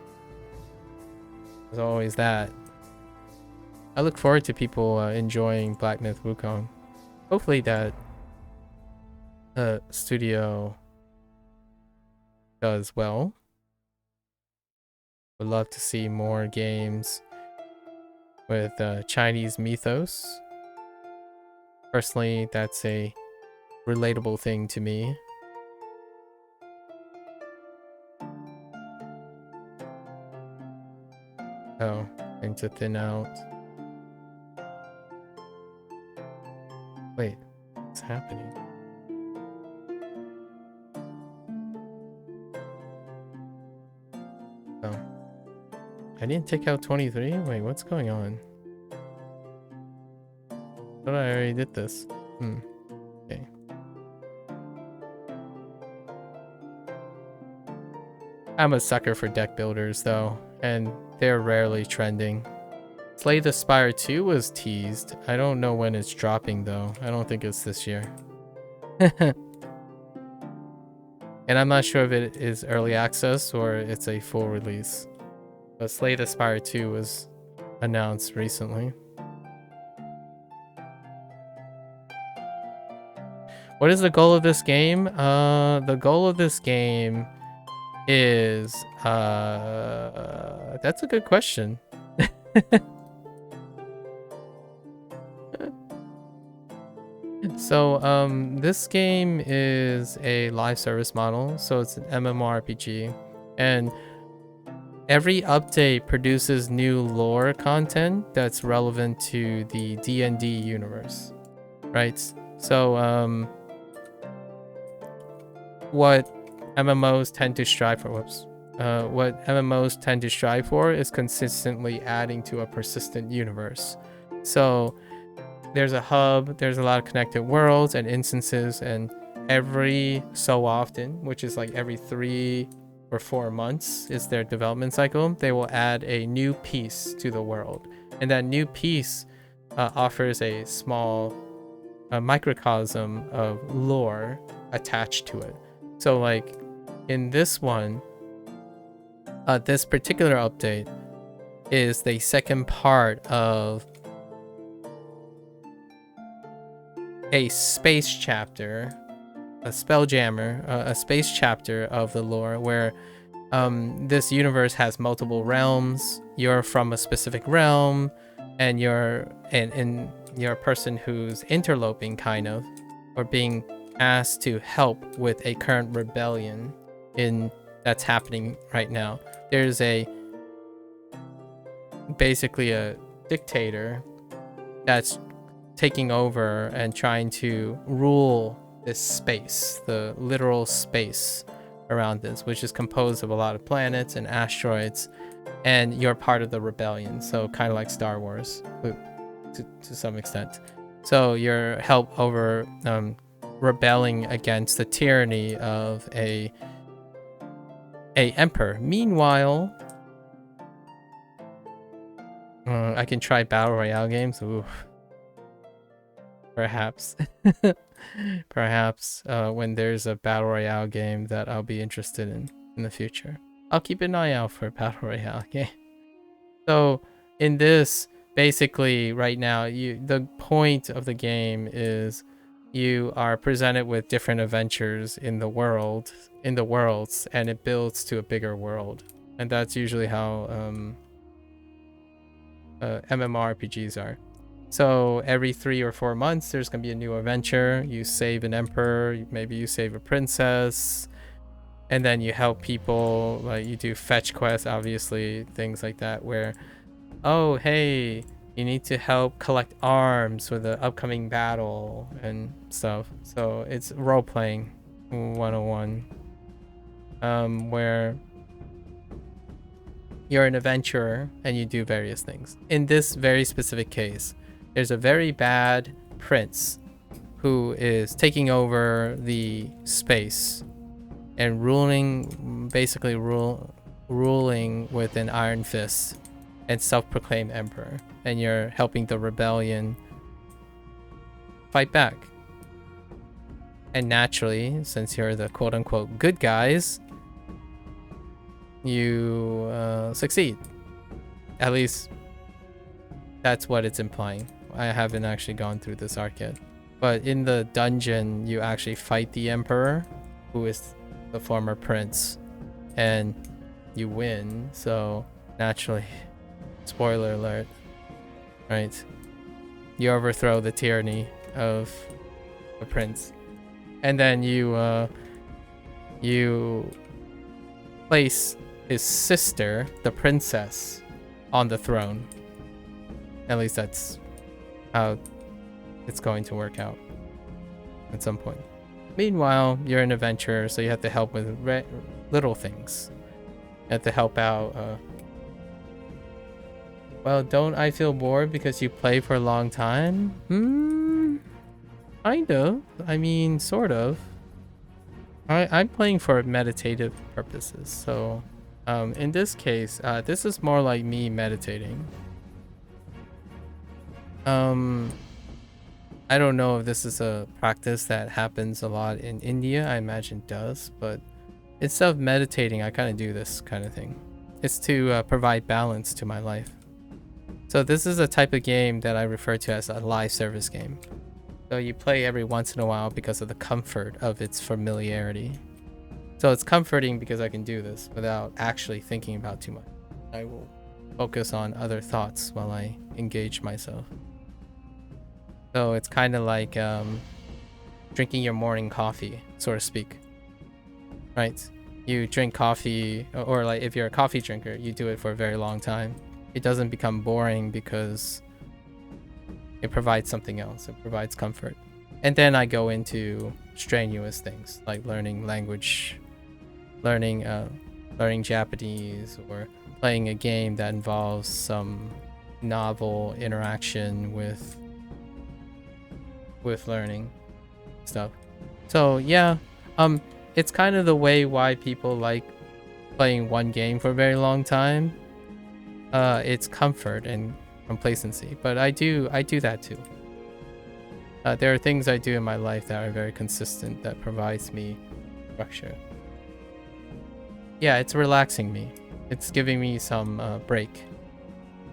A: There's always that. I look forward to people enjoying Black Myth Wukong. Hopefully that studio does well. Would love to see more games with Chinese mythos. Personally, that's a relatable thing to me. Oh, and to thin out. Wait, what's happening? Oh. I didn't take out 23? Wait, what's going on? I thought I already did this. Okay. I'm a sucker for deck builders though, and they're rarely trending. Slay the Spire 2 was teased. I don't know when it's dropping though. I don't think it's this year. And I'm not sure if it is early access or it's a full release. But Slay the Spire 2 was announced recently. What is the goal of this game? The goal of this game is that's a good question. So this game is a live service model, so it's an MMORPG, and every update produces new lore content that's relevant to the D&D universe, right? So what MMOs tend to strive for, what MMOs tend to strive for is consistently adding to a persistent universe. So there's a hub, there's a lot of connected worlds and instances, and every so often, which is like every 3 or 4 months is their development cycle, they will add a new piece to the world. And that new piece offers a small microcosm of lore attached to it. So like in this one, this particular update is the second part of a space chapter, a spelljammer, a space chapter of the lore where this universe has multiple realms. You're from a specific realm, and you're a person who's interloping, kind of, or being asked to help with a current rebellion that's happening right now. There's basically a dictator that's taking over and trying to rule this space, the literal space around this, which is composed of a lot of planets and asteroids, and you're part of the rebellion, so kind of like Star Wars to some extent. So your help over rebelling against the tyranny of a emperor. Meanwhile, I can try battle royale games. Ooh. Perhaps. Perhaps when there's a battle royale game that I'll be interested in the future. I'll keep an eye out for a battle royale game. So in this, basically right now, the point of the game is you are presented with different adventures in the worlds, and it builds to a bigger world. And that's usually how MMORPGs are. So every 3 or 4 months, there's going to be a new adventure. You save an emperor, maybe you save a princess, and then you help people. Like you do fetch quests, obviously, things like that, where, oh, hey, you need to help collect arms for the upcoming battle and stuff. So it's role-playing 101, where you're an adventurer and you do various things. In this very specific case, there's a very bad prince who is taking over the space and basically ruling with an iron fist, and self-proclaimed emperor. And you're helping the rebellion fight back. And naturally, since you're the quote-unquote good guys, you succeed. At least that's what it's implying. I haven't actually gone through this arc yet. But in the dungeon, you actually fight the emperor, who is the former prince, and you win. So naturally, spoiler alert, right? You overthrow the tyranny of the prince, and then you place his sister, the princess, on the throne. At least that's how it's going to work out at some point. Meanwhile, you're an adventurer, so you have to help with little things. You have to help out. Well, don't I feel bored because you play for a long time? Kind of. I mean, sort of. I'm playing for meditative purposes, so in this case, this is more like me meditating. I don't know if this is a practice that happens a lot in India. I imagine it does, but instead of meditating, I kind of do this kind of thing. It's to provide balance to my life. So this is a type of game that I refer to as a live service game. So you play every once in a while because of the comfort of its familiarity. So it's comforting because I can do this without actually thinking about too much. I will focus on other thoughts while I engage myself. So it's kind of like drinking your morning coffee, so to speak. Right? You drink coffee, or like if you're a coffee drinker, you do it for a very long time. It doesn't become boring because it provides something else. It provides comfort. And then I go into strenuous things like learning language, learning Japanese, or playing a game that involves some novel interaction with learning stuff. So yeah, it's kind of the way why people like playing one game for a very long time. It's comfort and complacency, but I do that too. There are things I do in my life that are very consistent, that provides me structure. Yeah, it's relaxing me. It's giving me some break,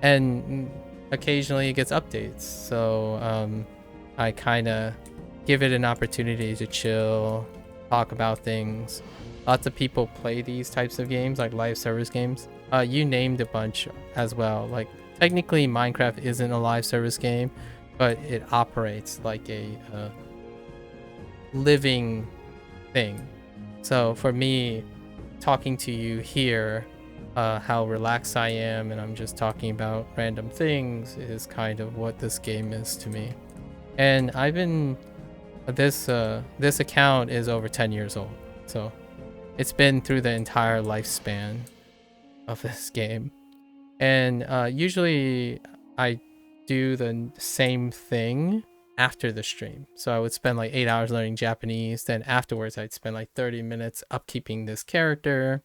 A: and occasionally it gets updates. So I kind of give it an opportunity to chill, talk about things. Lots of people play these types of games, like live service games. You named a bunch as well. Like technically Minecraft isn't a live service game, but it operates like a living thing. So for me, talking to you here, how relaxed I am, and I'm just talking about random things, is kind of what this game is to me. And I've been this account is over 10 years old, so it's been through the entire lifespan of this game. And usually I do the same thing after the stream. So I would spend like 8 hours learning Japanese, then afterwards I'd spend like 30 minutes upkeeping this character.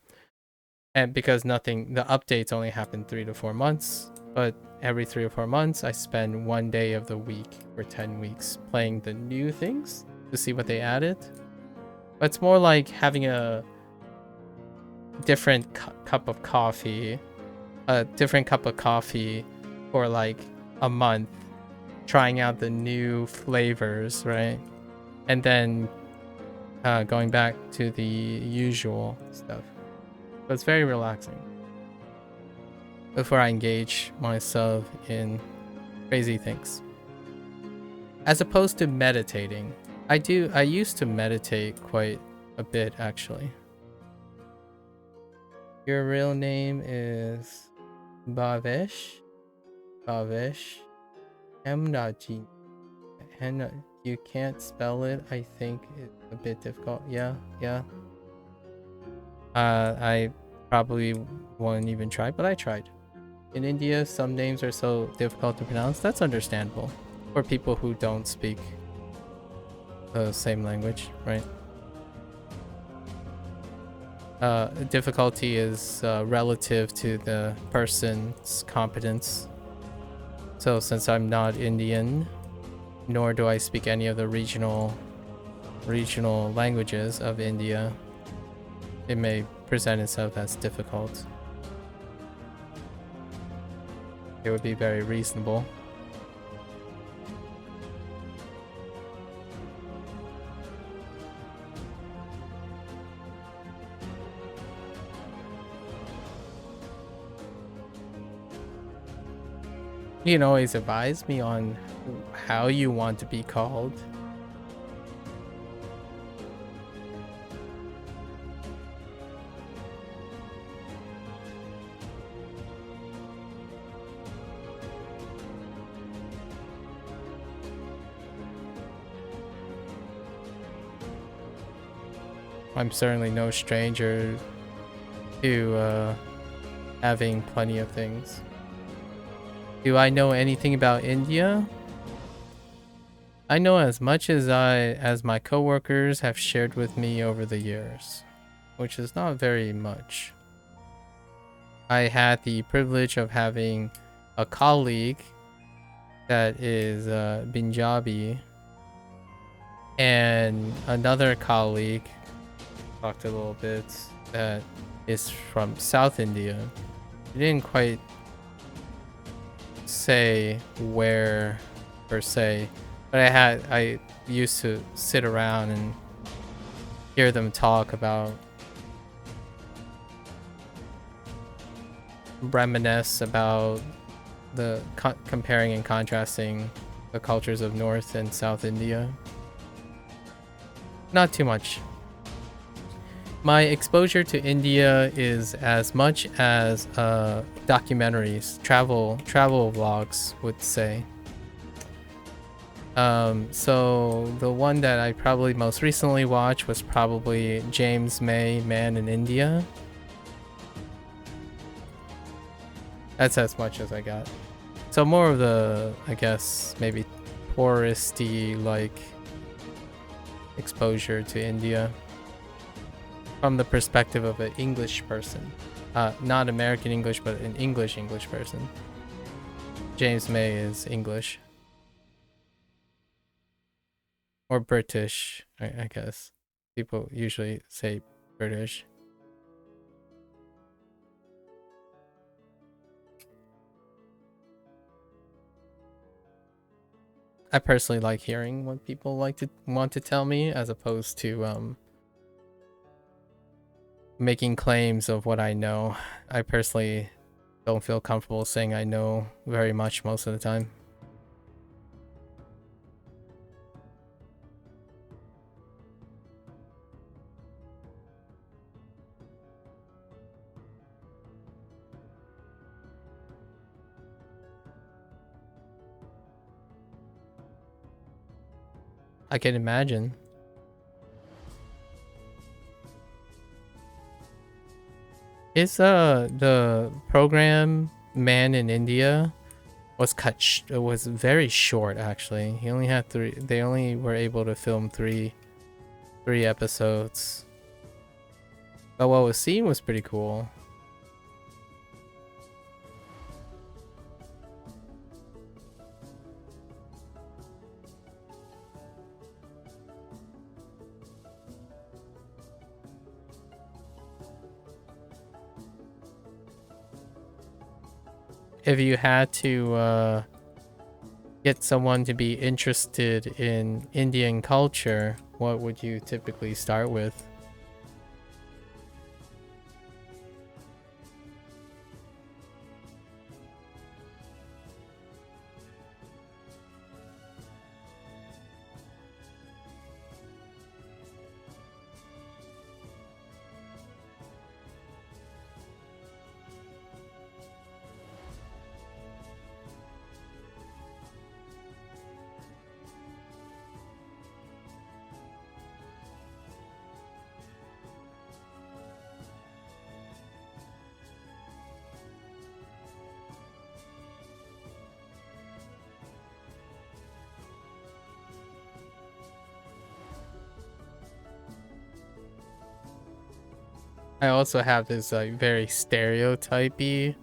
A: And because the updates only happen 3 to 4 months, but every 3 or 4 months I spend 1 day of the week for 10 weeks playing the new things to see what they added. But it's more like having a different cup of coffee, for like a month, trying out the new flavors, right? And then going back to the usual stuff. So it's very relaxing before I engage myself in crazy things. As opposed to meditating. I used to meditate quite a bit, actually. Your real name is Bhavesh? Bhavesh Hemnaji. And you can't spell it. I think it's a bit difficult. Yeah. I probably won't even try, but I tried. In India, some names are so difficult to pronounce. That's understandable for people who don't speak the same language, right? Difficulty is relative to the person's competence. So since I'm not Indian, nor do I speak any of the regional languages of India, it may present itself as difficult. It would be very reasonable. You can always advise me on how you want to be called. I'm certainly no stranger to having plenty of things. Do I know anything about India? I know as much as my coworkers have shared with me over the years, which is not very much. I had the privilege of having a colleague that is Punjabi, and another colleague talked a little bit that is from South India. He didn't quite say where per se, but I used to sit around and hear them talk about, reminisce about the comparing and contrasting the cultures of North and South India. Not too much. My exposure to India is as much as documentaries, travel vlogs would say. So the one that I probably most recently watched was probably James May, Man in India. That's as much as I got. So more of the, I guess, maybe touristy like exposure to India from the perspective of an English person. Not American English, but an English person. James May is English. Or British, I guess. People usually say British. I personally like hearing what people want to tell me, as opposed to making claims of what I know. I personally don't feel comfortable saying I know very much most of the time. I can imagine. Is the program Man in India was was very short actually. He only had they only were able to film three episodes. But what was seen was pretty cool. If you had to get someone to be interested in Indian culture, what would you typically start with? I also have this like very stereotypy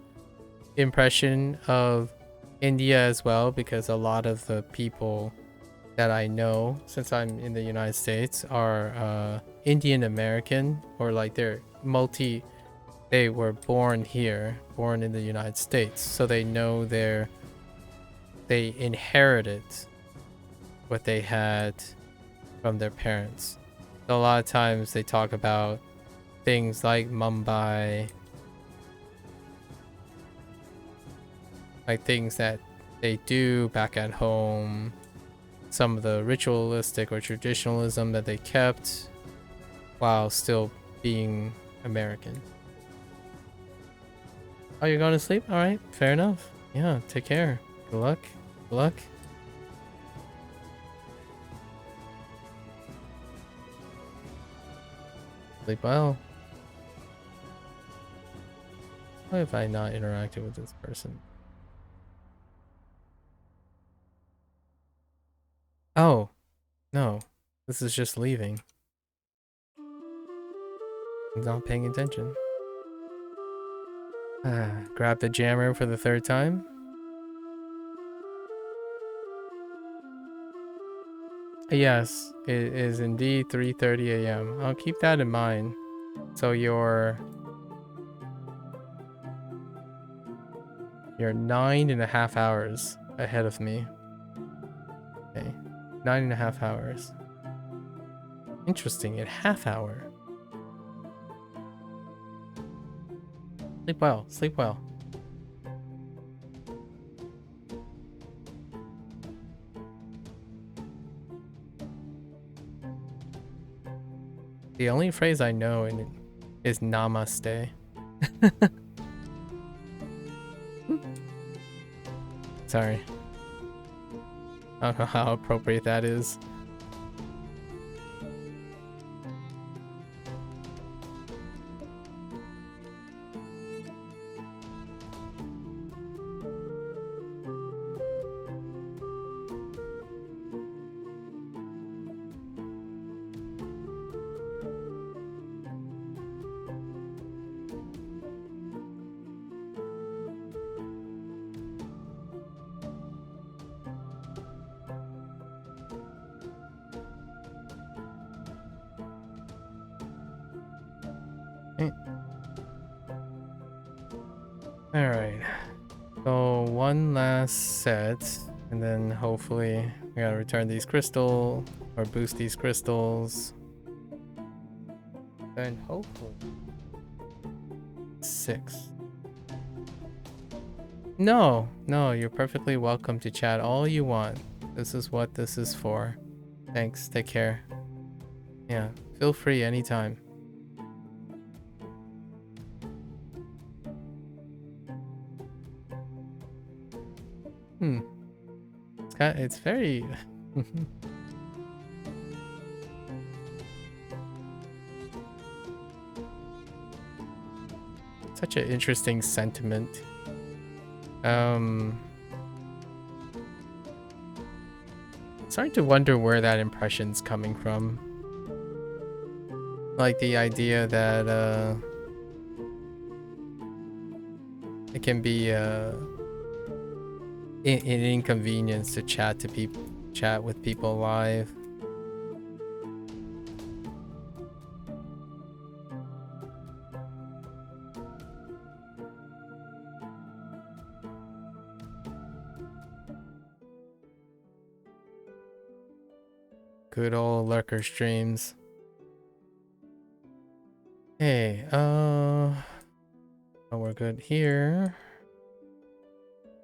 A: impression of India as well, because a lot of the people that I know, since I'm in the United States, are Indian American, or like they were born here, born in the United States, so they know they inherited what they had from their parents. So a lot of times they talk about things like Mumbai, like things that they do back at home, some of the ritualistic or traditionalism that they kept while still being American. Oh, you're going to sleep? All right, fair enough. Yeah, take care. Good luck. Good luck. Sleep well. Why have I not interacted with this person? Oh, no. This is just leaving. I'm not paying attention. Grab the jammer for the third time. Yes, it is indeed 3:30 a.m. I'll keep that in mind. So you're 9.5 hours ahead of me. Okay, 9.5 hours. Interesting, a half hour. Sleep well, sleep well. The only phrase I know in it is namaste. Sorry. I don't know how appropriate that is. Alright. So one last set, and then hopefully we gotta return these crystals, or boost these crystals. And hopefully 6. No, you're perfectly welcome to chat all you want. This is what this is for. Thanks, take care. Yeah, feel free anytime. It's very such an interesting sentiment. Starting to wonder where that impression's coming from. Like the idea that it can be an inconvenience to chat with people live. Good old lurker streams. Hey, oh, we're good here.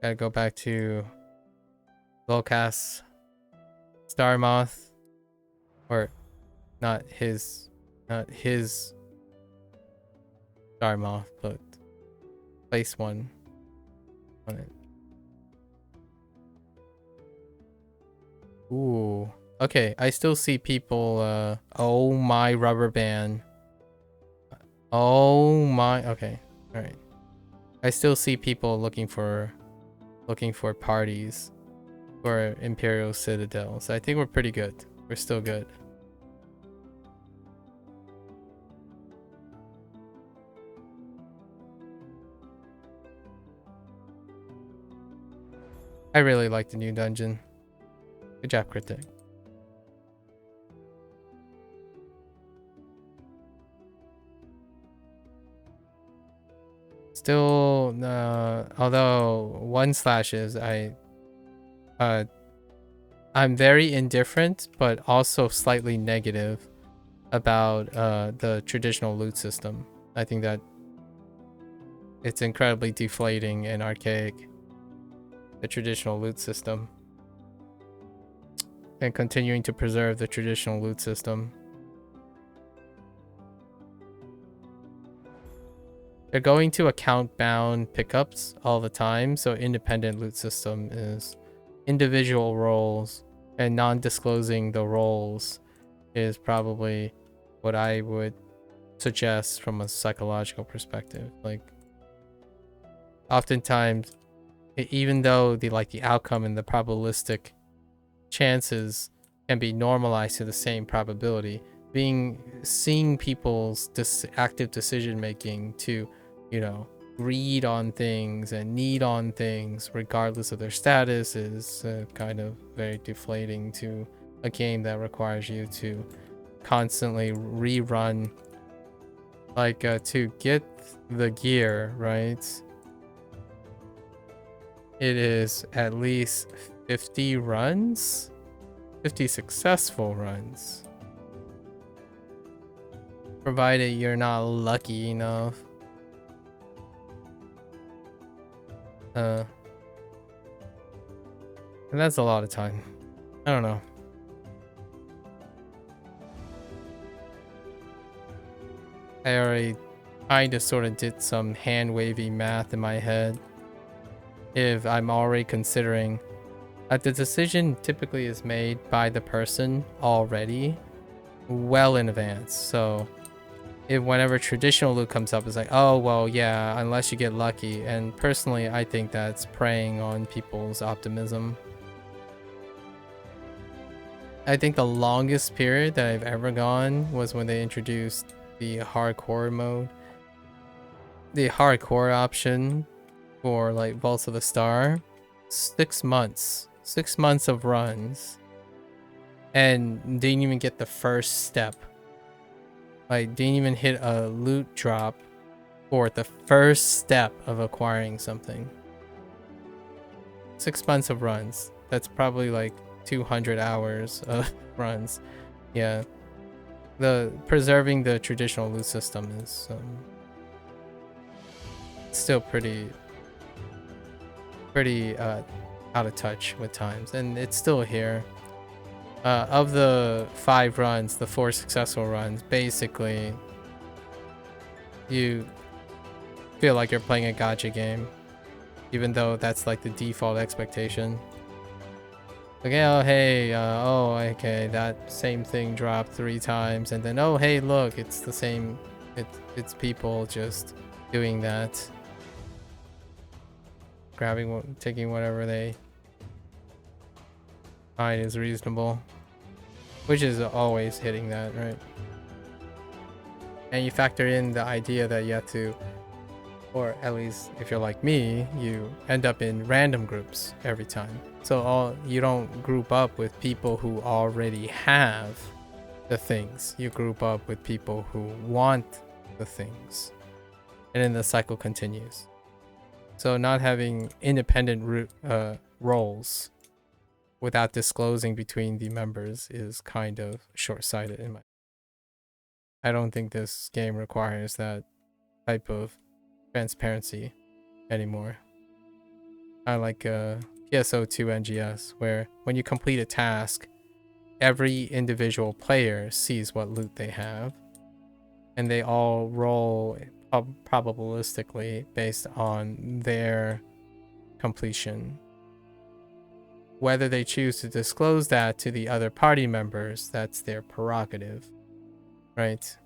A: Gotta go back to Volcas Star Moth, or not his Star Moth, but place one on it. Ooh, okay. I still see people. Oh my rubber band. Oh my. Okay, all right. I still see people looking for parties for Imperial Citadel. So I think we're pretty good. We're still good. I really like the new dungeon. Good job, Cryptic. Still, although 1/slashes, I'm very indifferent, but also slightly negative about the traditional loot system. I think that it's incredibly deflating and archaic, the traditional loot system. And continuing to preserve the traditional loot system. They're going to account-bound pickups all the time, so independent loot system is individual roles, and non-disclosing the roles is probably what I would suggest from a psychological perspective. Like, oftentimes, even though the outcome and the probabilistic chances can be normalized to the same probability, seeing people's active decision making to, you know, greed on things and need on things regardless of their status is kind of very deflating to a game that requires you to constantly rerun Like, to get the gear, right? It is at least 50 runs? 50 successful runs. Provided you're not lucky enough. And that's a lot of time. I don't know. I already kind of sort of did some hand-wavy math in my head. If I'm already considering that the decision typically is made by the person already well in advance. So if whenever traditional loot comes up, it's like, oh, well, yeah, unless you get lucky. And personally, I think that's preying on people's optimism. I think the longest period that I've ever gone was when they introduced the hardcore mode. The hardcore option for like Vaults of the Star. 6 months. 6 months of runs. And didn't even get the first step. Like, didn't even hit a loot drop for the first step of acquiring something. 6 months of runs. That's probably like 200 hours of runs. Yeah. The preserving the traditional loot system is still pretty out of touch with times, and it's still here. Of the 5 runs, the 4 successful runs, basically you feel like you're playing a gacha game, even though that's like the default expectation. Okay, oh hey, oh okay, that same thing dropped 3 times, and then oh hey, look, it's the same. It's people just doing that, grabbing, taking whatever they find is reasonable, which is always hitting that, right? And you factor in the idea that you have to, or at least if you're like me, you end up in random groups every time. So you don't group up with people who already have the things. You group up with people who want the things. And then the cycle continues. So not having independent roles without disclosing between the members is kind of short-sighted in my. I don't think this game requires that type of transparency anymore. I like PSO2 NGS, where when you complete a task, every individual player sees what loot they have, and they all roll probabilistically based on their completion. Whether they choose to disclose that to the other party members, that's their prerogative, right?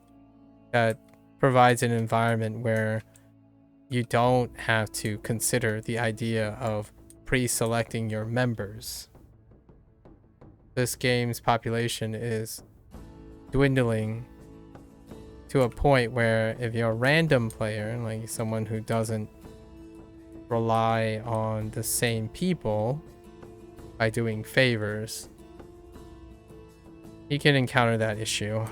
A: That provides an environment where you don't have to consider the idea of pre-selecting your members. This game's population is dwindling to a point where if you're a random player, like someone who doesn't rely on the same people by doing favors, you can encounter that issue.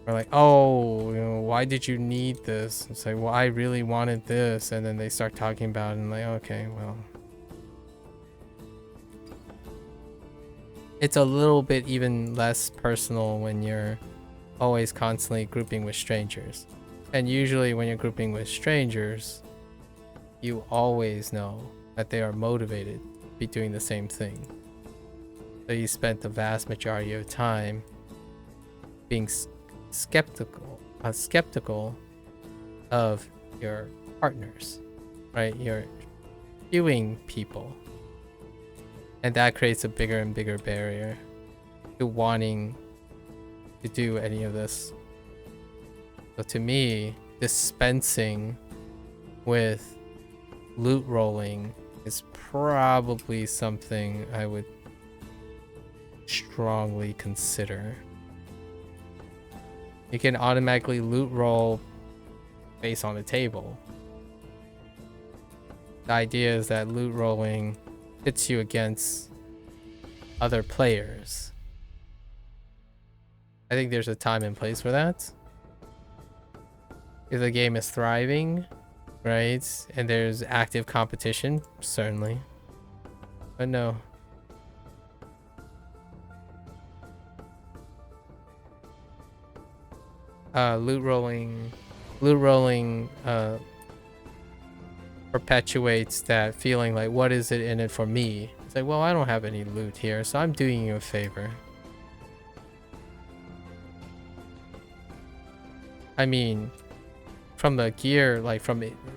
A: Or like, oh, you know, why did you need this? It's like, well, I really wanted this, and then they start talking about it, and like, okay, well, it's a little bit even less personal when you're always constantly grouping with strangers. And usually when you're grouping with strangers, you always know that they are motivated to be doing the same thing. So you spent the vast majority of time being skeptical of your partners, right? You're viewing people, and that creates a bigger and bigger barrier to wanting to do any of this. So to me, dispensing with loot rolling is probably something I would strongly consider. You can automatically loot roll based on the table. The idea is that loot rolling pits you against other players. I think there's a time and place for that. If the game is thriving, right, and there's active competition, certainly. But no. Loot rolling perpetuates that feeling like, what is it in it for me? It's like, well, I don't have any loot here, so I'm doing you a favor. I mean, from the gear, like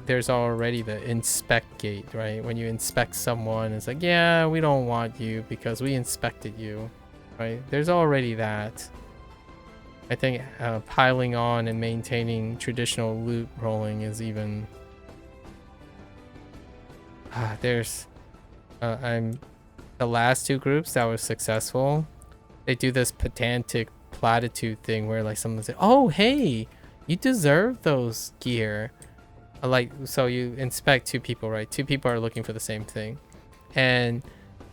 A: there's already the inspect gate, right? When you inspect someone, it's like, yeah, we don't want you because we inspected you, right? There's already that. I think piling on and maintaining traditional loot rolling is even... I'm the last two groups that were successful, they do this pedantic platitude thing where like someone say, oh hey, you deserve those gear. Like, so you inspect two people, right? Two people are looking for the same thing, and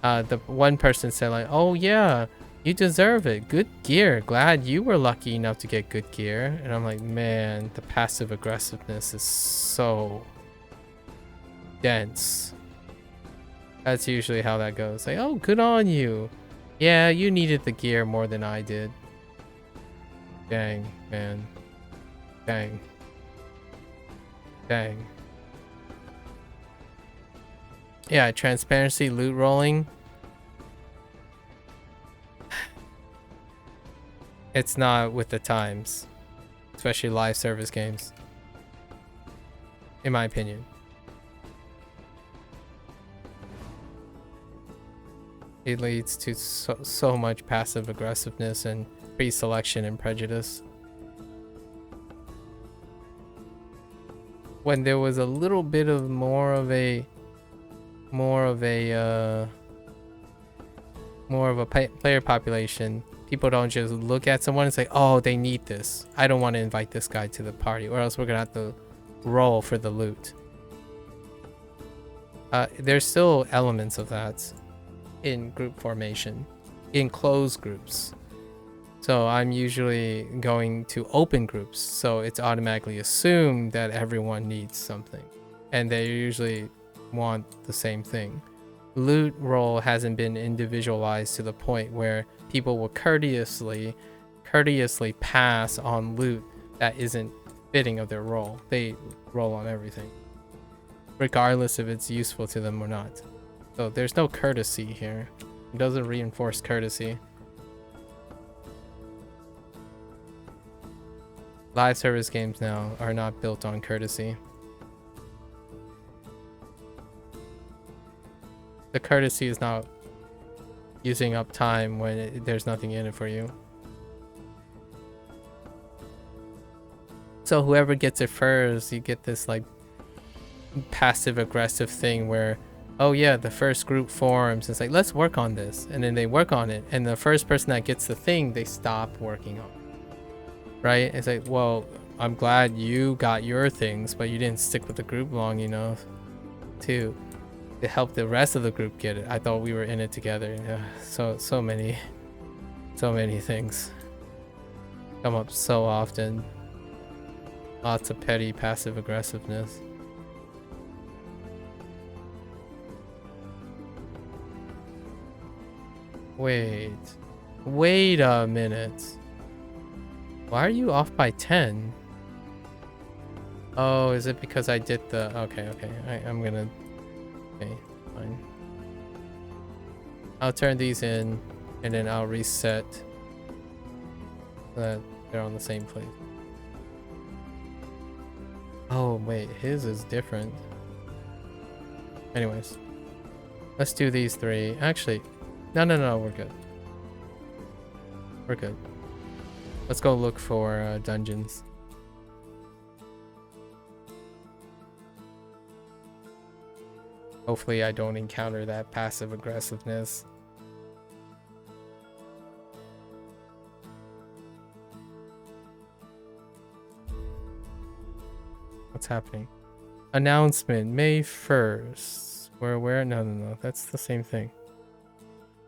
A: the one person said like, oh yeah, you deserve it, good gear, glad you were lucky enough to get good gear. And I'm like, man, the passive aggressiveness is so dense. That's usually how that goes. Like, oh, good on you. Yeah, you needed the gear more than I did. Dang, man. Dang. Dang. Yeah, transparency, loot rolling. It's not with the times. Especially live service games. In my opinion. It leads to so much passive aggressiveness and pre-selection and prejudice. When there was a little bit of more of a player population, people don't just look at someone and say, oh, they need this, I don't want to invite this guy to the party, or else we're gonna have to roll for the loot. There's still elements of that in group formation, in closed groups. So I'm usually going to open groups, so it's automatically assumed that everyone needs something, and they usually want the same thing. Loot roll hasn't been individualized to the point where people will courteously pass on loot that isn't fitting of their role. They roll on everything, regardless if it's useful to them or not. So there's no courtesy here. It doesn't reinforce courtesy. Live service games now are not built on courtesy. The courtesy is not using up time when there's nothing in it for you. So whoever gets it first, you get this like passive aggressive thing where, oh yeah, the first group forms, it's like, let's work on this, and then they work on it, and the first person that gets the thing, they stop working on it. Right? It's like, well, I'm glad you got your things, but you didn't stick with the group long enough to help the rest of the group get it. I thought we were in it together. So many things come up so often. Lots of petty passive aggressiveness. Wait a minute. Why are you off by 10? Oh, is it because I did the... Okay. I'm gonna... Okay, fine. I'll turn these in, and then I'll reset so that they're on the same place. Oh, wait. His is different. Anyways. Let's do these three. Actually, no. We're good. We're good. Let's go look for dungeons. Hopefully I don't encounter that passive aggressiveness. What's happening? Announcement, May 1st. We're aware? No. That's the same thing.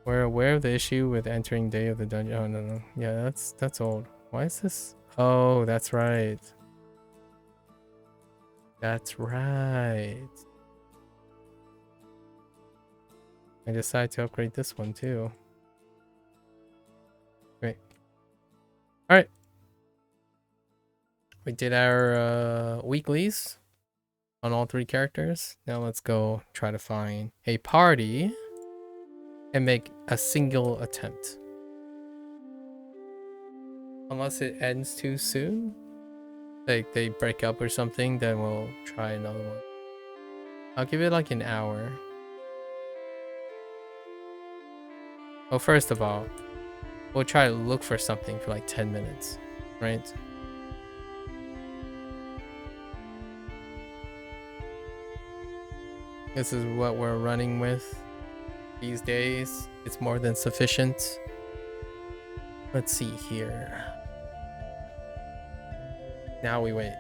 A: We're aware of the issue with entering day of the dungeon. Oh, no. Yeah, that's old. Why is this? Oh, that's right. That's right. I decided to upgrade this one too. Great. Alright. We did our weeklies on all 3 characters. Now let's go try to find a party and make a single attempt. Unless it ends too soon. Like they break up or something, then we'll try another one. I'll give it like an hour. Well, first of all, we'll try to look for something for like 10 minutes, right? This is what we're running with these days. It's more than sufficient. Let's see here. Now we wait.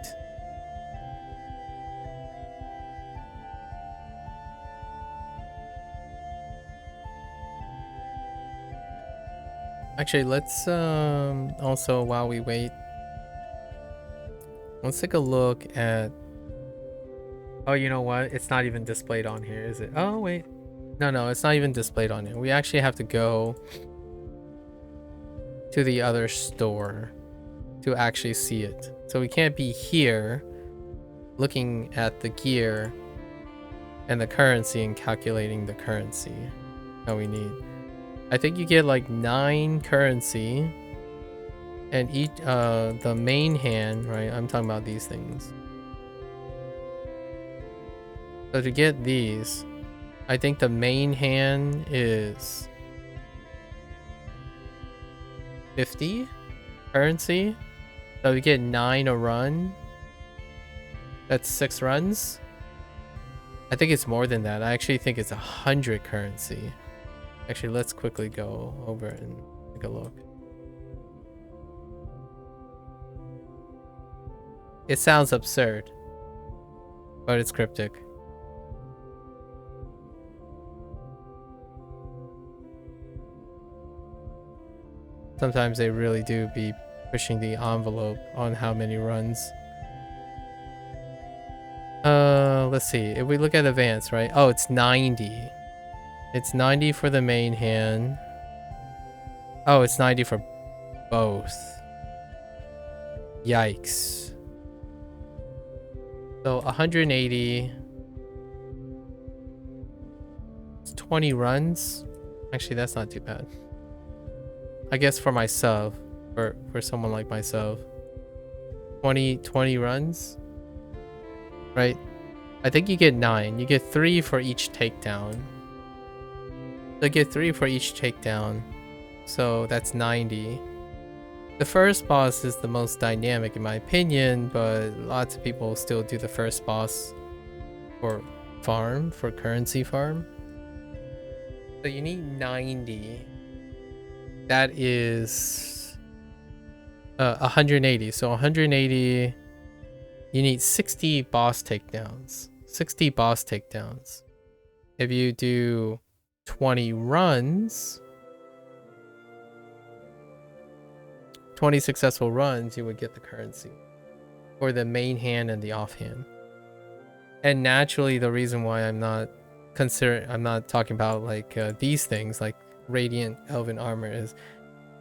A: Actually, let's also, while we wait, let's take a look at... Oh, you know what? It's not even displayed on here, is it? Oh, wait. No, it's not even displayed on here. We actually have to go to the other store to actually see it. So we can't be here looking at the gear and the currency and calculating the currency that we need. I think you get like 9 currency and each the main hand, right? I'm talking about these things. So to get these, I think the main hand is 50 currency. So we get 9 a run. That's 6 runs. I think it's more than that. I actually think it's 100 currency. Actually, let's quickly go over and take a look. It sounds absurd, but it's Cryptic. Sometimes they really do be pushing the envelope on how many runs. Let's see. If we look at advance, right? Oh, it's 90. It's 90 for the main hand. Oh, it's 90 for both. Yikes. So 180. It's 20 runs. Actually, that's not too bad. I guess for myself, for someone like myself, 20 runs, right? I think you get 9. You get 3 for each takedown. So you get 3 for each takedown. So that's 90. The first boss is the most dynamic in my opinion, but lots of people still do the first boss for farm, for currency farm. So you need 90. That is 180. So 180, you need 60 boss takedowns. 60 boss takedowns. If you do 20 runs, 20 successful runs, you would get the currency for the main hand and the offhand. And naturally, the reason why I'm not talking about like these things like Radiant Elven Armor is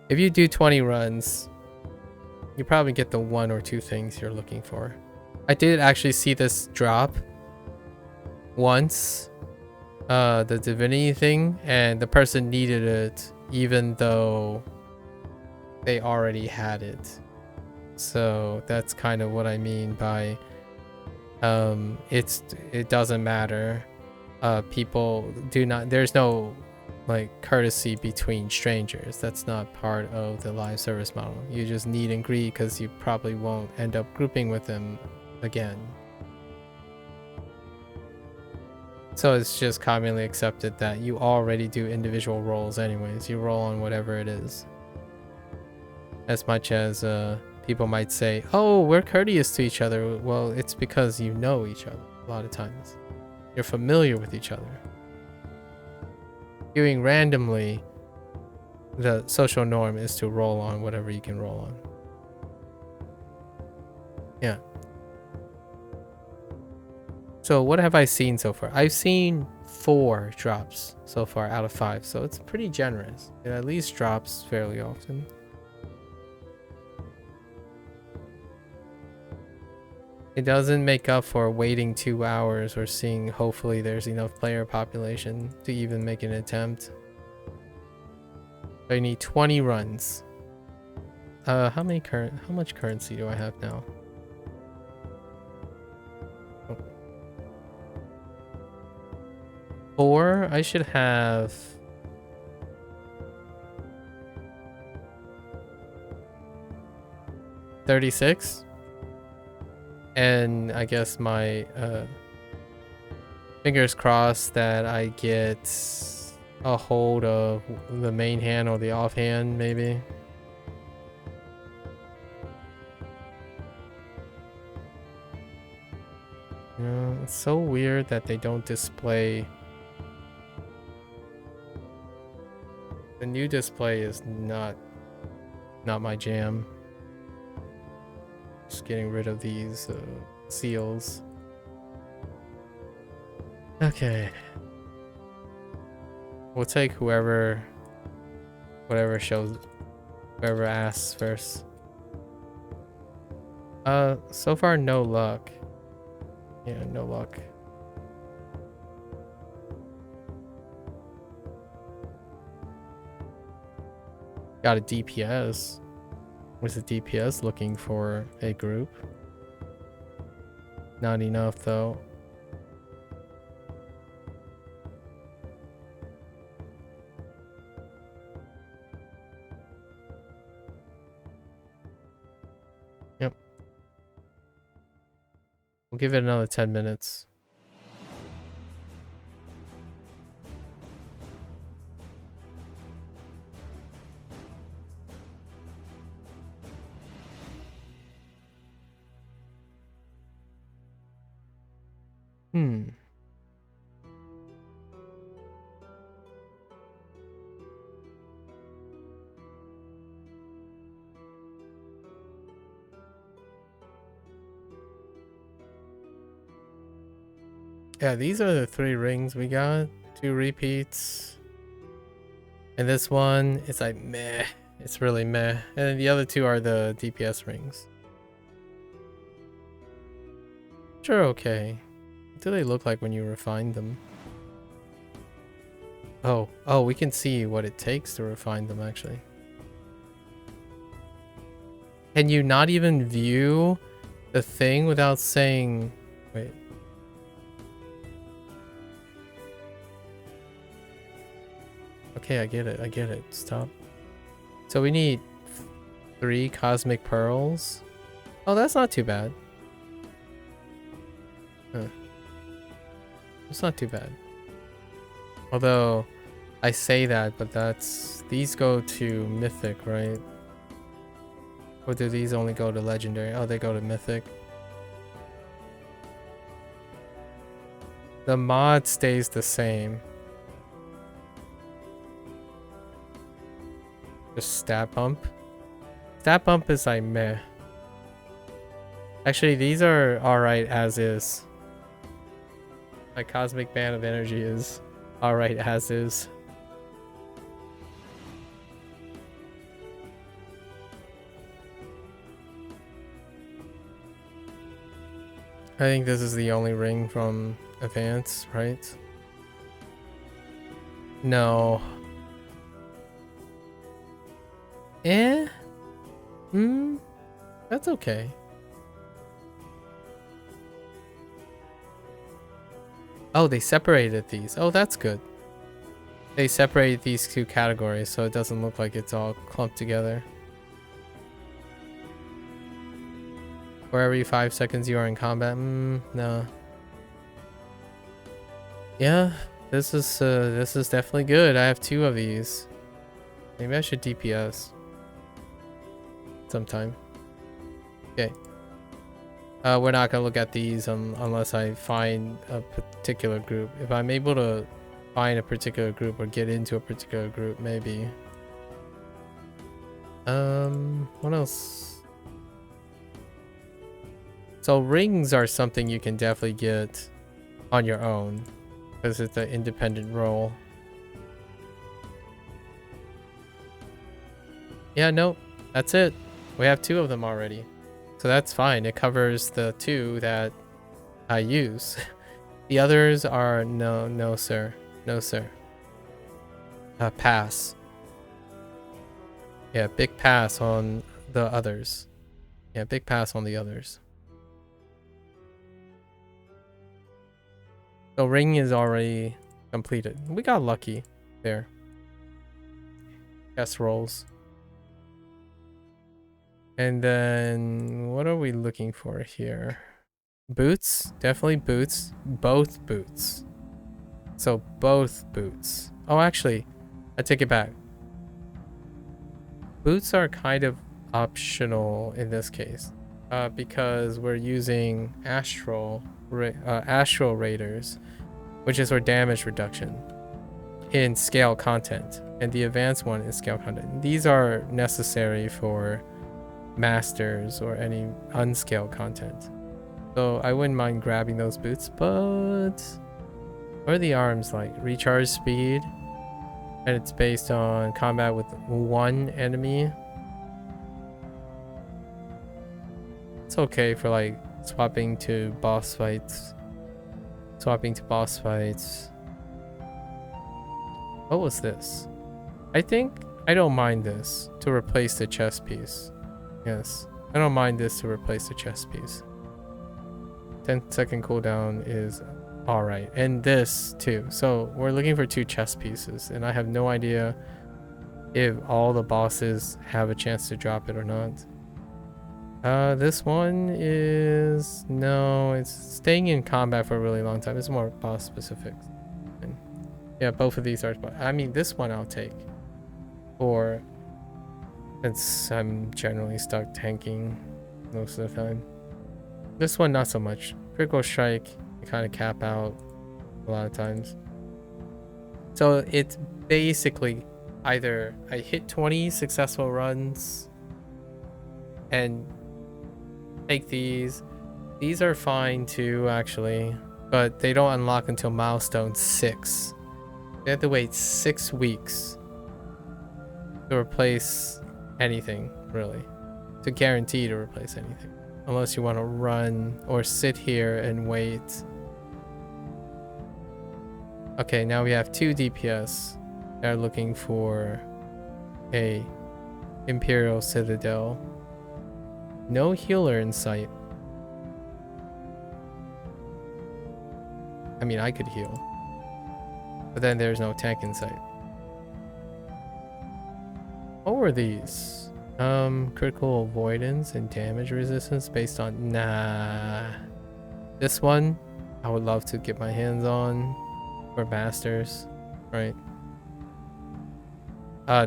A: if you do 20 runs, you probably get the 1 or 2 things you're looking for. I did actually see this drop once, the divinity thing, and the person needed it even though they already had it. So that's kind of what I mean by it doesn't matter. People do not, there's no like courtesy between strangers. That's not part of the live service model. You just need and greet because you probably won't end up grouping with them again. So it's just commonly accepted that you already do individual rolls anyways. You roll on whatever it is. As much as people might say, oh, we're courteous to each other. Well, it's because you know each other a lot of times. You're familiar with each other. Doing randomly, the social norm is to roll on whatever you can roll on. Yeah. So what have I seen so far? I've seen 4 drops so far out of 5, so it's pretty generous. It at least drops fairly often. It doesn't make up for waiting 2 hours or seeing hopefully there's enough player population to even make an attempt. I need 20 runs. How much currency do I have now? Oh. 4? I should have 36. And I guess my fingers crossed that I get a hold of the main hand or the offhand, maybe. Yeah, it's so weird that they don't display. The new display is not my jam. Just getting rid of these seals. Okay. We'll take whoever asks first. So far no luck. Yeah, no luck. Got a DPS. Was the DPS looking for a group? Not enough though. Yep. We'll give it another 10 minutes. Yeah, these are the 3 rings we got. 2 repeats. And this one, it's like meh. It's really meh. And then the other 2 are the DPS rings. Sure, okay. What do they look like when you refine them? Oh, we can see what it takes to refine them, actually. Can you not even view the thing without saying... Wait. Okay, I get it. Stop. So we need 3 cosmic pearls. Oh, that's not too bad. Huh. It's not too bad. Although, I say that, but these go to Mythic, right? Or do these only go to Legendary? Oh, they go to Mythic. The mod stays the same. Just stat bump. Stat bump is like meh. Actually, these are alright as is. My cosmic band of energy is alright as is. I think this is the only ring from Advance, right? No. That's okay. Oh, they separated these. Oh, that's good. They separated these 2 categories so it doesn't look like it's all clumped together. For every 5 seconds you are in combat? No. Yeah, this is definitely good. I have 2 of these. Maybe I should DPS sometime. Okay. We're not gonna look at these unless I find a particular group. If I'm able to find a particular group or get into a particular group, maybe. What else? So rings are something you can definitely get on your own because it's an independent role. Yeah, nope. That's it. We have 2 of them already. So that's fine. It covers the 2 that I use. The others are no sir. No sir. Pass. Yeah, big pass on the others. Yeah, big pass on the others. So ring is already completed. We got lucky there. Chest rolls. And then what are we looking for here? Boots? Definitely boots. Both boots. So both boots. Oh, actually, I take it back. Boots are kind of optional in this case. Because we're using astral raiders, which is for damage reduction in scale content, and the advanced one is scale content. These are necessary for masters or any unscaled content, so I wouldn't mind grabbing those boots. But what are the arms like? Recharge speed, and it's based on combat with 1 enemy. It's okay for like swapping to boss fights. What was this? I think I don't mind this to replace the chest piece. Yes, I don't mind this to replace the chest piece. 10-second cooldown is alright. And this too. So we're looking for 2 chest pieces, and I have no idea if all the bosses have a chance to drop it or not. This one is... no, it's staying in combat for a really long time. It's more boss specific. And yeah, both of these are... I mean, this one I'll take. Or... since I'm generally stuck tanking most of the time. This one, not so much. Critical strike, you kind of cap out a lot of times. So it's basically either I hit 20 successful runs and take these. These are fine too, actually, but they don't unlock until milestone 6. You have to wait 6 weeks to replace anything, really, to guarantee to replace anything, unless you want to run or sit here and wait. Okay, now we have 2 DPS that are looking for a Imperial Citadel. No healer in sight. I mean, I could heal, but then there's no tank in sight. What were these? Critical avoidance and damage resistance based on... nah. This one, I would love to get my hands on for masters, right?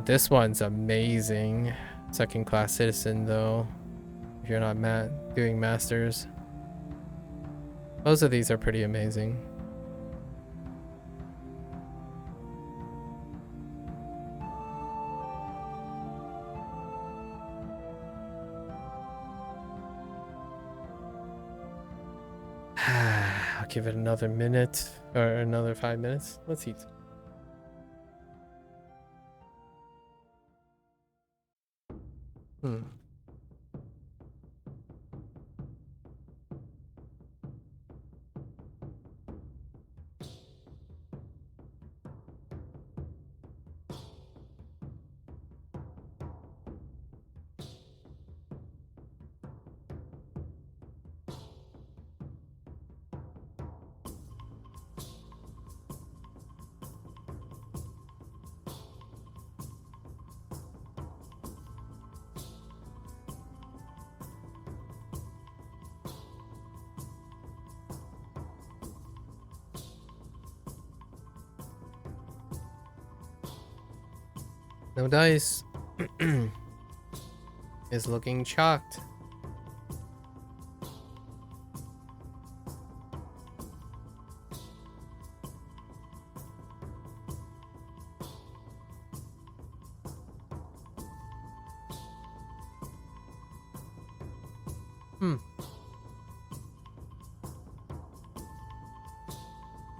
A: This one's amazing. 2nd class citizen though, if you're not doing masters. Most of these are pretty amazing. I'll give it another minute or another 5 minutes. Let's eat. No dice. Is looking chalked.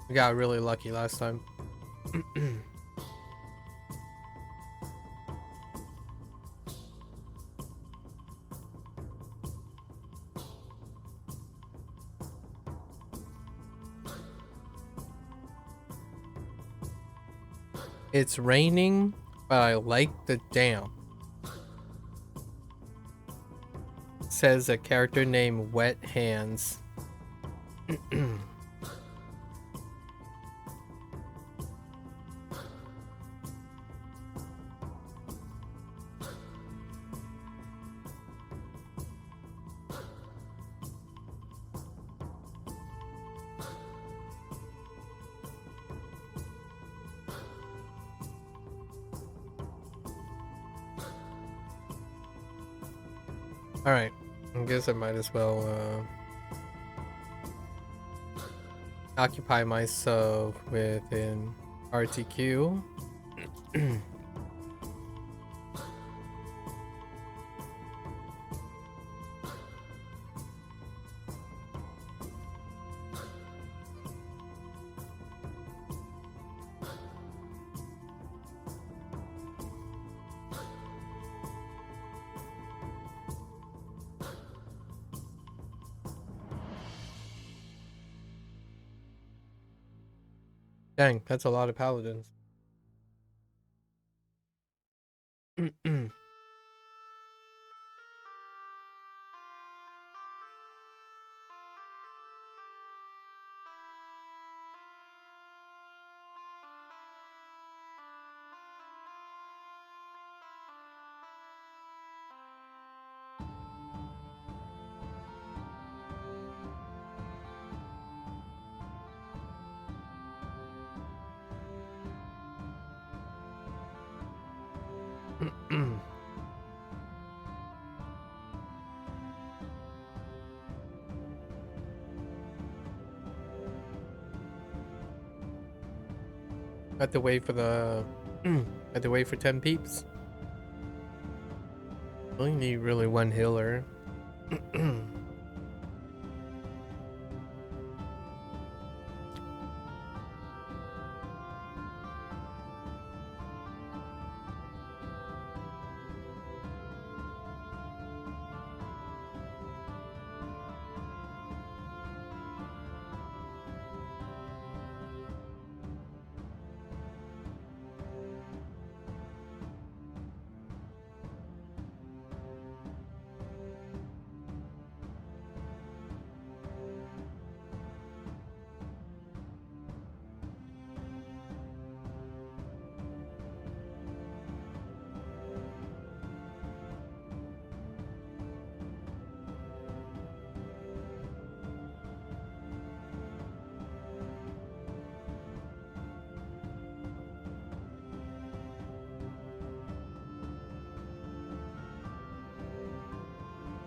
A: We got really lucky last time. It's raining, but I like the dam. Says a character named Wet Hands. Alright, I guess I might as well occupy myself with an RTQ. Dang, that's a lot of paladins. Had to wait for the had to wait for 10 peeps. Only need really one healer.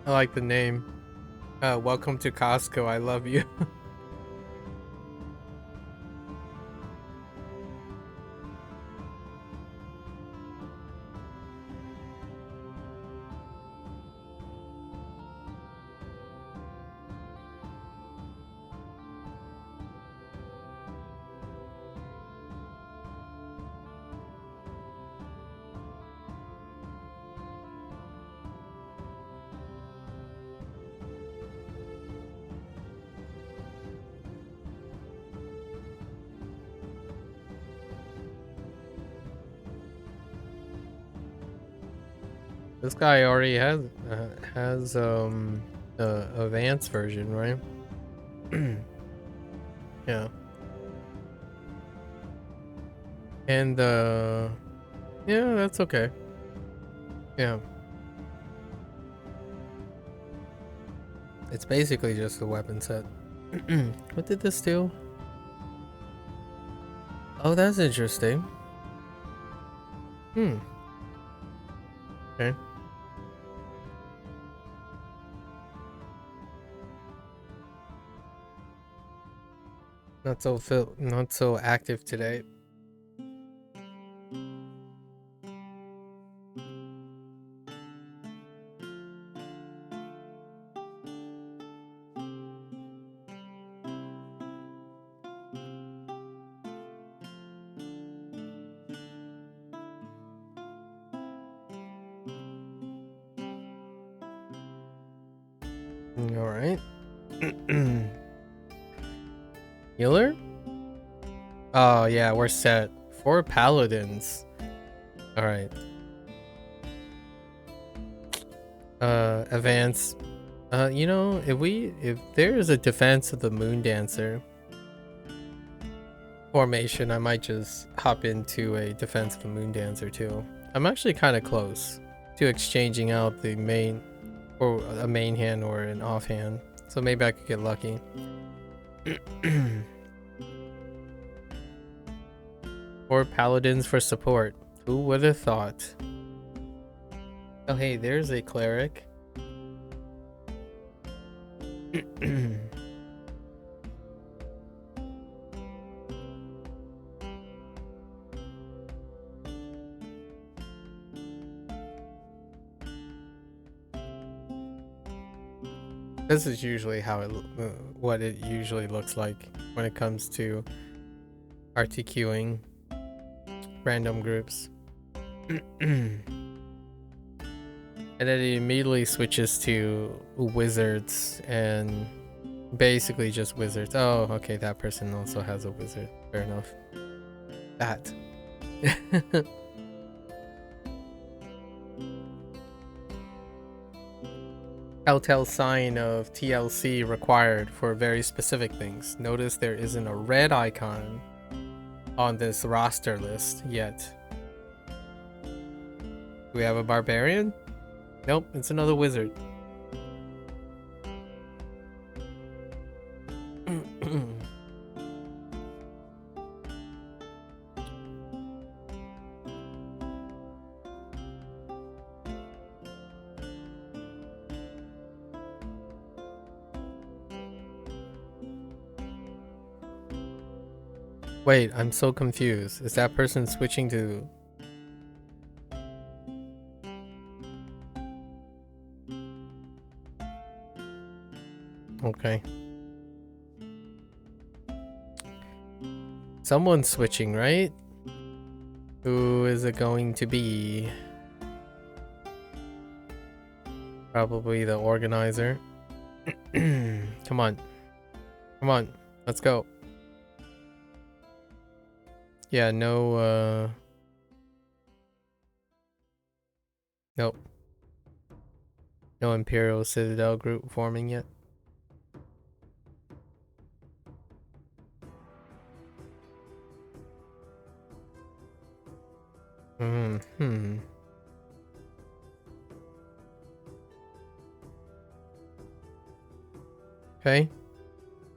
A: I like the name. Welcome to Costco. I love you. This guy already has the advanced version, right? Yeah. And yeah, that's okay. Yeah. It's basically just a weapon set. What did this do? Oh, that's interesting. Okay. Not so active today. All right. Healer? Oh yeah, we're set. 4 paladins. All right. Advance. You know, if there is a defense of the Moon Dancer formation, I might just hop into a defense of the Moon Dancer too. I'm actually kind of close to exchanging out the main, or a main hand or an offhand, so maybe I could get lucky. 4 paladins for support. Who would have thought? Oh hey, there's a cleric. This is usually how what it usually looks like when it comes to RTQing random groups. And then it immediately switches to wizards and basically just wizards. Oh, okay, that person also has a wizard. Fair enough. That. Telltale sign of TLC required for very specific things. Notice there isn't a red icon on this roster list yet. Do we have a barbarian? Nope, it's another wizard. Wait, I'm so confused. Is that person switching to... Okay. Someone's switching, right? Who is it going to be? Probably the organizer. Come on. Come on. Let's go. Yeah, no, nope. No Imperial Citadel group forming yet. Okay.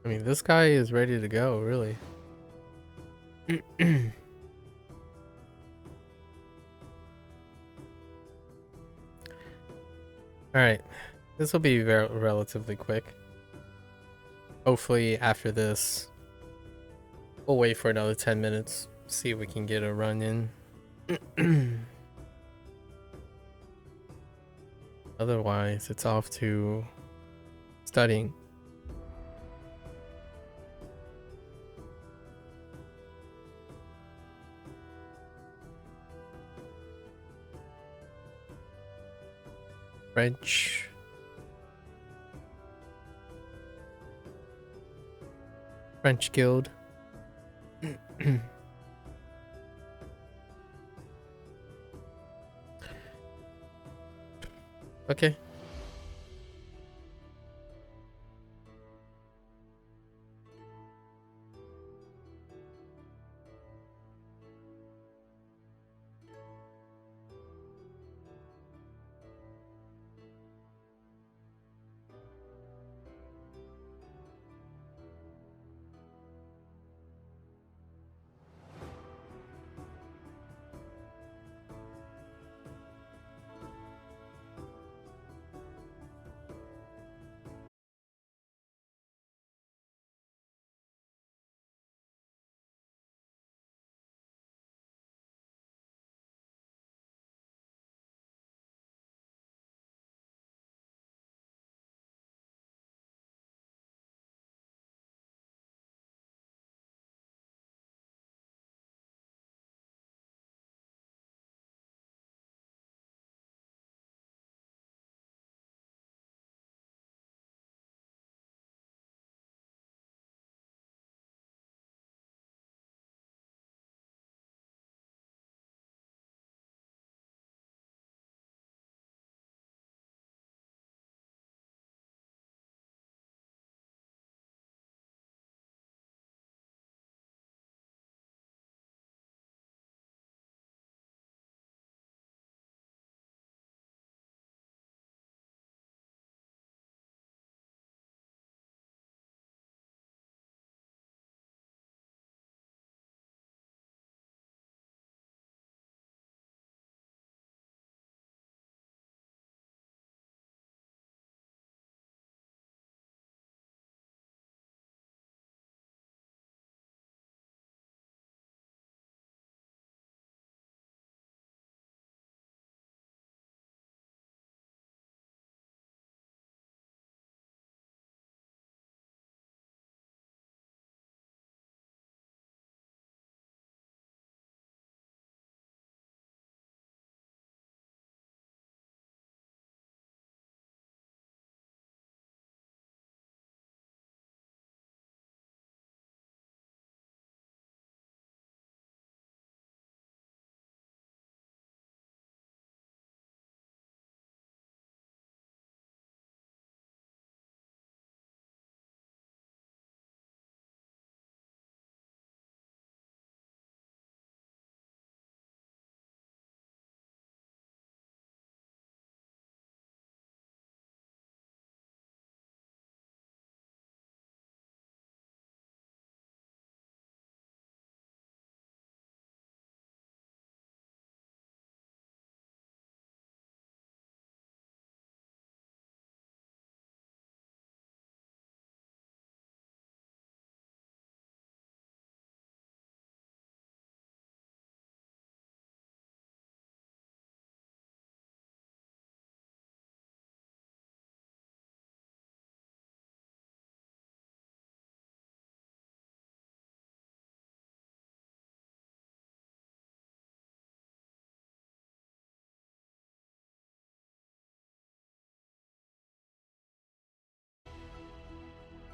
A: I mean, this guy is ready to go, really. Alright. This will be relatively quick. Hopefully, after this, we'll wait for another 10 minutes. See if we can get a run in. Otherwise, it's off to studying. French. French Guild. Okay.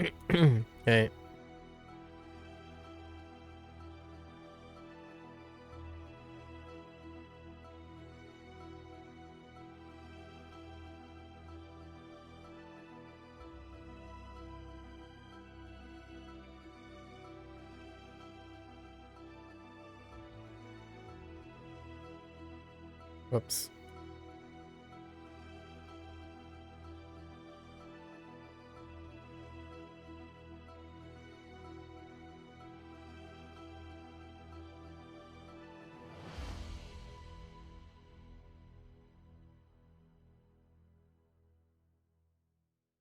A: Okay. Whoops.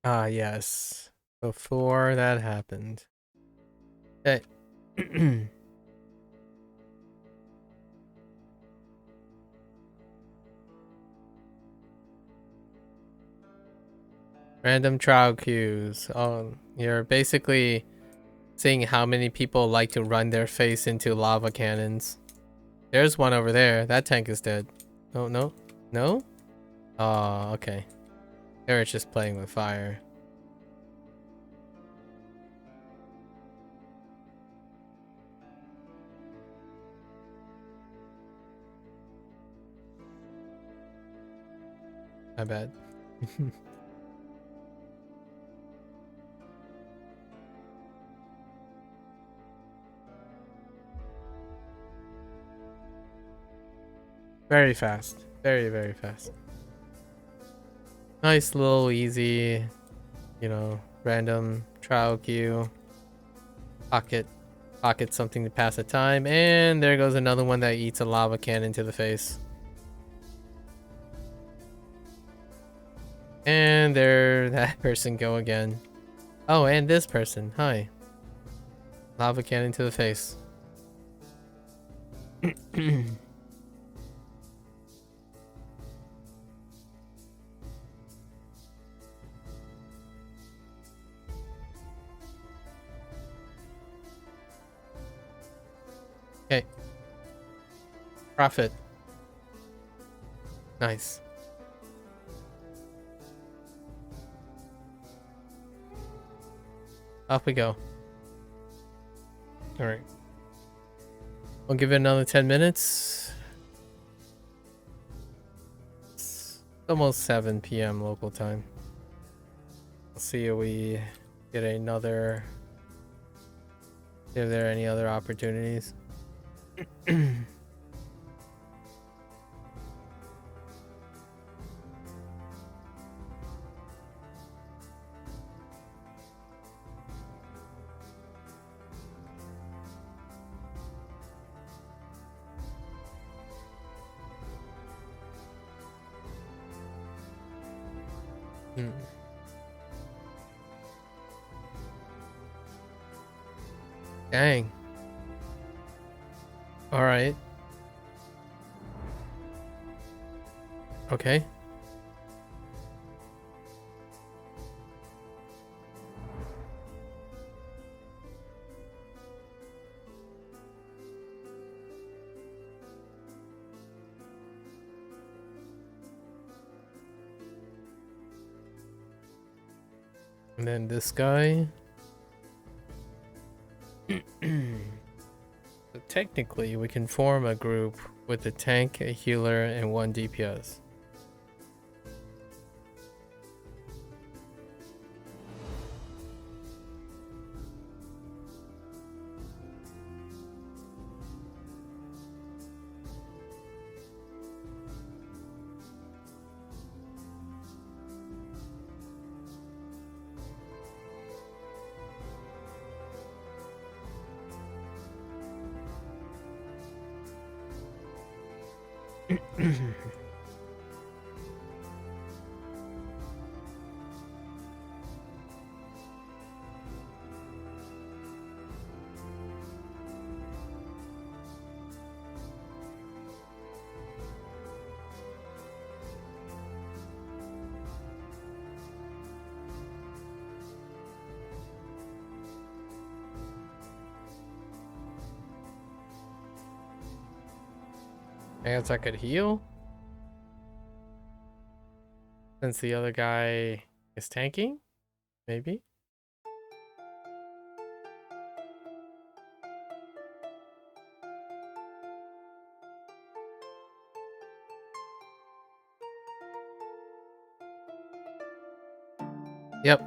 A: Ah, yes. Before that happened. Hey. Random trial queues. You're basically seeing how many people like to run their face into lava cannons. There's one over there. That tank is dead. Oh, no? No? Oh, okay. They're just playing with fire. My bad. Very fast. Very, very fast. Nice little easy, you know, random trial queue. Pocket something to pass the time. And there goes another one that eats a lava cannon to the face. And there that person go again. Oh, and this person. Hi. Lava cannon to the face. Okay. Profit. Nice. Off we go. Alright. We'll give it another 10 minutes. It's almost 7 p.m. local time. Let's see if we get another... If there are any other opportunities. Dang. All right. Okay. And then this guy. So technically, we can form a group with a tank, a healer, and 1 DPS. I guess I could heal? Since the other guy is tanking? Maybe? Yep.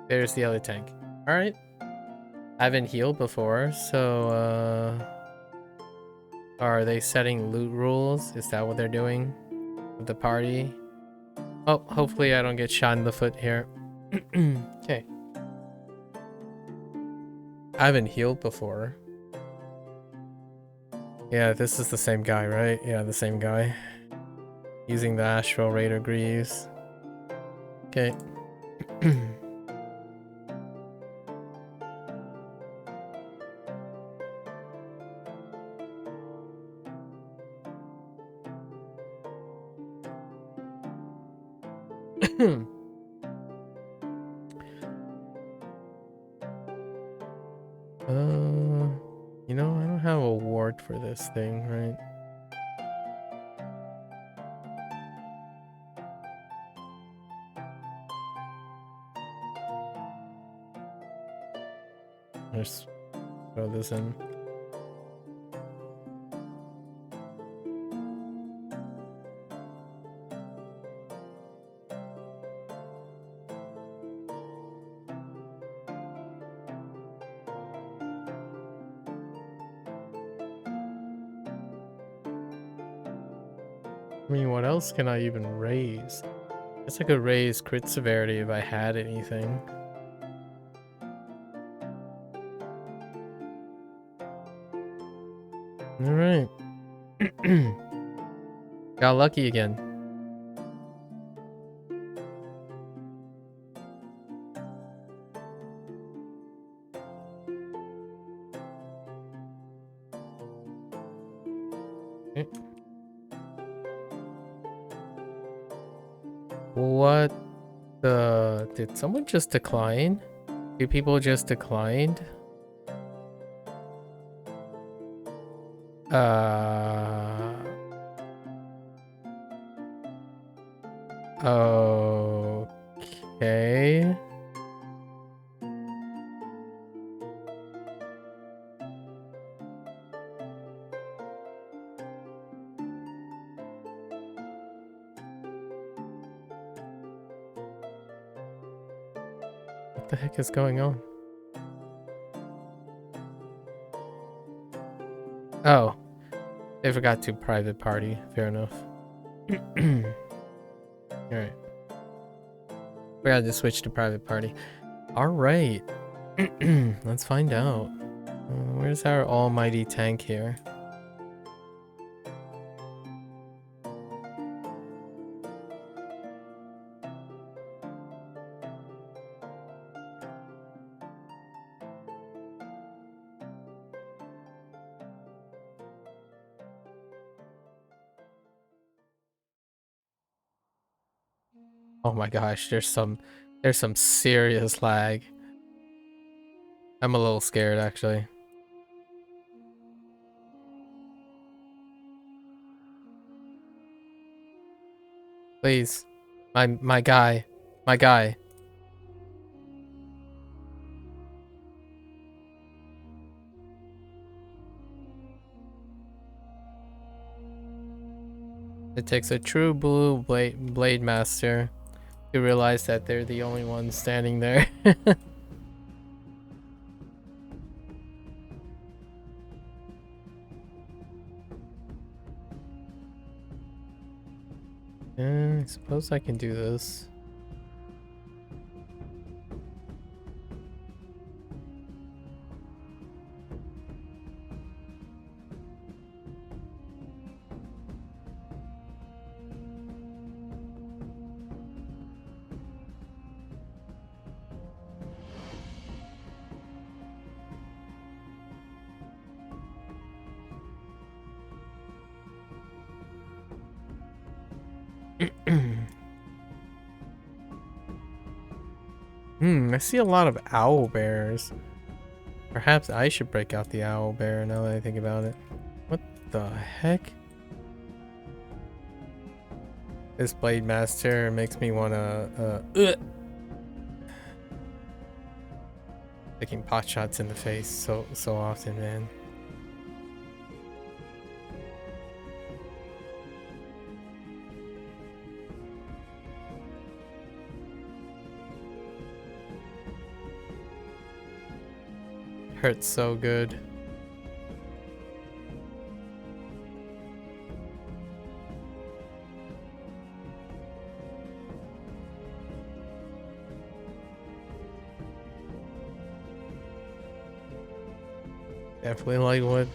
A: There's the other tank. Alright. I haven't healed before, so are they setting loot rules? Is that what they're doing with the party? Oh, hopefully I don't get shot in the foot here. Okay. I haven't healed before. Yeah, this is the same guy, right? Yeah, the same guy. Using the Astral Raider Greaves. Okay. You know, I don't have a ward for this thing, right? Let's throw this in. I mean, what else can I even raise? I guess I could raise crit severity if I had anything. Alright. Got lucky again. Okay. What the... Did someone just decline? Two people just declined? Okay. What the heck is going on? Oh. They forgot to private party. Fair enough. Alright. We had to switch to private party. Alright. Let's find out. Where's our almighty tank here? Oh my gosh, there's some serious lag. I'm a little scared actually. Please. My guy. My guy. It takes a true blue blade master to realize that they're the only ones standing there. I suppose I can do this. I see a lot of owl bears. Perhaps I should break out the owl bear now that I think about it. What the heck? This blade master makes me wanna taking pot shots in the face so often, man. hurts so good. Definitely like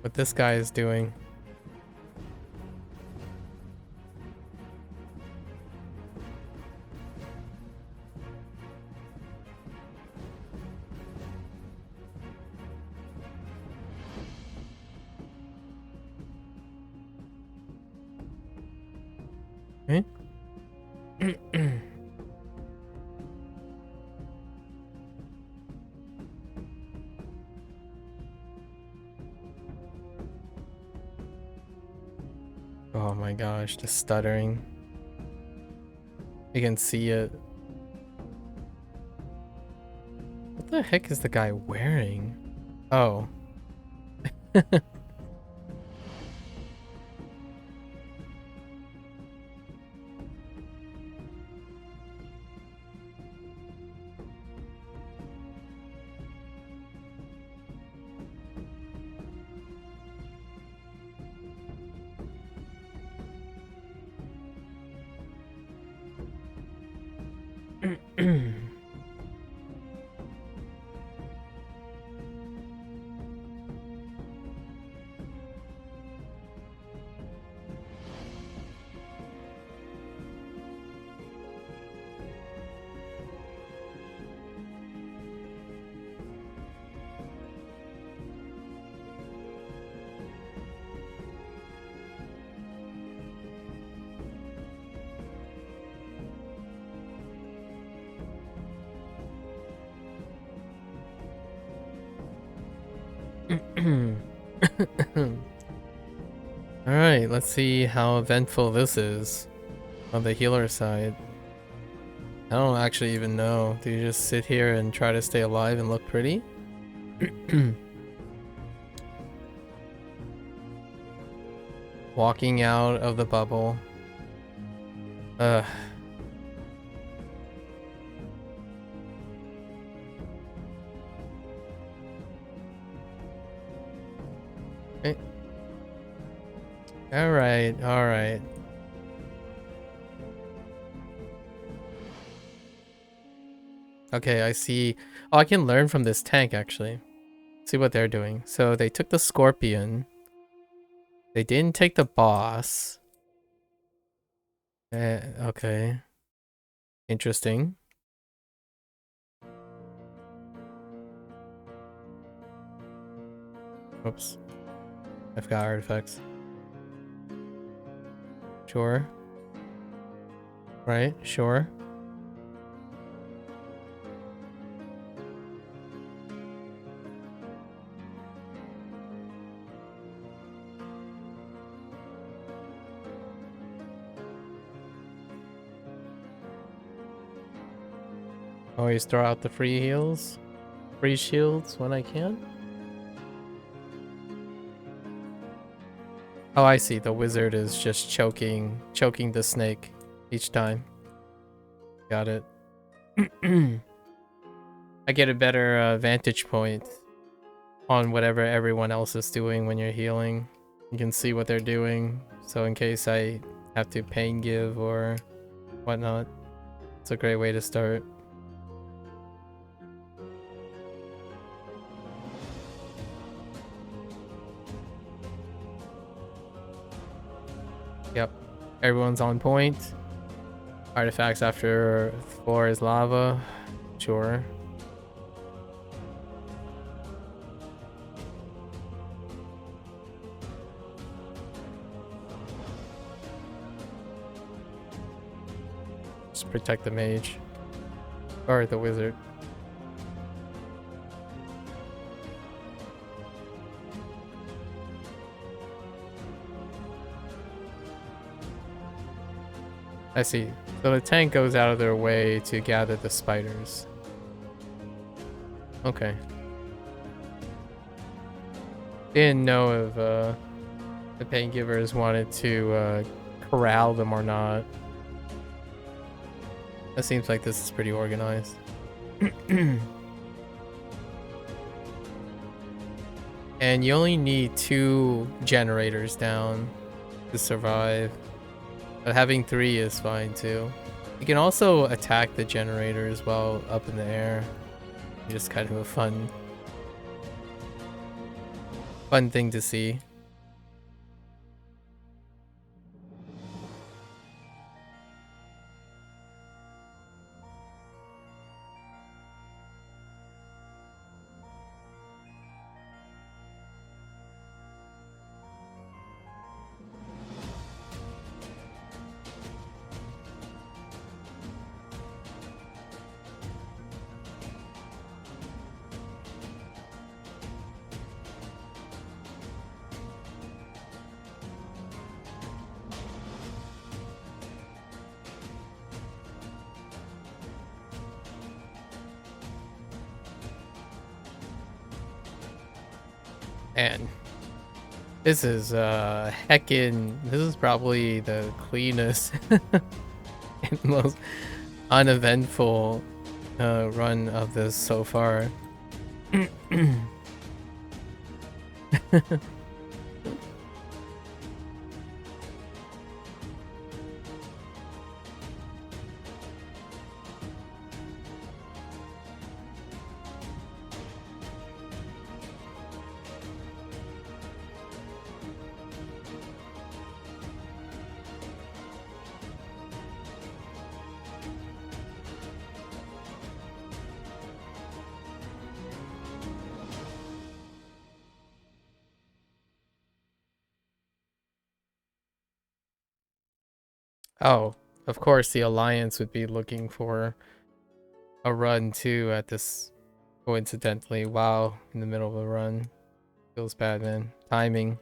A: what this guy is doing. Okay. Oh my gosh, the stuttering. You can see it. What the heck is the guy wearing? Oh. Alright, let's see how eventful this is on the healer side. I don't actually even know. Do you just sit here and try to stay alive and look pretty? Walking out of the bubble. Ugh. Okay. Alright, alright. Okay, I see. Oh, I can learn from this tank, actually. See what they're doing. So they took the scorpion. They didn't take the boss. Okay. Interesting. Oops. I forgot artifacts. Sure. Right, sure. Always throw out the free heals, free shields when I can. Oh, I see. The wizard is just choking the snake each time. Got it. I get a better vantage point on whatever everyone else is doing when you're healing. You can see what they're doing. So in case I have to pain give or whatnot, it's a great way to start. Yep, everyone's on point. Artifacts after floor is lava. Sure. Just protect the mage. Or the wizard. I see. So the tank goes out of their way to gather the spiders. Okay. Didn't know if the pain givers wanted to corral them or not. It seems like this is pretty organized. And you only need 2 generators down to survive. But having 3 is fine too. You can also attack the generators while up in the air. Just kind of a fun thing to see. And this is this is probably the cleanest and most uneventful run of this so far. Oh, of course the Alliance would be looking for a run too at this, coincidentally. Wow, in the middle of a run. Feels bad, man. Timing.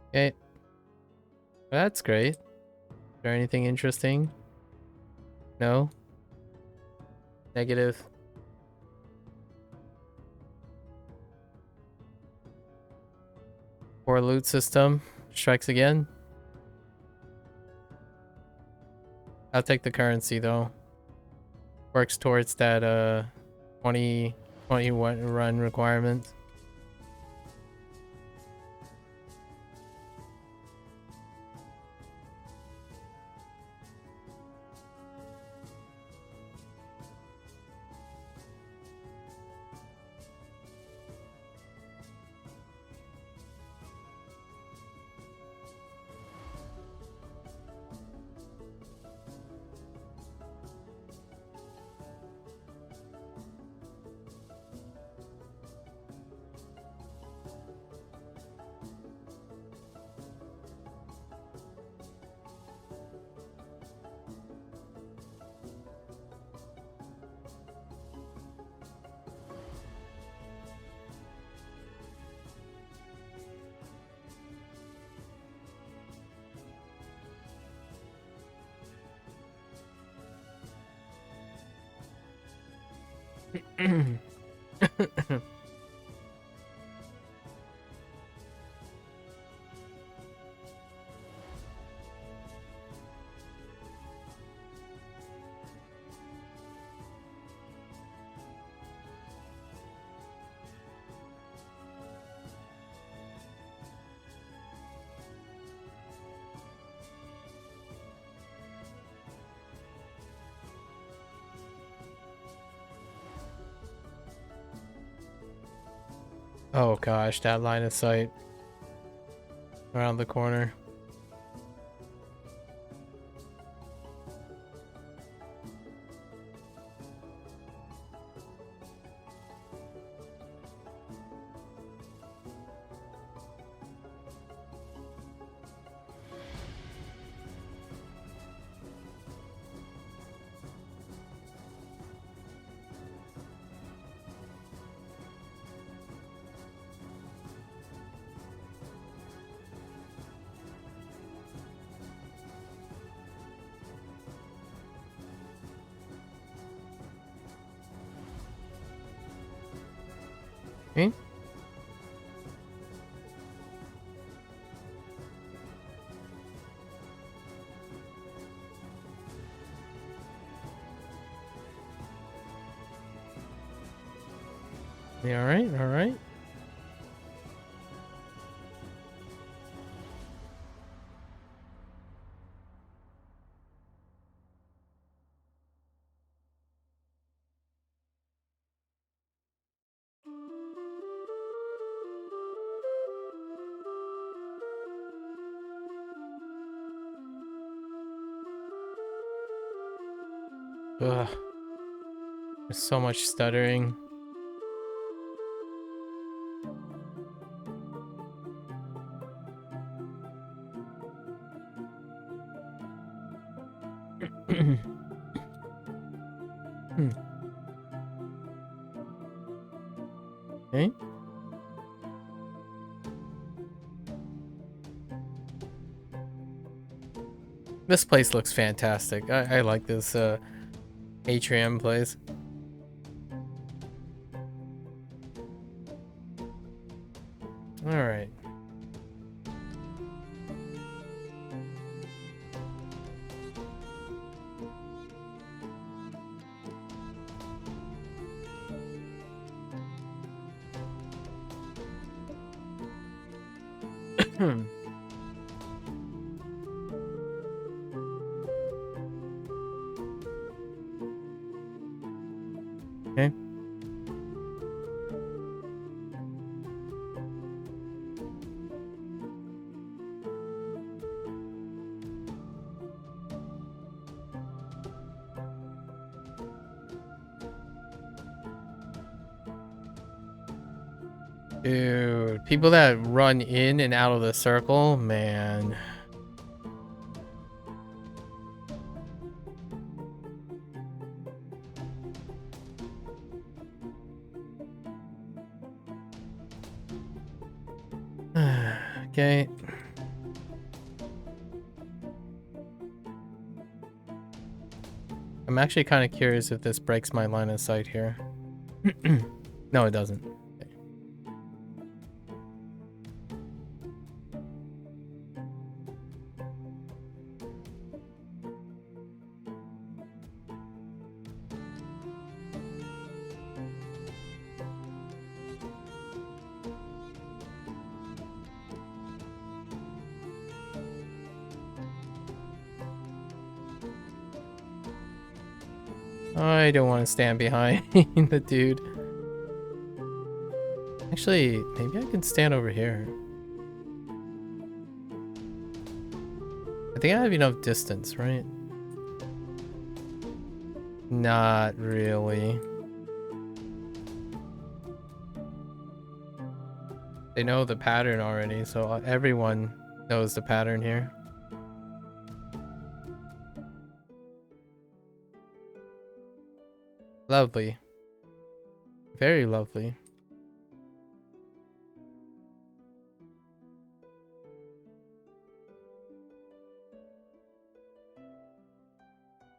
A: Okay. That's great. Is there anything interesting? No? Negative? Poor loot system. Strikes again. I'll take the currency though. Works towards that 2021 run requirement. Oh gosh, that line of sight around the corner. Okay. Yeah, all right, all right. Ugh. There's so much stuttering. Okay. This place looks fantastic. I like this atrium place. All right. Okay. Dude, people that run in and out of the circle, man. Okay. I'm actually kind of curious if this breaks my line of sight here. No, it doesn't. Okay. I don't want to stand behind the dude. Actually, maybe I can stand over here. I think I have enough distance, right? Not really. They know the pattern already, so everyone knows the pattern here. Lovely. Very lovely.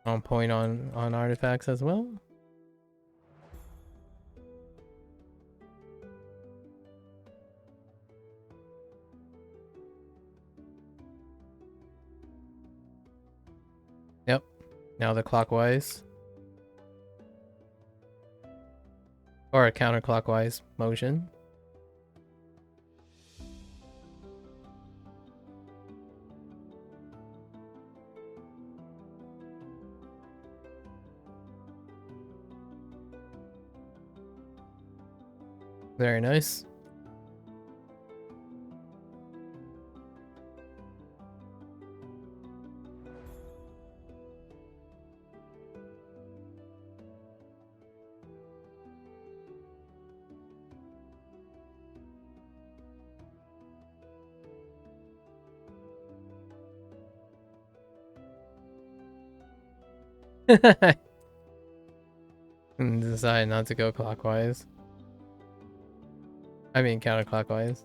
A: On point on artifacts as well. Yep. Now the clockwise. Or a counterclockwise motion. Very nice. And decide not to go clockwise. I mean counterclockwise.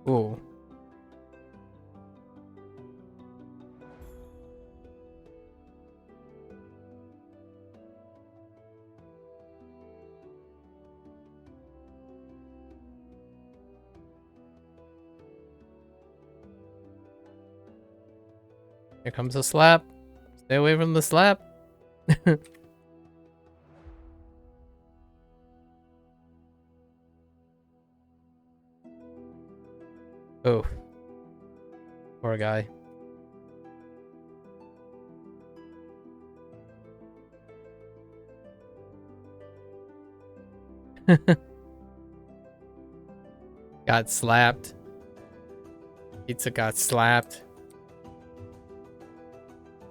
A: Ooh. Here comes a slap. Stay away from the slap. Oh. Poor guy. Got slapped. Pizza got slapped.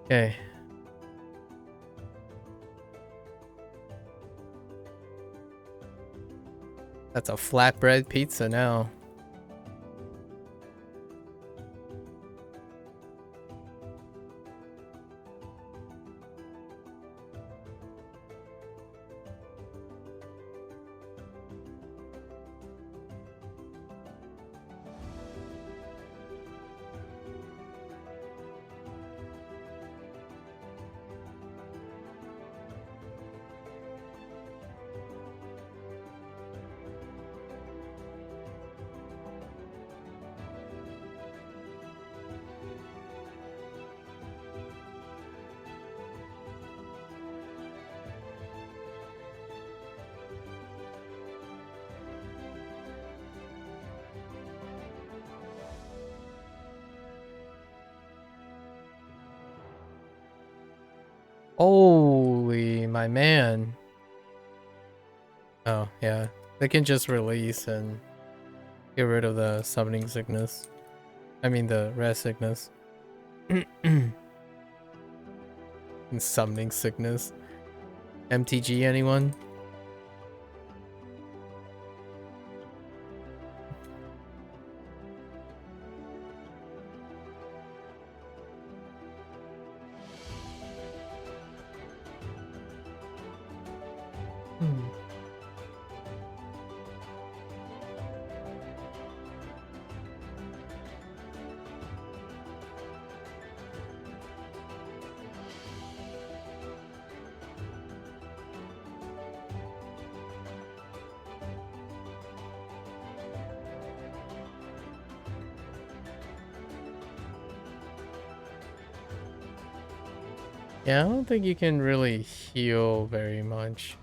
A: Okay. That's a flatbread pizza now. Holy, my man. Oh, yeah. They can just release and get rid of the summoning sickness. I mean, the rest sickness. And summoning sickness. MTG, anyone? Yeah, I don't think you can really heal very much.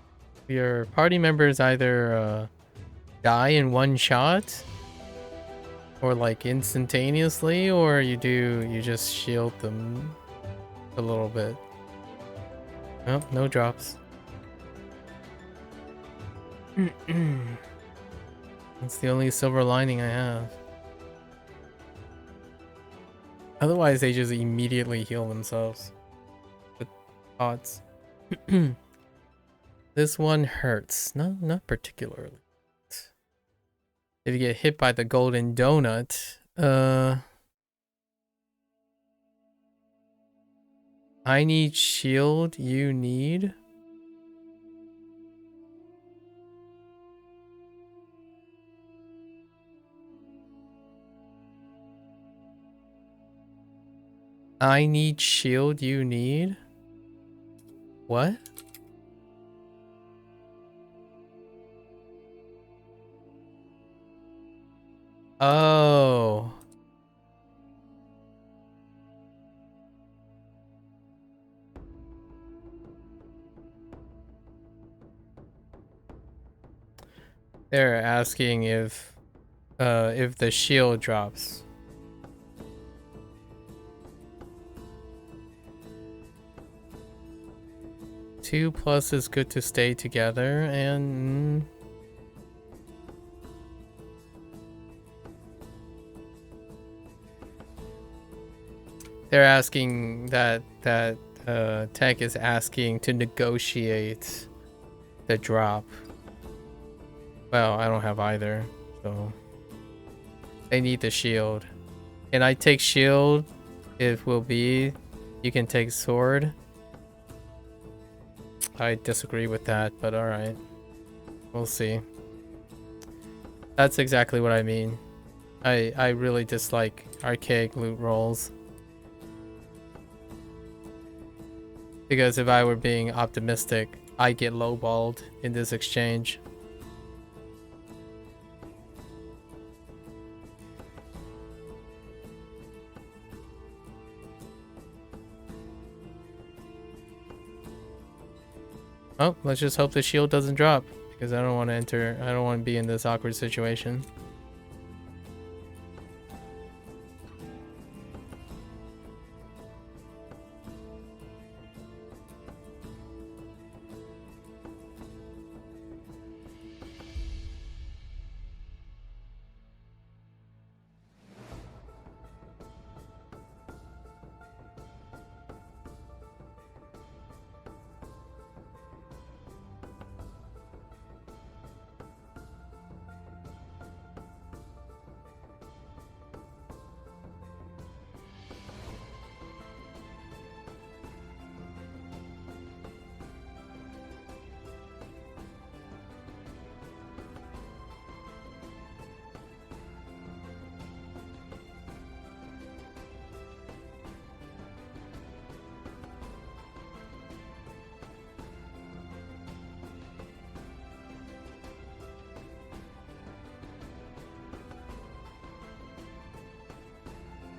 A: Your party members either die in one shot or like instantaneously, or you just shield them a little bit. Oh, no drops. That's the only silver lining I have. Otherwise, they just immediately heal themselves. Odds. This one hurts. No, not particularly. If you get hit by the golden donut, I need shield, you need. I need shield, you need. What? Oh. They're asking if the shield drops. Two plus is good to stay together, and they're asking that Tech is asking to negotiate the drop. Well, I don't have either, so they need the shield. Can I take shield? If will be, you can take sword. I disagree with that, but alright. We'll see. That's exactly what I mean. I really dislike archaic loot rolls. Because if I were being optimistic, I get lowballed in this exchange. Oh, let's just hope the shield doesn't drop, because I don't want to enter. I don't want to be in this awkward situation.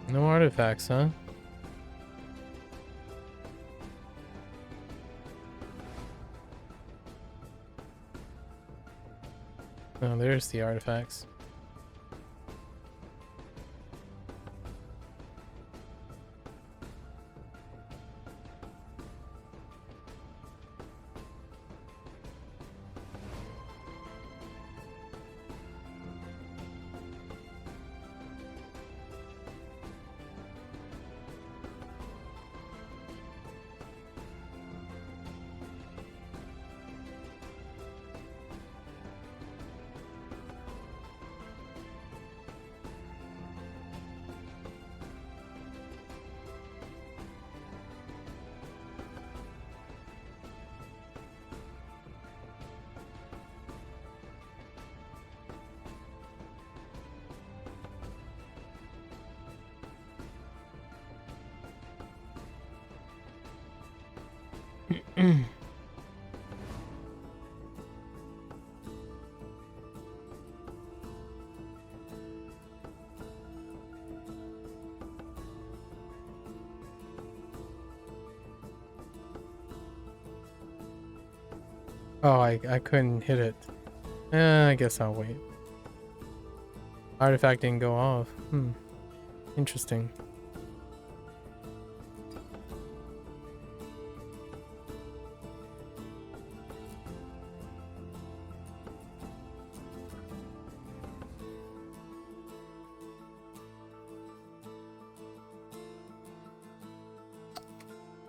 A: No artifacts, huh? Oh, there's the artifacts. Oh, I couldn't hit it. I guess I'll wait. Artifact didn't go off. Interesting.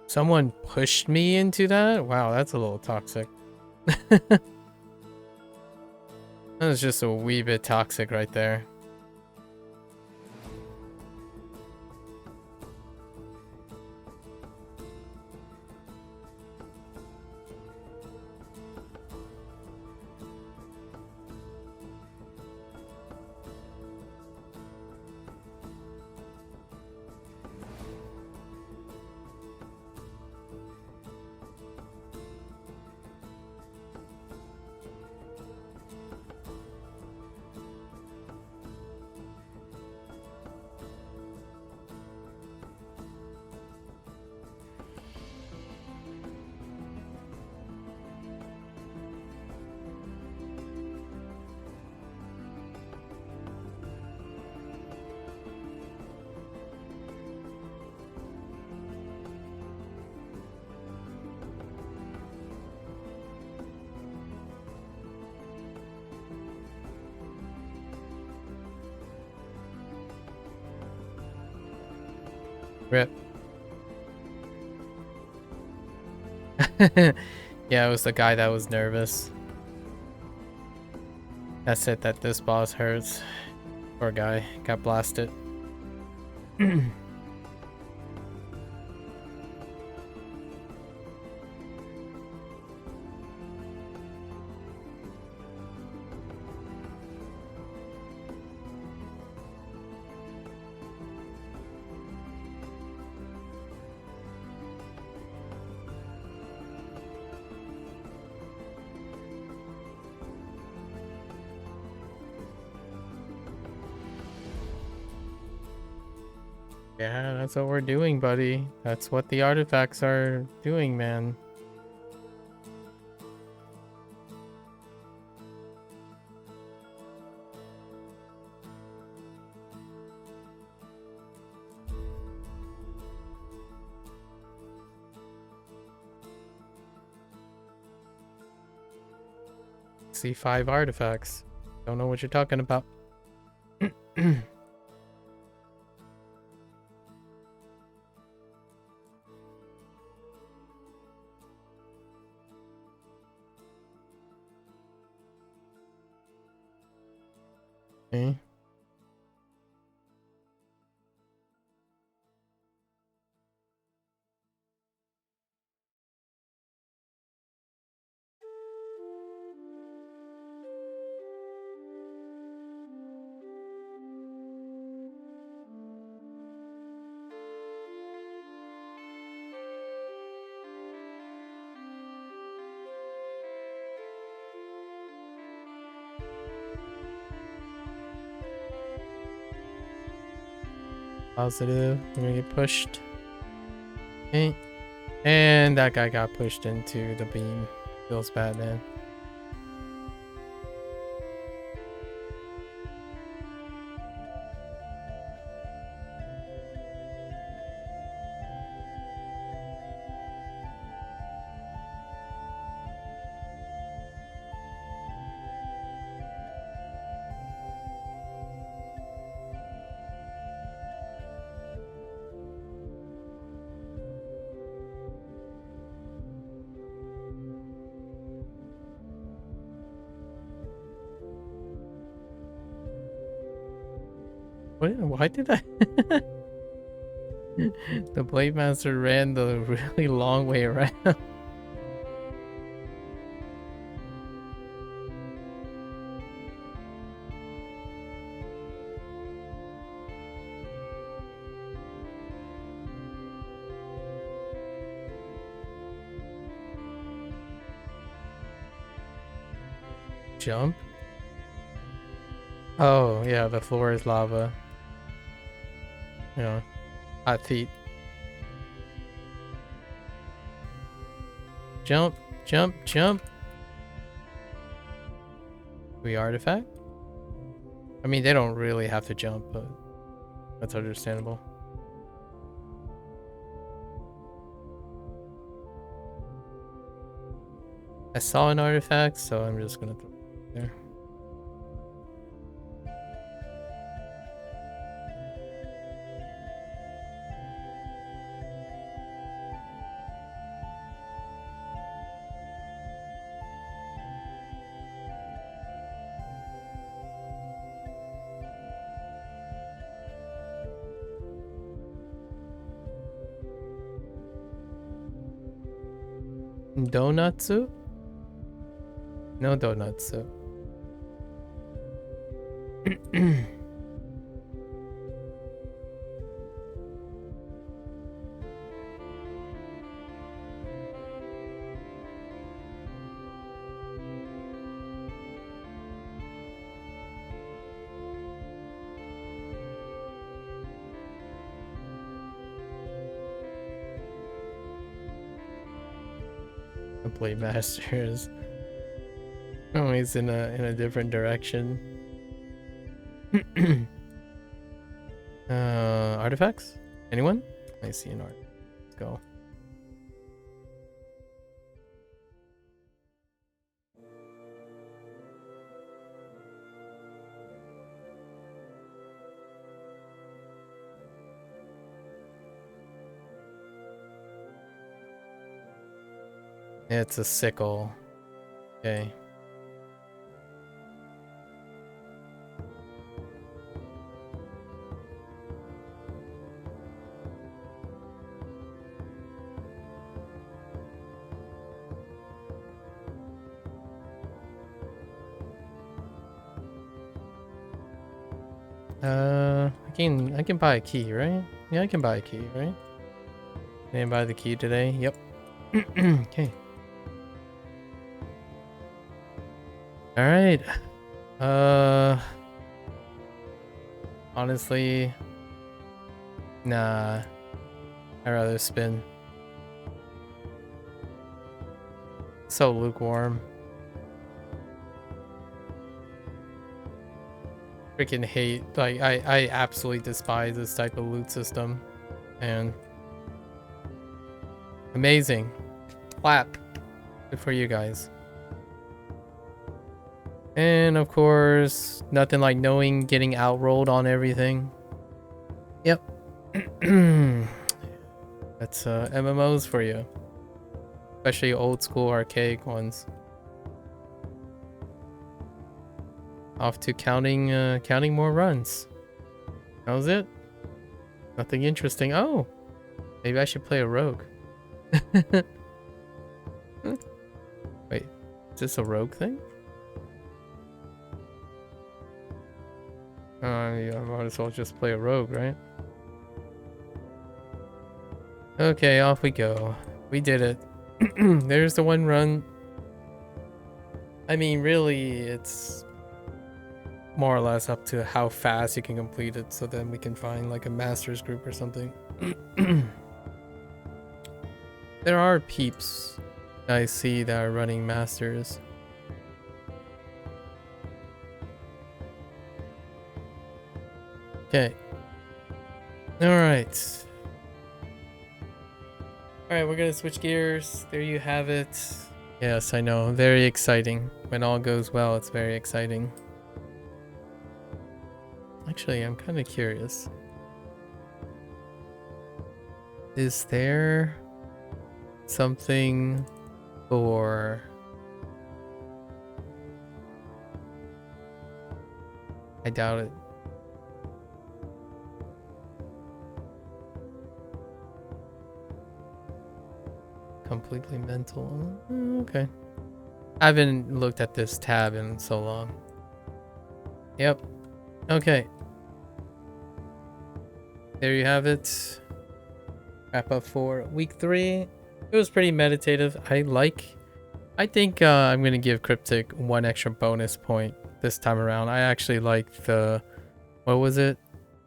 A: Someone pushed me into that? Wow, that's a little toxic. That was just a wee bit toxic right there. Rip. Yeah, it was the guy that was nervous. That's it, that this boss hurts. Poor guy, got blasted. Yeah, that's what we're doing, buddy. That's what the artifacts are doing, man. See 5 artifacts. Don't know what you're talking about. Okay. Positive. We're gonna get pushed. Okay. And that guy got pushed into the beam. Feels bad, man. Why did I? The Blade Master ran the really long way around. Jump? Oh, yeah, the floor is lava. Yeah. Hot feet. Jump, jump, jump. We artifact? I mean, they don't really have to jump, but that's understandable. I saw an artifact, so I'm just gonna throw it there. Donutsu? No donutsu. The Blade Master is always in a different direction. Artifacts? Anyone? I see an art. Let's go. It's a sickle. Okay. I can buy a key, right? Yeah, I can buy a key, right? Can I buy the key today? Yep. Okay. All right. Honestly, nah. I'd rather spin. So lukewarm. Freaking hate, like, I absolutely despise this type of loot system. And amazing. Clap. Good for you guys. And of course, nothing like knowing getting outrolled on everything. Yep. That's MMOs for you. Especially old school archaic ones. Off to counting more runs. That was it. Nothing interesting. Oh, maybe I should play a rogue. Wait, is this a rogue thing? Yeah, I might as well just play a rogue, right? Okay, off we go. We did it. There's the one run. I mean, really, it's more or less up to how fast you can complete it, so then we can find like a master's group or something. There are peeps I see that are running masters. Okay. Alright. Alright, we're gonna switch gears. There you have it. Yes, I know. Very exciting. When all goes well, it's very exciting. Actually, I'm kind of curious. Is there something for... I doubt it. Completely mental. Okay. I haven't looked at this tab in so long. Yep. Okay. There you have it. Wrap up for week 3. It was pretty meditative. I think I'm gonna give Cryptic 1 extra bonus point this time around. I actually like the, what was it?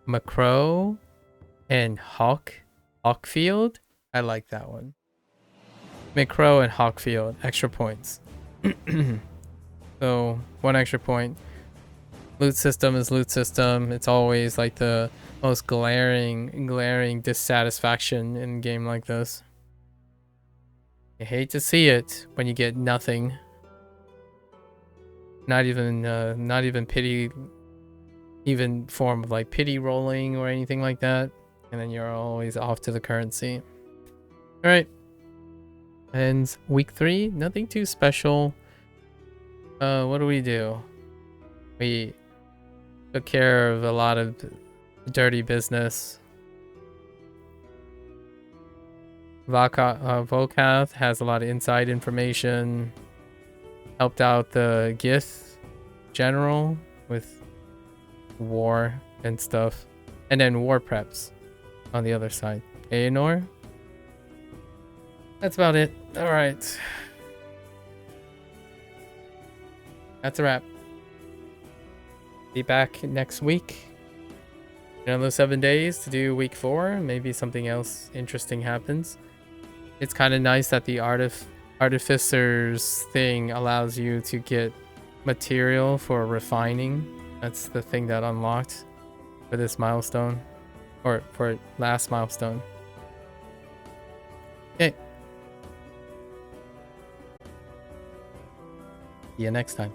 A: MAKU and Hawkfield. I like that one. MAKU and Hawkfield, extra points. So 1 extra point. Loot system is loot system. It's always like the most glaring dissatisfaction in a game like this. You hate to see it when you get nothing. Not even pity, even form of like pity rolling or anything like that. And then you're always off to the currency. All right. Ends week 3. Nothing too special. What do? We took care of a lot of dirty business. Volkath has a lot of inside information. Helped out the Gith general with war and stuff. And then war preps on the other side. Aenor? That's about it. Alright. That's a wrap. Be back next week. Another 7 days to do week 4. Maybe something else interesting happens. It's kind of nice that the Artificer's thing allows you to get material for refining. That's the thing that unlocked for this milestone. Or for last milestone. Okay. See you next time.